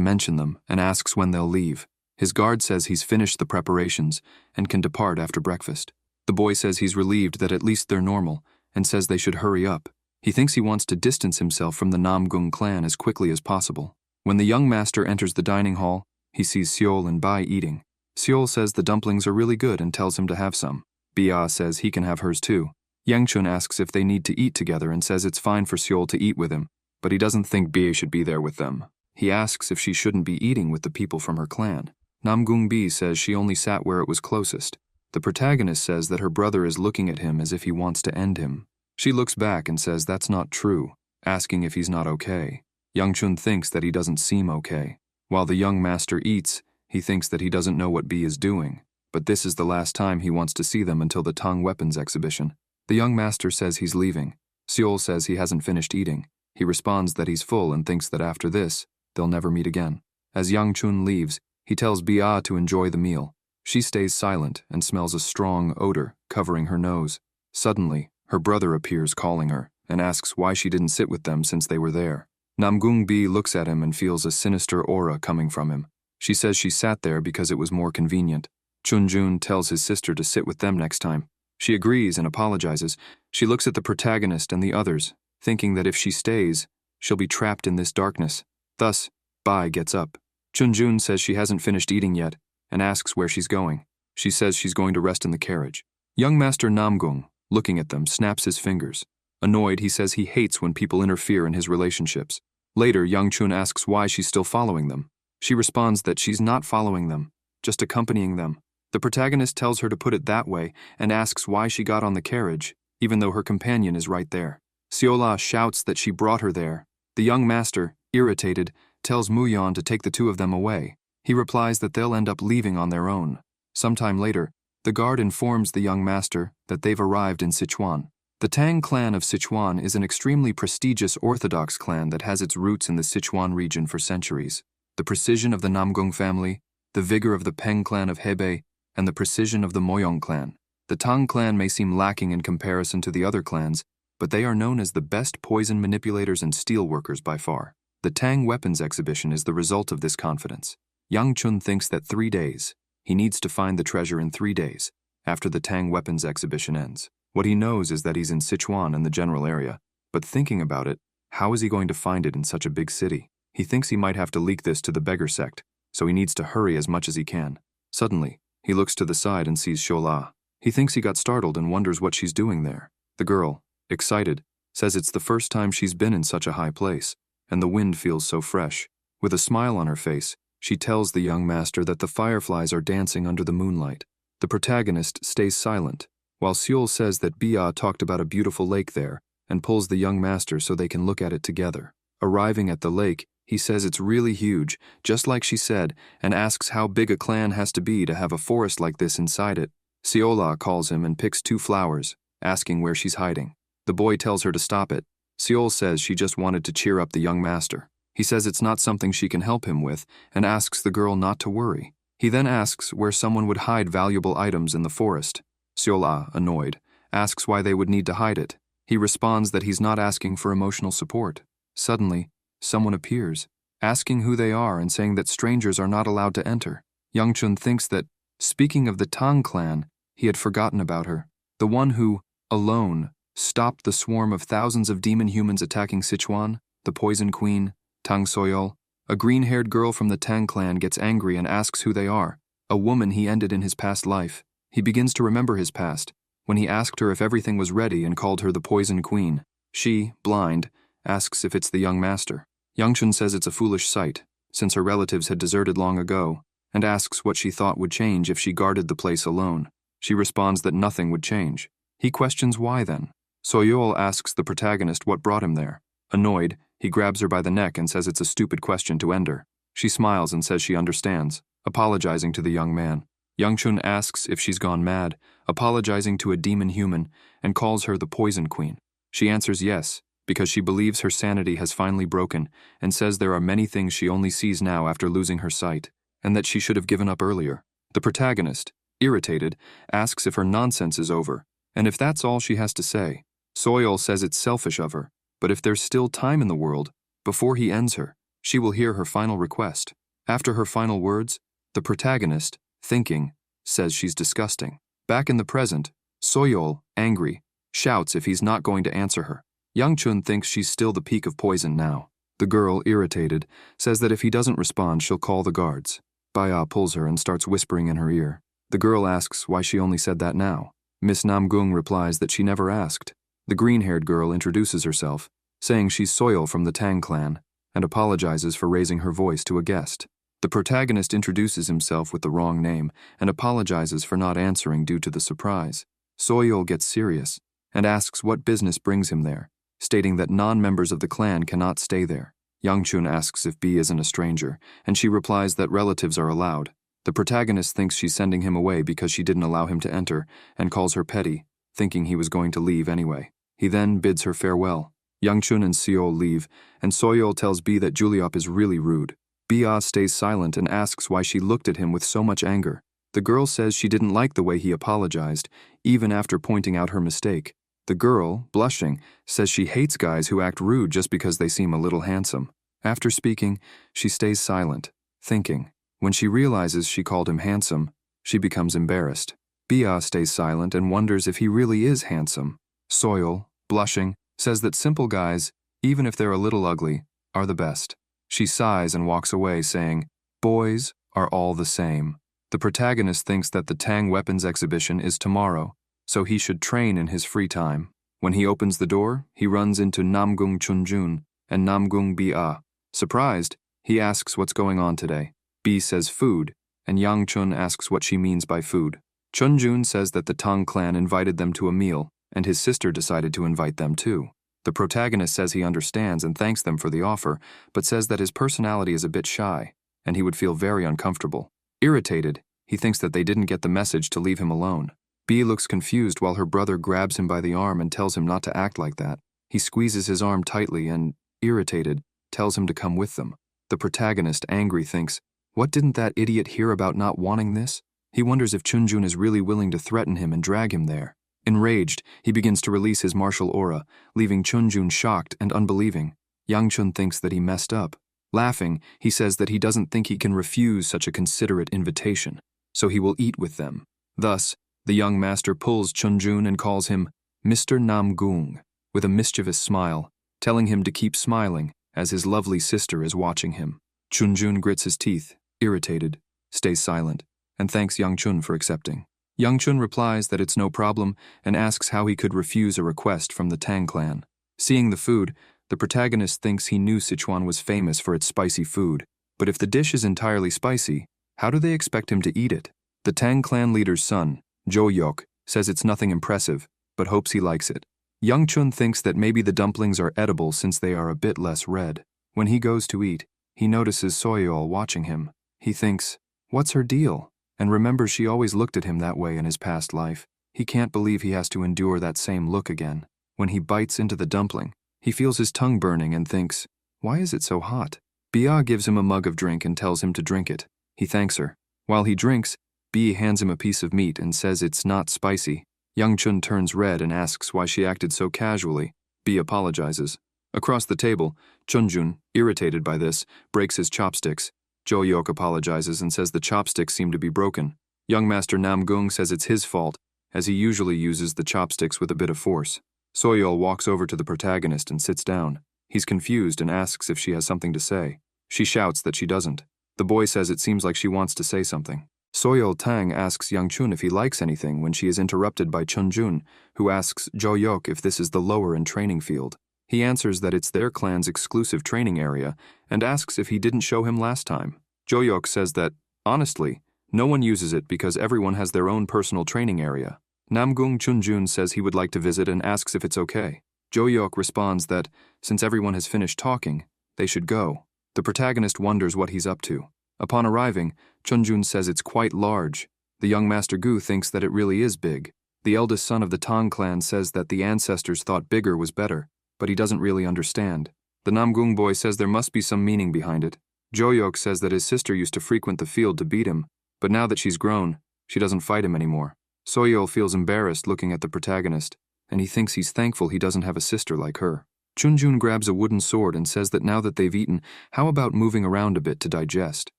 mention them and asks when they'll leave. His guard says he's finished the preparations and can depart after breakfast. The boy says he's relieved that at least they're normal and says they should hurry up. He thinks he wants to distance himself from the Namgung clan as quickly as possible. When the young master enters the dining hall, he sees Seol and Bai eating. Seol says the dumplings are really good and tells him to have some. Bia says he can have hers too. Yang Chun asks if they need to eat together and says it's fine for Seol to eat with him, but he doesn't think Bia should be there with them. He asks if she shouldn't be eating with the people from her clan. Namgung Bi says she only sat where it was closest. The protagonist says that her brother is looking at him as if he wants to end him. She looks back and says that's not true, asking if he's not okay. Yang Chun thinks that he doesn't seem okay. While the young master eats, he thinks that he doesn't know what B is doing, but this is the last time he wants to see them until the Tang weapons exhibition. The young master says he's leaving. Seol says he hasn't finished eating. He responds that he's full and thinks that after this, they'll never meet again. As Yang Chun leaves, he tells Bia to enjoy the meal. She stays silent and smells a strong odor covering her nose. Suddenly, her brother appears calling her and asks why she didn't sit with them since they were there. Namgung Bi looks at him and feels a sinister aura coming from him. She says she sat there because it was more convenient. Chun Jun tells his sister to sit with them next time. She agrees and apologizes. She looks at the protagonist and the others, thinking that if she stays, she'll be trapped in this darkness. Thus, Bai gets up. Chun Jun says she hasn't finished eating yet and asks where she's going. She says she's going to rest in the carriage. Young Master Namgung, looking at them, snaps his fingers. Annoyed, he says he hates when people interfere in his relationships. Later, Young Chun asks why she's still following them. She responds that she's not following them, just accompanying them. The protagonist tells her to put it that way and asks why she got on the carriage, even though her companion is right there. Seola shouts that she brought her there. The young master, irritated, tells Muyeon to take the two of them away. He replies that they'll end up leaving on their own. Sometime later, the guard informs the young master that they've arrived in Sichuan. The Tang clan of Sichuan is an extremely prestigious Orthodox clan that has its roots in the Sichuan region for centuries. The precision of the Namgung family, the vigor of the Peng clan of Hebei, and the precision of the Moyong clan. The Tang clan may seem lacking in comparison to the other clans, but they are known as the best poison manipulators and steel workers by far. The Tang weapons exhibition is the result of this confidence. Yang Chun thinks that 3 days. He needs to find the treasure in 3 days, after the Tang weapons exhibition ends. What he knows is that he's in Sichuan and the general area, but thinking about it, how is he going to find it in such a big city? He thinks he might have to leak this to the beggar sect, so he needs to hurry as much as he can. Suddenly, he looks to the side and sees Shola. He thinks he got startled and wonders what she's doing there. The girl, excited, says it's the first time she's been in such a high place, and the wind feels so fresh. With a smile on her face, she tells the young master that the fireflies are dancing under the moonlight. The protagonist stays silent, while Seol says that Bia talked about a beautiful lake there and pulls the young master so they can look at it together. Arriving at the lake, he says it's really huge, just like she said, and asks how big a clan has to be to have a forest like this inside it. Seola calls him and picks 2 flowers, asking where she's hiding. The boy tells her to stop it. Seol says she just wanted to cheer up the young master. He says it's not something she can help him with and asks the girl not to worry. He then asks where someone would hide valuable items in the forest. Seola, annoyed, asks why they would need to hide it. He responds that he's not asking for emotional support. Suddenly, someone appears, asking who they are and saying that strangers are not allowed to enter. Young Chun thinks that, speaking of the Tang clan, he had forgotten about her. The one who, alone, stopped the swarm of thousands of demon humans attacking Sichuan, the Poison Queen, Tang Soyol. A green-haired girl from the Tang clan gets angry and asks who they are, a woman he ended in his past life. He begins to remember his past, when he asked her if everything was ready and called her the Poison Queen. She, blind, asks if it's the young master. Yang Chun says it's a foolish sight, since her relatives had deserted long ago, and asks what she thought would change if she guarded the place alone. She responds that nothing would change. He questions why then. Soyol asks the protagonist what brought him there. Annoyed, he grabs her by the neck and says it's a stupid question to end her. She smiles and says she understands, apologizing to the young man. Yang Chun asks if she's gone mad, apologizing to a demon human, and calls her the Poison Queen. She answers yes, because she believes her sanity has finally broken and says there are many things she only sees now after losing her sight, and that she should have given up earlier. The protagonist, irritated, asks if her nonsense is over, and if that's all she has to say. Soyeol says it's selfish of her, but if there's still time in the world, before he ends her, she will hear her final request. After her final words, the protagonist, thinking, says she's disgusting. Back in the present, Soyeol, angry, shouts if he's not going to answer her. Youngchun thinks she's still the peak of poison now. The girl, irritated, says that if he doesn't respond, she'll call the guards. Baya pulls her and starts whispering in her ear. The girl asks why she only said that now. Miss Namgung replies that she never asked. The green-haired girl introduces herself, saying she's Soyeol from the Tang clan, and apologizes for raising her voice to a guest. The protagonist introduces himself with the wrong name and apologizes for not answering due to the surprise. Soyeol gets serious and asks what business brings him there, stating that non-members of the clan cannot stay there. Youngchun asks if B isn't a stranger, and she replies that relatives are allowed. The protagonist thinks she's sending him away because she didn't allow him to enter, and calls her petty, thinking he was going to leave anyway. He then bids her farewell. Youngchun and Seol leave, and Soyeol tells B that Juliop is really rude. Bia stays silent and asks why she looked at him with so much anger. The girl says she didn't like the way he apologized, even after pointing out her mistake. The girl, blushing, says she hates guys who act rude just because they seem a little handsome. After speaking, she stays silent, thinking. When she realizes she called him handsome, she becomes embarrassed. Bia stays silent and wonders if he really is handsome. Soyeol, blushing, says that simple guys, even if they're a little ugly, are the best. She sighs and walks away, saying, "Boys are all the same." The protagonist thinks that the Tang weapons exhibition is tomorrow, so he should train in his free time. When he opens the door, he runs into Namgung Chunjun and Namgung Bia. Surprised, he asks what's going on today. B says food, and Yangchun asks what she means by food. Chunjun says that the Tang clan invited them to a meal, and his sister decided to invite them too. The protagonist says he understands and thanks them for the offer, but says that his personality is a bit shy, and he would feel very uncomfortable. Irritated, he thinks that they didn't get the message to leave him alone. B looks confused while her brother grabs him by the arm and tells him not to act like that. He squeezes his arm tightly and, irritated, tells him to come with them. The protagonist, angry, thinks, what didn't that idiot hear about not wanting this? He wonders if Chunjun is really willing to threaten him and drag him there. Enraged, he begins to release his martial aura, leaving Chunjun shocked and unbelieving. Yangchun thinks that he messed up. Laughing, he says that he doesn't think he can refuse such a considerate invitation, so he will eat with them. Thus, the young master pulls Chunjun and calls him Mr. Namgung, with a mischievous smile, telling him to keep smiling as his lovely sister is watching him. Chunjun grits his teeth, irritated, stays silent, and thanks Yangchun for accepting. Yangchun replies that it's no problem and asks how he could refuse a request from the Tang clan. Seeing the food, the protagonist thinks he knew Sichuan was famous for its spicy food, but if the dish is entirely spicy, how do they expect him to eat it? The Tang clan leader's son, Jo-yok, says it's nothing impressive, but hopes he likes it. Youngchun thinks that maybe the dumplings are edible since they are a bit less red. When he goes to eat, he notices Soyeol watching him. He thinks, what's her deal? And remembers she always looked at him that way in his past life. He can't believe he has to endure that same look again. When he bites into the dumpling, he feels his tongue burning and thinks, why is it so hot? Bia gives him a mug of drink and tells him to drink it. He thanks her. While he drinks, B hands him a piece of meat and says it's not spicy. Youngchun turns red and asks why she acted so casually. B apologizes. Across the table, Chunjun, irritated by this, breaks his chopsticks. Jo-yok apologizes and says the chopsticks seem to be broken. Young Master Namgung says it's his fault, as he usually uses the chopsticks with a bit of force. Soyeol walks over to the protagonist and sits down. He's confused and asks if she has something to say. She shouts that she doesn't. The boy says it seems like she wants to say something. Soyeol Tang asks Yangchun if he likes anything when she is interrupted by Chunjun, who asks Jo-yok if this is the lower and training field. He answers that it's their clan's exclusive training area and asks if he didn't show him last time. Jo-yok says that, honestly, no one uses it because everyone has their own personal training area. Namgung Chunjun says he would like to visit and asks if it's okay. Jo-yok responds that, since everyone has finished talking, they should go. The protagonist wonders what he's up to. Upon arriving, Chunjun says it's quite large. The young Master Gu thinks that it really is big. The eldest son of the Tang clan says that the ancestors thought bigger was better, but he doesn't really understand. The Namgung boy says there must be some meaning behind it. Joyok says that his sister used to frequent the field to beat him, but now that she's grown, she doesn't fight him anymore. Soyeol feels embarrassed looking at the protagonist, and he thinks he's thankful he doesn't have a sister like her. Chunjun grabs a wooden sword and says that now that they've eaten, how about moving around a bit to digest?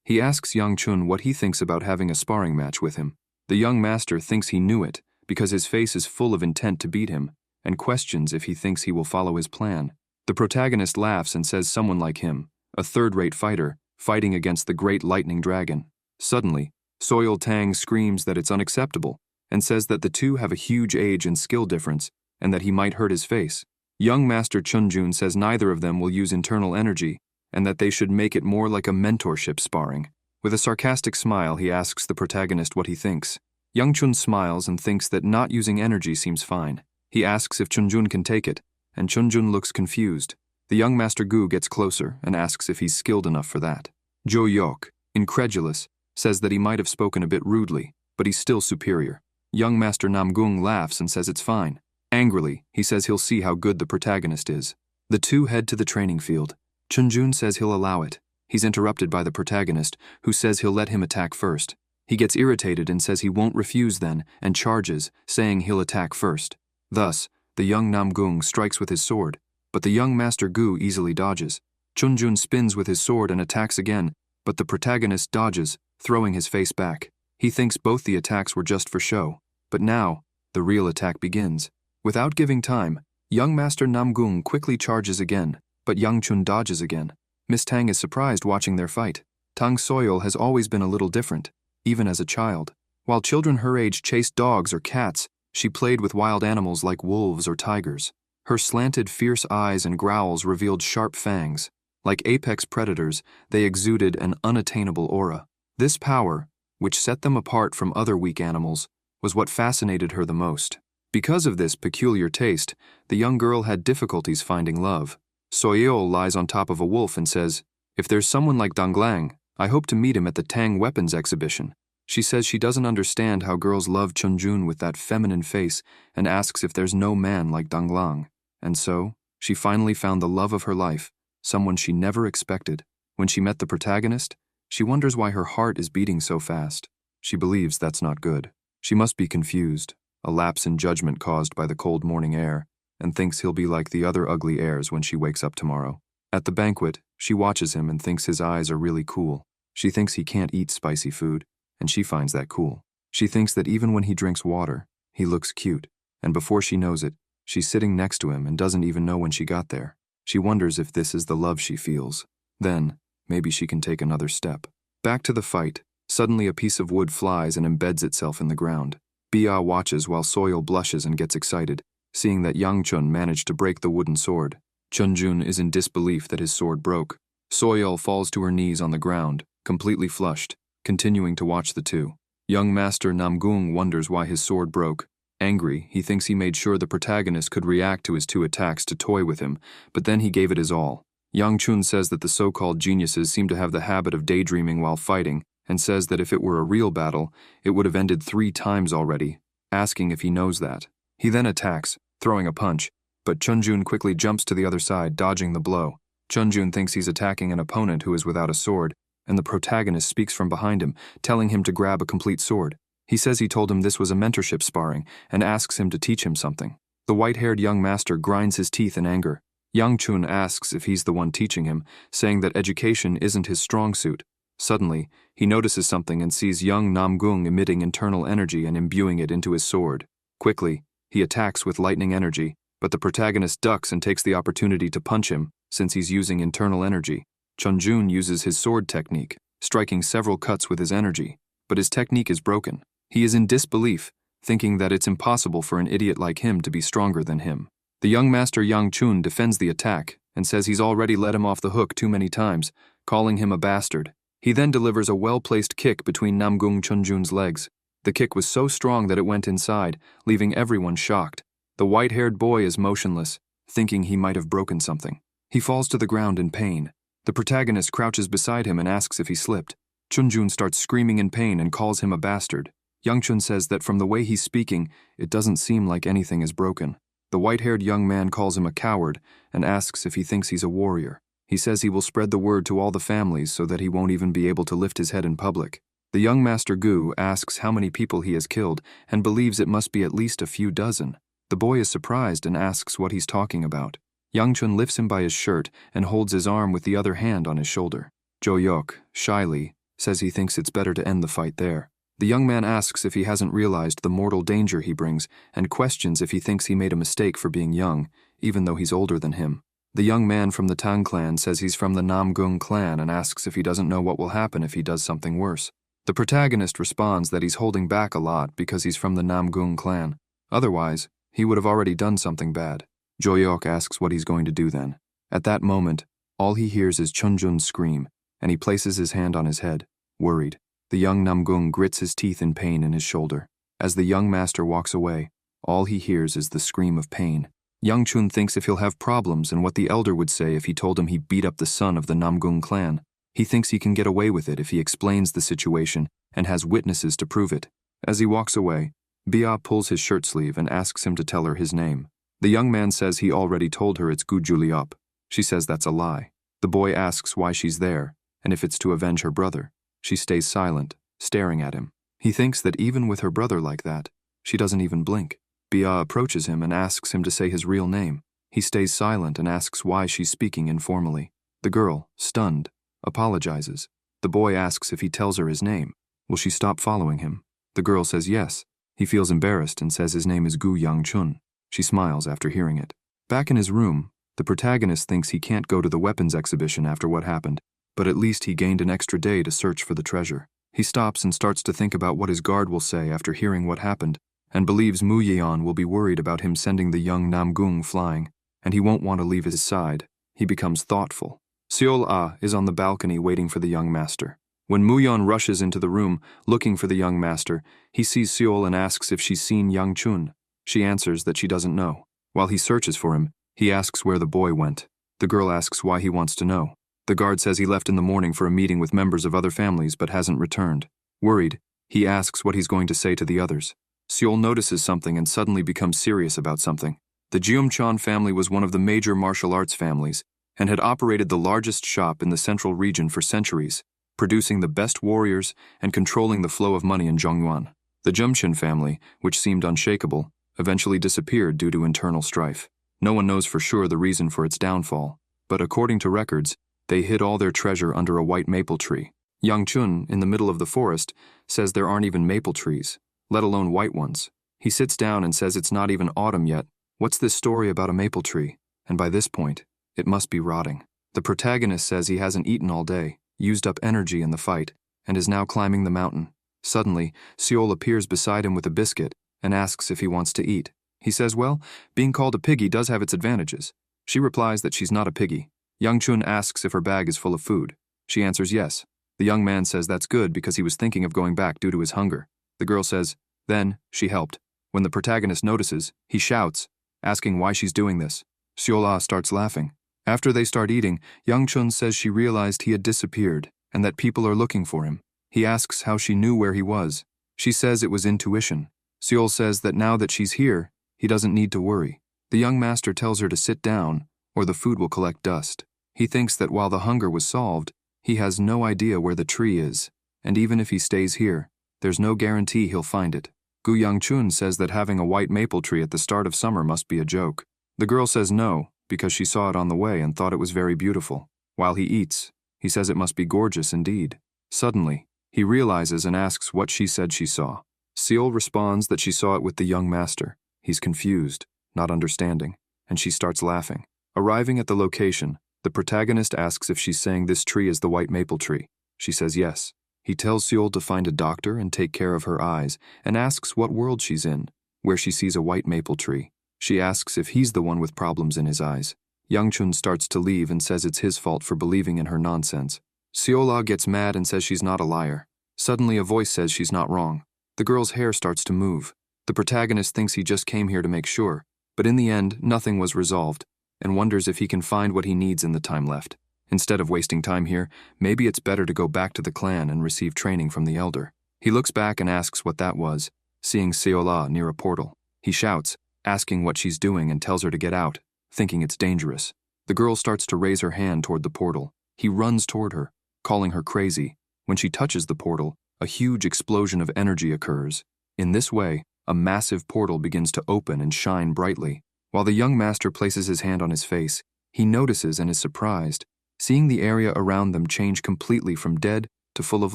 He asks Young Chun what he thinks about having a sparring match with him. The young master thinks he knew it, because his face is full of intent to beat him, and questions if he thinks he will follow his plan. The protagonist laughs and says someone like him, a third-rate fighter, fighting against the great lightning dragon. Suddenly, Soil Tang screams that it's unacceptable, and says that the two have a huge age and skill difference, and that he might hurt his face. Young Master Chunjun says neither of them will use internal energy, and that they should make it more like a mentorship sparring. With a sarcastic smile, he asks the protagonist what he thinks. Young Chun smiles and thinks that not using energy seems fine. He asks if Chunjun can take it, and Chunjun looks confused. The young Master Gu gets closer and asks if he's skilled enough for that. Jo Yok, incredulous, says that he might have spoken a bit rudely, but he's still superior. Young Master Namgung laughs and says it's fine. Angrily, he says he'll see how good the protagonist is. The two head to the training field. Chunjun says he'll allow it. He's interrupted by the protagonist, who says he'll let him attack first. He gets irritated and says he won't refuse then, and charges, saying he'll attack first. Thus, the young Namgung strikes with his sword, but the young Master Gu easily dodges. Chunjun spins with his sword and attacks again, but the protagonist dodges, throwing his face back. He thinks both the attacks were just for show, but now, the real attack begins. Without giving time, young Master Namgung quickly charges again, but Young Chun dodges again. Miss Tang is surprised watching their fight. Tang Soil has always been a little different, even as a child. While children her age chased dogs or cats, she played with wild animals like wolves or tigers. Her slanted, fierce eyes and growls revealed sharp fangs. Like apex predators, they exuded an unattainable aura. This power, which set them apart from other weak animals, was what fascinated her the most. Because of this peculiar taste, the young girl had difficulties finding love. Soyeol lies on top of a wolf and says, "If there's someone like Danglang, I hope to meet him at the Tang Weapons exhibition." She says she doesn't understand how girls love Chunjun with that feminine face and asks if there's no man like Danglang. And so, she finally found the love of her life, someone she never expected. When she met the protagonist, she wonders why her heart is beating so fast. She believes that's not good. She must be confused, a lapse in judgment caused by the cold morning air, and thinks he'll be like the other ugly airs when she wakes up tomorrow. At the banquet, she watches him and thinks his eyes are really cool. She thinks he can't eat spicy food, and she finds that cool. She thinks that even when he drinks water, he looks cute, and before she knows it, she's sitting next to him and doesn't even know when she got there. She wonders if this is the love she feels. Then, maybe she can take another step. Back to the fight. Suddenly a piece of wood flies and embeds itself in the ground. Bia watches while Soil blushes and gets excited, seeing that Yang Chun managed to break the wooden sword. Chunjun is in disbelief that his sword broke. Soil falls to her knees on the ground, completely flushed, continuing to watch the two. Young Master Namgung wonders why his sword broke. Angry, he thinks he made sure the protagonist could react to his two attacks to toy with him, but then he gave it his all. Yang Chun says that the so-called geniuses seem to have the habit of daydreaming while fighting, and says that if it were a real battle, it would have ended 3 times already, asking if he knows that. He then attacks, throwing a punch, but Chunjun quickly jumps to the other side, dodging the blow. Chunjun thinks he's attacking an opponent who is without a sword, and the protagonist speaks from behind him, telling him to grab a complete sword. He says he told him this was a mentorship sparring, and asks him to teach him something. The white-haired young master grinds his teeth in anger. Yang Chun asks if he's the one teaching him, saying that education isn't his strong suit. Suddenly, he notices something and sees young Namgung emitting internal energy and imbuing it into his sword. Quickly, he attacks with lightning energy, but the protagonist ducks and takes the opportunity to punch him, since he's using internal energy. Chunjun uses his sword technique, striking several cuts with his energy, but his technique is broken. He is in disbelief, thinking that it's impossible for an idiot like him to be stronger than him. The young master Yang Chun defends the attack and says he's already let him off the hook too many times, calling him a bastard. He then delivers a well-placed kick between Namgung Chunjun's legs. The kick was so strong that it went inside, leaving everyone shocked. The white-haired boy is motionless, thinking he might have broken something. He falls to the ground in pain. The protagonist crouches beside him and asks if he slipped. Chunjun starts screaming in pain and calls him a bastard. Yang Chun says that from the way he's speaking, it doesn't seem like anything is broken. The white-haired young man calls him a coward and asks if he thinks he's a warrior. He says he will spread the word to all the families so that he won't even be able to lift his head in public. The young Master Gu asks how many people he has killed and believes it must be at least a few dozen. The boy is surprised and asks what he's talking about. Yang Chun lifts him by his shirt and holds his arm with the other hand on his shoulder. Jo Yok, shyly, says he thinks it's better to end the fight there. The young man asks if he hasn't realized the mortal danger he brings and questions if he thinks he made a mistake for being young, even though he's older than him. The young man from the Tang clan says he's from the Namgung clan and asks if he doesn't know what will happen if he does something worse. The protagonist responds that he's holding back a lot because he's from the Namgung clan. Otherwise, he would have already done something bad. Jo Yok asks what he's going to do then. At that moment, all he hears is Chunjun's scream, and he places his hand on his head, worried. The young Namgung grits his teeth in pain in his shoulder. As the young master walks away, all he hears is the scream of pain. Young Chun thinks if he'll have problems and what the elder would say if he told him he beat up the son of the Namgung clan. He thinks he can get away with it if he explains the situation and has witnesses to prove it. As he walks away, Bia pulls his shirt sleeve and asks him to tell her his name. The young man says he already told her it's Gu Juliop. She says that's a lie. The boy asks why she's there, and if it's to avenge her brother. She stays silent, staring at him. He thinks that even with her brother like that, she doesn't even blink. Bia approaches him and asks him to say his real name. He stays silent and asks why she's speaking informally. The girl, stunned, apologizes. The boy asks if he tells her his name. Will she stop following him? The girl says yes. He feels embarrassed and says his name is Gu Yang Chun. She smiles after hearing it. Back in his room, the protagonist thinks he can't go to the weapons exhibition after what happened, but at least he gained an extra day to search for the treasure. He stops and starts to think about what his guard will say after hearing what happened, and believes Mu Yeon will be worried about him sending the young Namgung flying, and he won't want to leave his side. He becomes thoughtful. Seol Ah is on the balcony waiting for the young master. When Mu Yeon rushes into the room, looking for the young master, he sees Seol and asks if she's seen Yang Chun. She answers that she doesn't know. While he searches for him, he asks where the boy went. The girl asks why he wants to know. The guard says he left in the morning for a meeting with members of other families but hasn't returned. Worried, he asks what he's going to say to the others. Seol notices something and suddenly becomes serious about something. The Jeumcheon family was one of the major martial arts families and had operated the largest shop in the central region for centuries, producing the best warriors and controlling the flow of money in Zhongyuan. The Jeumcheon family, which seemed unshakable, eventually disappeared due to internal strife. No one knows for sure the reason for its downfall, but according to records, they hid all their treasure under a white maple tree. Yang Chun, in the middle of the forest, says there aren't even maple trees, let alone white ones. He sits down and says it's not even autumn yet. What's this story about a maple tree? And by this point, it must be rotting. The protagonist says he hasn't eaten all day, used up energy in the fight, and is now climbing the mountain. Suddenly, Seol appears beside him with a biscuit and asks if he wants to eat. He says, well, being called a piggy does have its advantages. She replies that she's not a piggy. Yang Chun asks if her bag is full of food. She answers yes. The young man says that's good because he was thinking of going back due to his hunger. The girl says, then, she helped. When the protagonist notices, he shouts, asking why she's doing this. Seol-ah starts laughing. After they start eating, Yang Chun says she realized he had disappeared and that people are looking for him. He asks how she knew where he was. She says it was intuition. Seol says that now that she's here, he doesn't need to worry. The young master tells her to sit down, or the food will collect dust. He thinks that while the hunger was solved, he has no idea where the tree is, and even if he stays here, there's no guarantee he'll find it. Gu Yang Chun says that having a white maple tree at the start of summer must be a joke. The girl says no, because she saw it on the way and thought it was very beautiful. While he eats, he says it must be gorgeous indeed. Suddenly, he realizes and asks what she said she saw. Seol responds that she saw it with the young master. He's confused, not understanding, and she starts laughing. Arriving at the location, the protagonist asks if she's saying this tree is the white maple tree. She says yes. He tells Seol to find a doctor and take care of her eyes, and asks what world she's in, where she sees a white maple tree. She asks if he's the one with problems in his eyes. Yang Chun starts to leave and says it's his fault for believing in her nonsense. Seol-ah gets mad and says she's not a liar. Suddenly a voice says she's not wrong. The girl's hair starts to move. The protagonist thinks he just came here to make sure, but in the end, nothing was resolved, and wonders if he can find what he needs in the time left. Instead of wasting time here, maybe it's better to go back to the clan and receive training from the elder. He looks back and asks what that was, seeing Seol-ah near a portal. He shouts, asking what she's doing and tells her to get out, thinking it's dangerous. The girl starts to raise her hand toward the portal. He runs toward her, calling her crazy. When she touches the portal, a huge explosion of energy occurs. In this way, a massive portal begins to open and shine brightly. While the young master places his hand on his face, he notices and is surprised, seeing the area around them change completely from dead to full of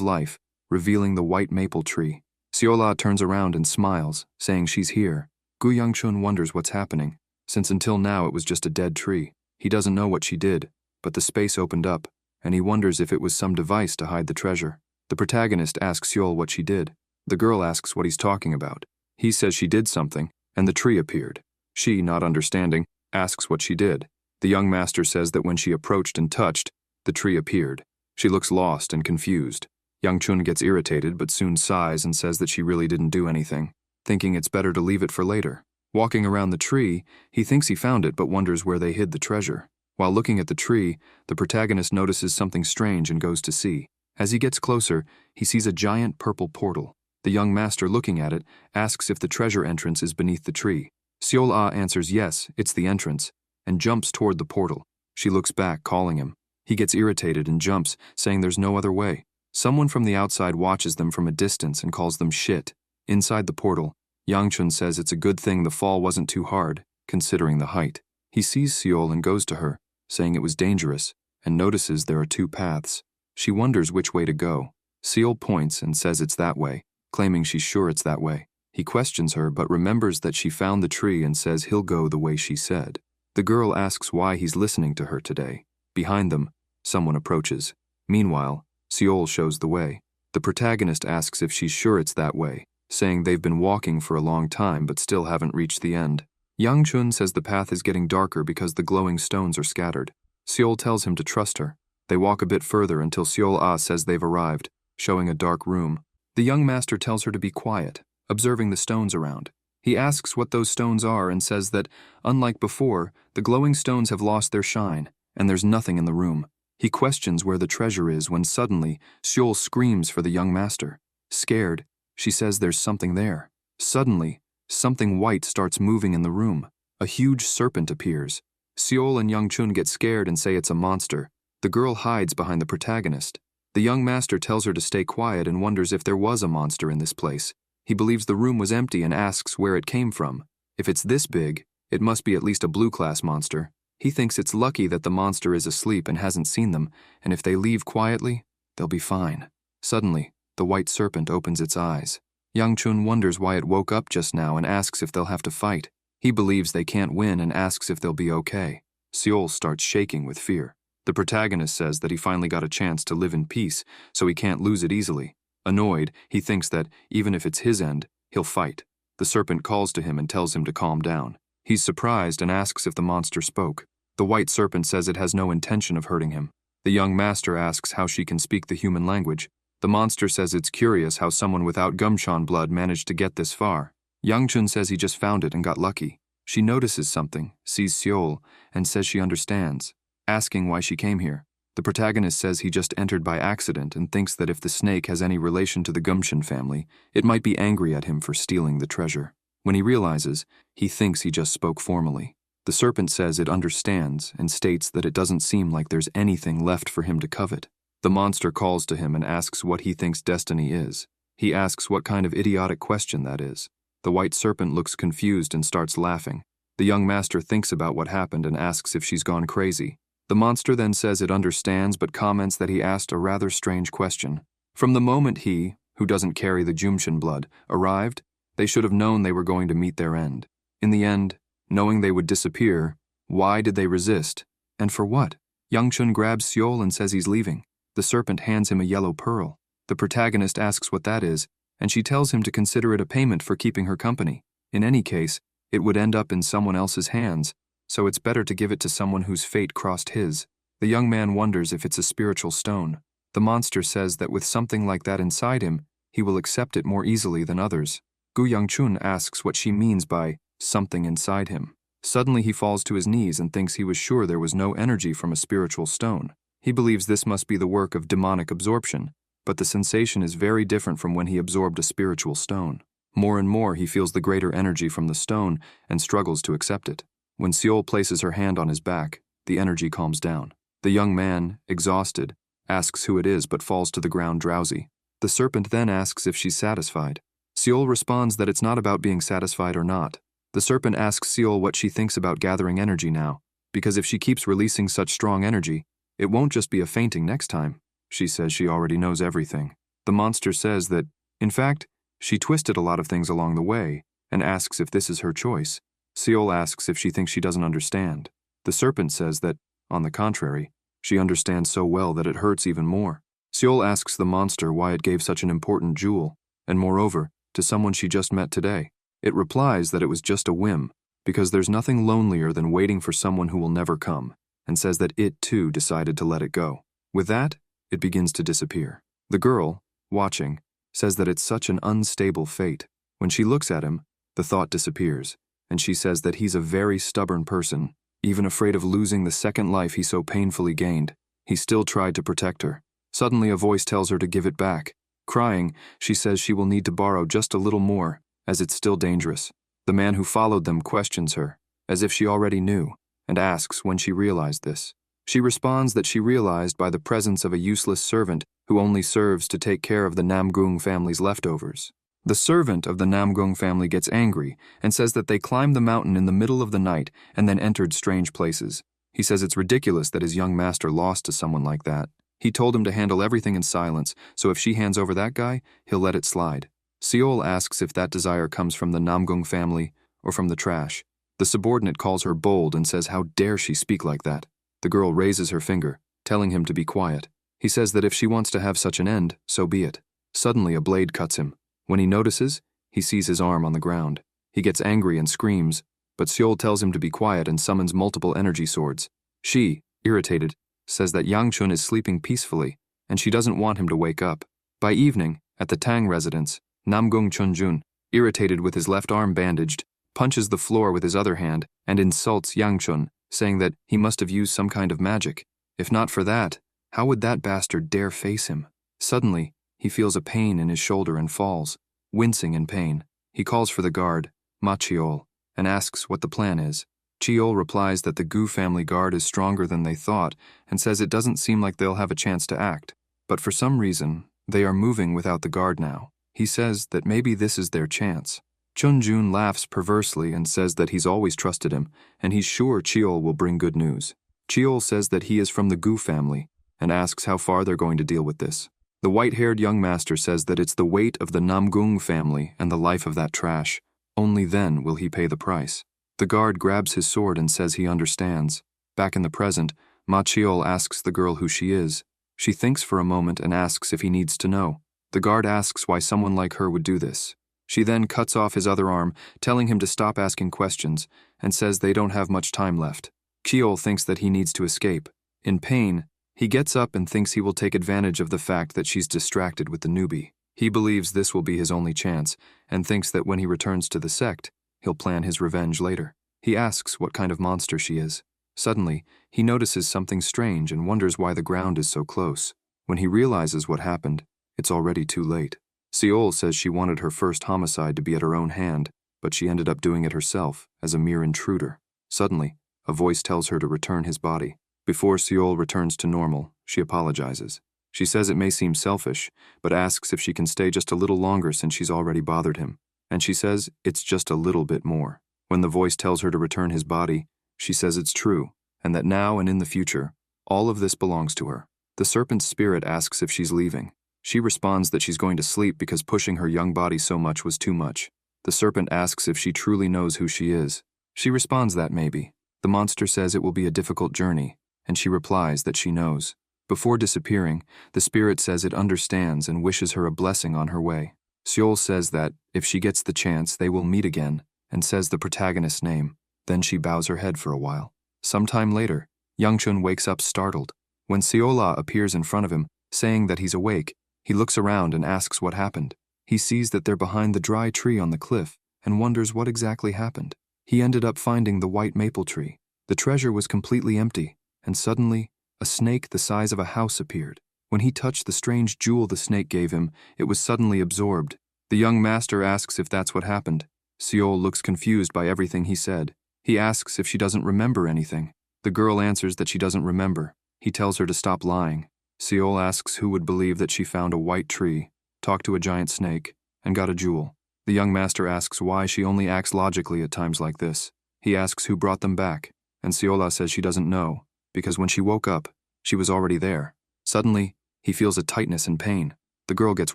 life, revealing the white maple tree. Seola turns around and smiles, saying she's here. Gu Yangchun wonders what's happening, since until now it was just a dead tree. He doesn't know what she did, but the space opened up, and he wonders if it was some device to hide the treasure. The protagonist asks Seol what she did. The girl asks what he's talking about. He says she did something, and the tree appeared. She, not understanding, asks what she did. The young master says that when she approached and touched, the tree appeared. She looks lost and confused. Yangchun gets irritated but soon sighs and says that she really didn't do anything, thinking it's better to leave it for later. Walking around the tree, he thinks he found it but wonders where they hid the treasure. While looking at the tree, the protagonist notices something strange and goes to see. As he gets closer, he sees a giant purple portal. The young master, looking at it, asks if the treasure entrance is beneath the tree. Seol-ah answers yes, it's the entrance, and jumps toward the portal. She looks back, calling him. He gets irritated and jumps, saying there's no other way. Someone from the outside watches them from a distance and calls them shit. Inside the portal, Yangchun says it's a good thing the fall wasn't too hard, considering the height. He sees Seol and goes to her, saying it was dangerous, and notices there are two paths. She wonders which way to go. Seol points and says it's that way, claiming she's sure it's that way. He questions her but remembers that she found the tree and says he'll go the way she said. The girl asks why he's listening to her today. Behind them, someone approaches. Meanwhile, Seol shows the way. The protagonist asks if she's sure it's that way, saying they've been walking for a long time but still haven't reached the end. Yangchun says the path is getting darker because the glowing stones are scattered. Seol tells him to trust her. They walk a bit further until Seol-ah says they've arrived, showing a dark room. The young master tells her to be quiet, observing the stones around. He asks what those stones are and says that, unlike before, the glowing stones have lost their shine, and there's nothing in the room. He questions where the treasure is when suddenly, Seol screams for the young master. Scared, she says there's something there. Suddenly, something white starts moving in the room. A huge serpent appears. Seol and Yangchun get scared and say it's a monster. The girl hides behind the protagonist. The young master tells her to stay quiet and wonders if there was a monster in this place. He believes the room was empty and asks where it came from. If it's this big, it must be at least a blue-class monster. He thinks it's lucky that the monster is asleep and hasn't seen them, and if they leave quietly, they'll be fine. Suddenly, the white serpent opens its eyes. Yangchun wonders why it woke up just now and asks if they'll have to fight. He believes they can't win and asks if they'll be okay. Seol starts shaking with fear. The protagonist says that he finally got a chance to live in peace, so he can't lose it easily. Annoyed, he thinks that, even if it's his end, he'll fight. The serpent calls to him and tells him to calm down. He's surprised and asks if the monster spoke. The white serpent says it has no intention of hurting him. The young master asks how she can speak the human language. The monster says it's curious how someone without Gumshan blood managed to get this far. Yangchun says he just found it and got lucky. She notices something, sees Seol, and says she understands, asking why she came here. The protagonist says he just entered by accident and thinks that if the snake has any relation to the Gumshan family, it might be angry at him for stealing the treasure. When he realizes, he thinks he just spoke formally. The serpent says it understands and states that it doesn't seem like there's anything left for him to covet. The monster calls to him and asks what he thinks destiny is. He asks what kind of idiotic question that is. The white serpent looks confused and starts laughing. The young master thinks about what happened and asks if she's gone crazy. The monster then says it understands but comments that he asked a rather strange question. From the moment he, who doesn't carry the Jumshin blood, arrived, they should have known they were going to meet their end. In the end, knowing they would disappear, why did they resist? And for what? Yangchun grabs Seol and says he's leaving. The serpent hands him a yellow pearl. The protagonist asks what that is, and she tells him to consider it a payment for keeping her company. In any case, it would end up in someone else's hands, so it's better to give it to someone whose fate crossed his. The young man wonders if it's a spiritual stone. The monster says that with something like that inside him, he will accept it more easily than others. Gu Yangchun asks what she means by something inside him. Suddenly he falls to his knees and thinks he was sure there was no energy from a spiritual stone. He believes this must be the work of demonic absorption, but the sensation is very different from when he absorbed a spiritual stone. More and more he feels the greater energy from the stone and struggles to accept it. When Seol places her hand on his back, the energy calms down. The young man, exhausted, asks who it is but falls to the ground drowsy. The serpent then asks if she's satisfied. Seol responds that it's not about being satisfied or not. The serpent asks Seol what she thinks about gathering energy now, because if she keeps releasing such strong energy, it won't just be a fainting next time. She says she already knows everything. The monster says that, in fact, she twisted a lot of things along the way, and asks if this is her choice. Seol asks if she thinks she doesn't understand. The serpent says that, on the contrary, she understands so well that it hurts even more. Seol asks the monster why it gave such an important jewel, and moreover, to someone she just met today. It replies that it was just a whim, because there's nothing lonelier than waiting for someone who will never come, and says that it too decided to let it go. With that, it begins to disappear. The girl, watching, says that it's such an unstable fate. When she looks at him, the thought disappears, and she says that he's a very stubborn person. Even afraid of losing the second life he so painfully gained, he still tried to protect her. Suddenly a voice tells her to give it back. Crying, she says she will need to borrow just a little more, as it's still dangerous. The man who followed them questions her, as if she already knew, and asks when she realized this. She responds that she realized by the presence of a useless servant who only serves to take care of the Namgung family's leftovers. The servant of the Namgung family gets angry and says that they climbed the mountain in the middle of the night and then entered strange places. He says it's ridiculous that his young master lost to someone like that. He told him to handle everything in silence, so if she hands over that guy, he'll let it slide. Seol asks if that desire comes from the Namgung family or from the trash. The subordinate calls her bold and says how dare she speak like that. The girl raises her finger, telling him to be quiet. He says that if she wants to have such an end, so be it. Suddenly a blade cuts him. When he notices, he sees his arm on the ground. He gets angry and screams, but Seol tells him to be quiet and summons multiple energy swords. She, irritated, says that Yangchun is sleeping peacefully, and she doesn't want him to wake up. By evening, at the Tang residence, Namgung Chunjun, irritated with his left arm bandaged, punches the floor with his other hand and insults Yangchun, saying that he must have used some kind of magic. If not for that, how would that bastard dare face him? Suddenly, he feels a pain in his shoulder and falls, wincing in pain. He calls for the guard, Ma Chiol, and asks what the plan is. Chiol replies that the Gu family guard is stronger than they thought and says it doesn't seem like they'll have a chance to act. But for some reason, they are moving without the guard now. He says that maybe this is their chance. Chunjun laughs perversely and says that he's always trusted him, and he's sure Chiol will bring good news. Chiol says that he is from the Gu family and asks how far they're going to deal with this. The white-haired young master says that it's the weight of the Namgung family and the life of that trash. Only then will he pay the price. The guard grabs his sword and says he understands. Back in the present, Ma Chiol asks the girl who she is. She thinks for a moment and asks if he needs to know. The guard asks why someone like her would do this. She then cuts off his other arm, telling him to stop asking questions, and says they don't have much time left. Chiol thinks that he needs to escape. In pain, he gets up and thinks he will take advantage of the fact that she's distracted with the newbie. He believes this will be his only chance, and thinks that when he returns to the sect, he'll plan his revenge later. He asks what kind of monster she is. Suddenly, he notices something strange and wonders why the ground is so close. When he realizes what happened, it's already too late. Seol says she wanted her first homicide to be at her own hand, but she ended up doing it herself, as a mere intruder. Suddenly, a voice tells her to return his body. Before Seol returns to normal, she apologizes. She says it may seem selfish, but asks if she can stay just a little longer since she's already bothered him. And she says it's just a little bit more. When the voice tells her to return his body, she says it's true, and that now and in the future, all of this belongs to her. The serpent's spirit asks if she's leaving. She responds that she's going to sleep because pushing her young body so much was too much. The serpent asks if she truly knows who she is. She responds that maybe. The monster says it will be a difficult journey, and she replies that she knows. Before disappearing, the spirit says it understands and wishes her a blessing on her way. Seol says that, if she gets the chance, they will meet again, and says the protagonist's name. Then she bows her head for a while. Sometime later, Yangchun wakes up startled. When Seola appears in front of him, saying that he's awake, he looks around and asks what happened. He sees that they're behind the dry tree on the cliff and wonders what exactly happened. He ended up finding the white maple tree. The treasure was completely empty, and suddenly, a snake the size of a house appeared. When he touched the strange jewel the snake gave him, it was suddenly absorbed, The young master asks if that's what happened. Seol looks confused by everything he said. He asks if she doesn't remember anything. The girl answers that she doesn't remember. He tells her to stop lying. Seol asks who would believe that she found a white tree, talked to a giant snake, and got a jewel. The young master asks why she only acts logically at times like this. He asks who brought them back, and Seola says she doesn't know, because when she woke up, she was already there. Suddenly, he feels a tightness and pain. The girl gets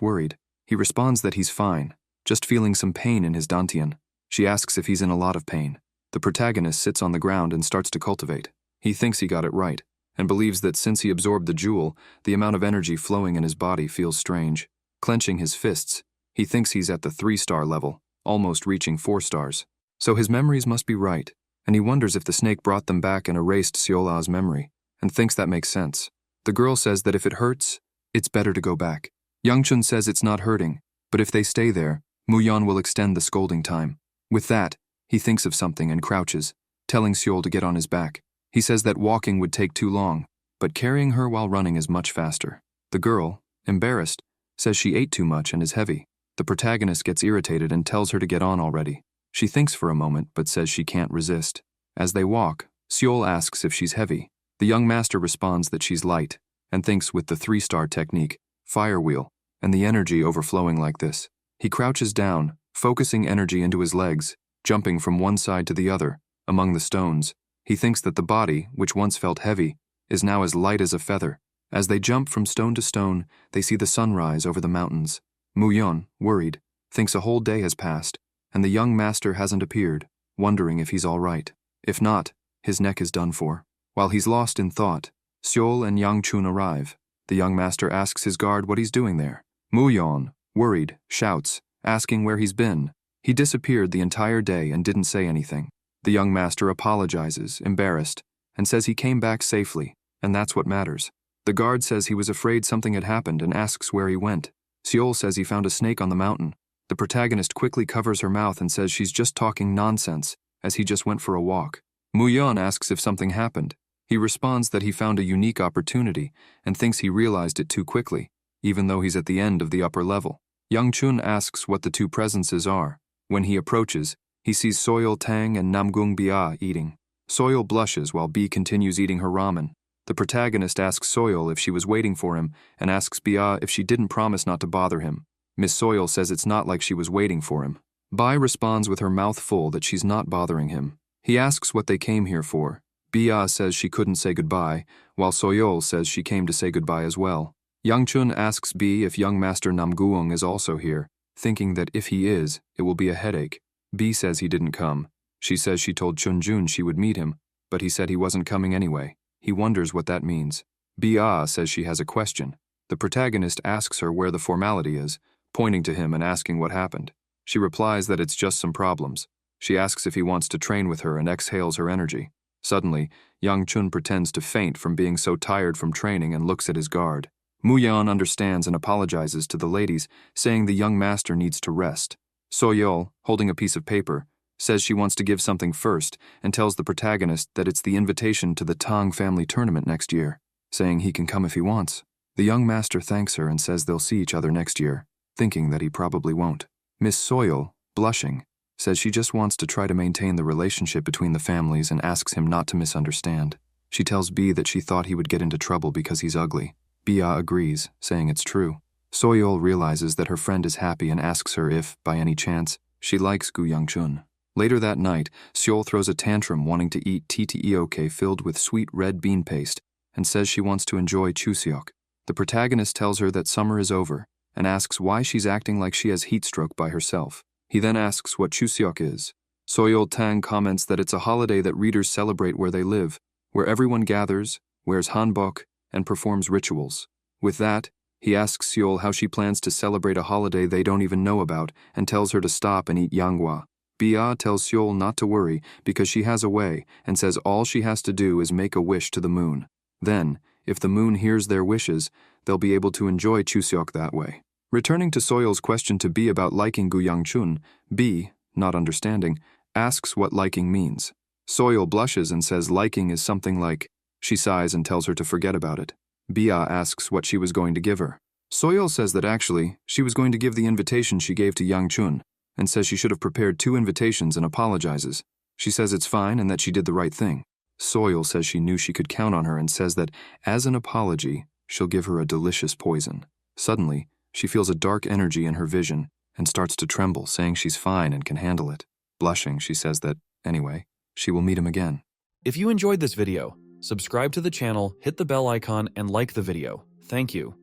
worried. He responds that he's fine, just feeling some pain in his dantian. She asks if he's in a lot of pain. The protagonist sits on the ground and starts to cultivate. He thinks he got it right, and believes that since he absorbed the jewel, the amount of energy flowing in his body feels strange. Clenching his fists, he thinks he's at the 3-star level, almost reaching 4 stars. So his memories must be right, and he wonders if the snake brought them back and erased Seola's memory, and thinks that makes sense. The girl says that if it hurts, it's better to go back. Youngchun says it's not hurting, but if they stay there, Muyeon will extend the scolding time. With that, he thinks of something and crouches, telling Seol to get on his back. He says that walking would take too long, but carrying her while running is much faster. The girl, embarrassed, says she ate too much and is heavy. The protagonist gets irritated and tells her to get on already. She thinks for a moment but says she can't resist. As they walk, Seol asks if she's heavy. The young master responds that she's light, and thinks with the 3-star technique, fire wheel, and the energy overflowing like this. He crouches down, focusing energy into his legs, jumping from one side to the other, among the stones. He thinks that the body, which once felt heavy, is now as light as a feather. As they jump from stone to stone, they see the sunrise over the mountains. Muyeon, worried, thinks a whole day has passed, and the young master hasn't appeared, wondering if he's all right. If not, his neck is done for. While he's lost in thought, Seol and Yangchun arrive. The young master asks his guard what he's doing there. Muyeon, worried, shouts, asking where he's been. He disappeared the entire day and didn't say anything. The young master apologizes, embarrassed, and says he came back safely, and that's what matters. The guard says he was afraid something had happened and asks where he went. Seol says he found a snake on the mountain. The protagonist quickly covers her mouth and says she's just talking nonsense, as he just went for a walk. Muyeon asks if something happened. He responds that he found a unique opportunity and thinks he realized it too quickly, even though he's at the end of the upper level. Youngchun asks what the two presences are. When he approaches, he sees Soyeol Tang and Namgung Bia eating. Soyeol blushes while Bi continues eating her ramen. The protagonist asks Soyeol if she was waiting for him and asks Bia if she didn't promise not to bother him. Miss Soyeol says it's not like she was waiting for him. Bai responds with her mouth full that she's not bothering him. He asks what they came here for. Bia says she couldn't say goodbye, while Soyeol says she came to say goodbye as well. Youngchun asks Bi if young master Namguong is also here, thinking that if he is, it will be a headache. Bi says he didn't come. She says she told Chunjun she would meet him, but he said he wasn't coming anyway. He wonders what that means. Bia says she has a question. The protagonist asks her where the formality is, pointing to him and asking what happened. She replies that it's just some problems. She asks if he wants to train with her and exhales her energy. Suddenly, Youngchun pretends to faint from being so tired from training and looks at his guard. Muyeon understands and apologizes to the ladies, saying the young master needs to rest. Soyeol, holding a piece of paper, says she wants to give something first and tells the protagonist that it's the invitation to the Tang family tournament next year, saying he can come if he wants. The young master thanks her and says they'll see each other next year, thinking that he probably won't. Miss Soyeol, blushing, says she just wants to try to maintain the relationship between the families and asks him not to misunderstand. She tells Bi that she thought he would get into trouble because he's ugly. Bia agrees, saying it's true. Soyeol realizes that her friend is happy and asks her if, by any chance, she likes Gu Youngchun. Later that night, Seol throws a tantrum wanting to eat tteok filled with sweet red bean paste and says she wants to enjoy chuseok. The protagonist tells her that summer is over and asks why she's acting like she has heat stroke by herself. He then asks what chuseok is. Soyeol Tang comments that it's a holiday that readers celebrate where they live, where everyone gathers, wears hanbok, and performs rituals. With that, he asks Seol how she plans to celebrate a holiday they don't even know about and tells her to stop and eat yanghwa. Bia tells Seol not to worry because she has a way and says all she has to do is make a wish to the moon. Then, if the moon hears their wishes, they'll be able to enjoy chuseok that way. Returning to Soyeol's question to Bi about liking Gu Youngchun, Bi, not understanding, asks what liking means. Soyeol blushes and says liking is something like. She sighs and tells her to forget about it. Bia asks what she was going to give her. Soyeol says that actually, she was going to give the invitation she gave to Yang Chun, and says she should have prepared 2 invitations and apologizes. She says it's fine and that she did the right thing. Soyeol says she knew she could count on her and says that, as an apology, she'll give her a delicious poison. Suddenly, she feels a dark energy in her vision and starts to tremble, saying she's fine and can handle it. Blushing, she says that, anyway, she will meet him again. If you enjoyed this video, subscribe to the channel, hit the bell icon, and like the video. Thank you.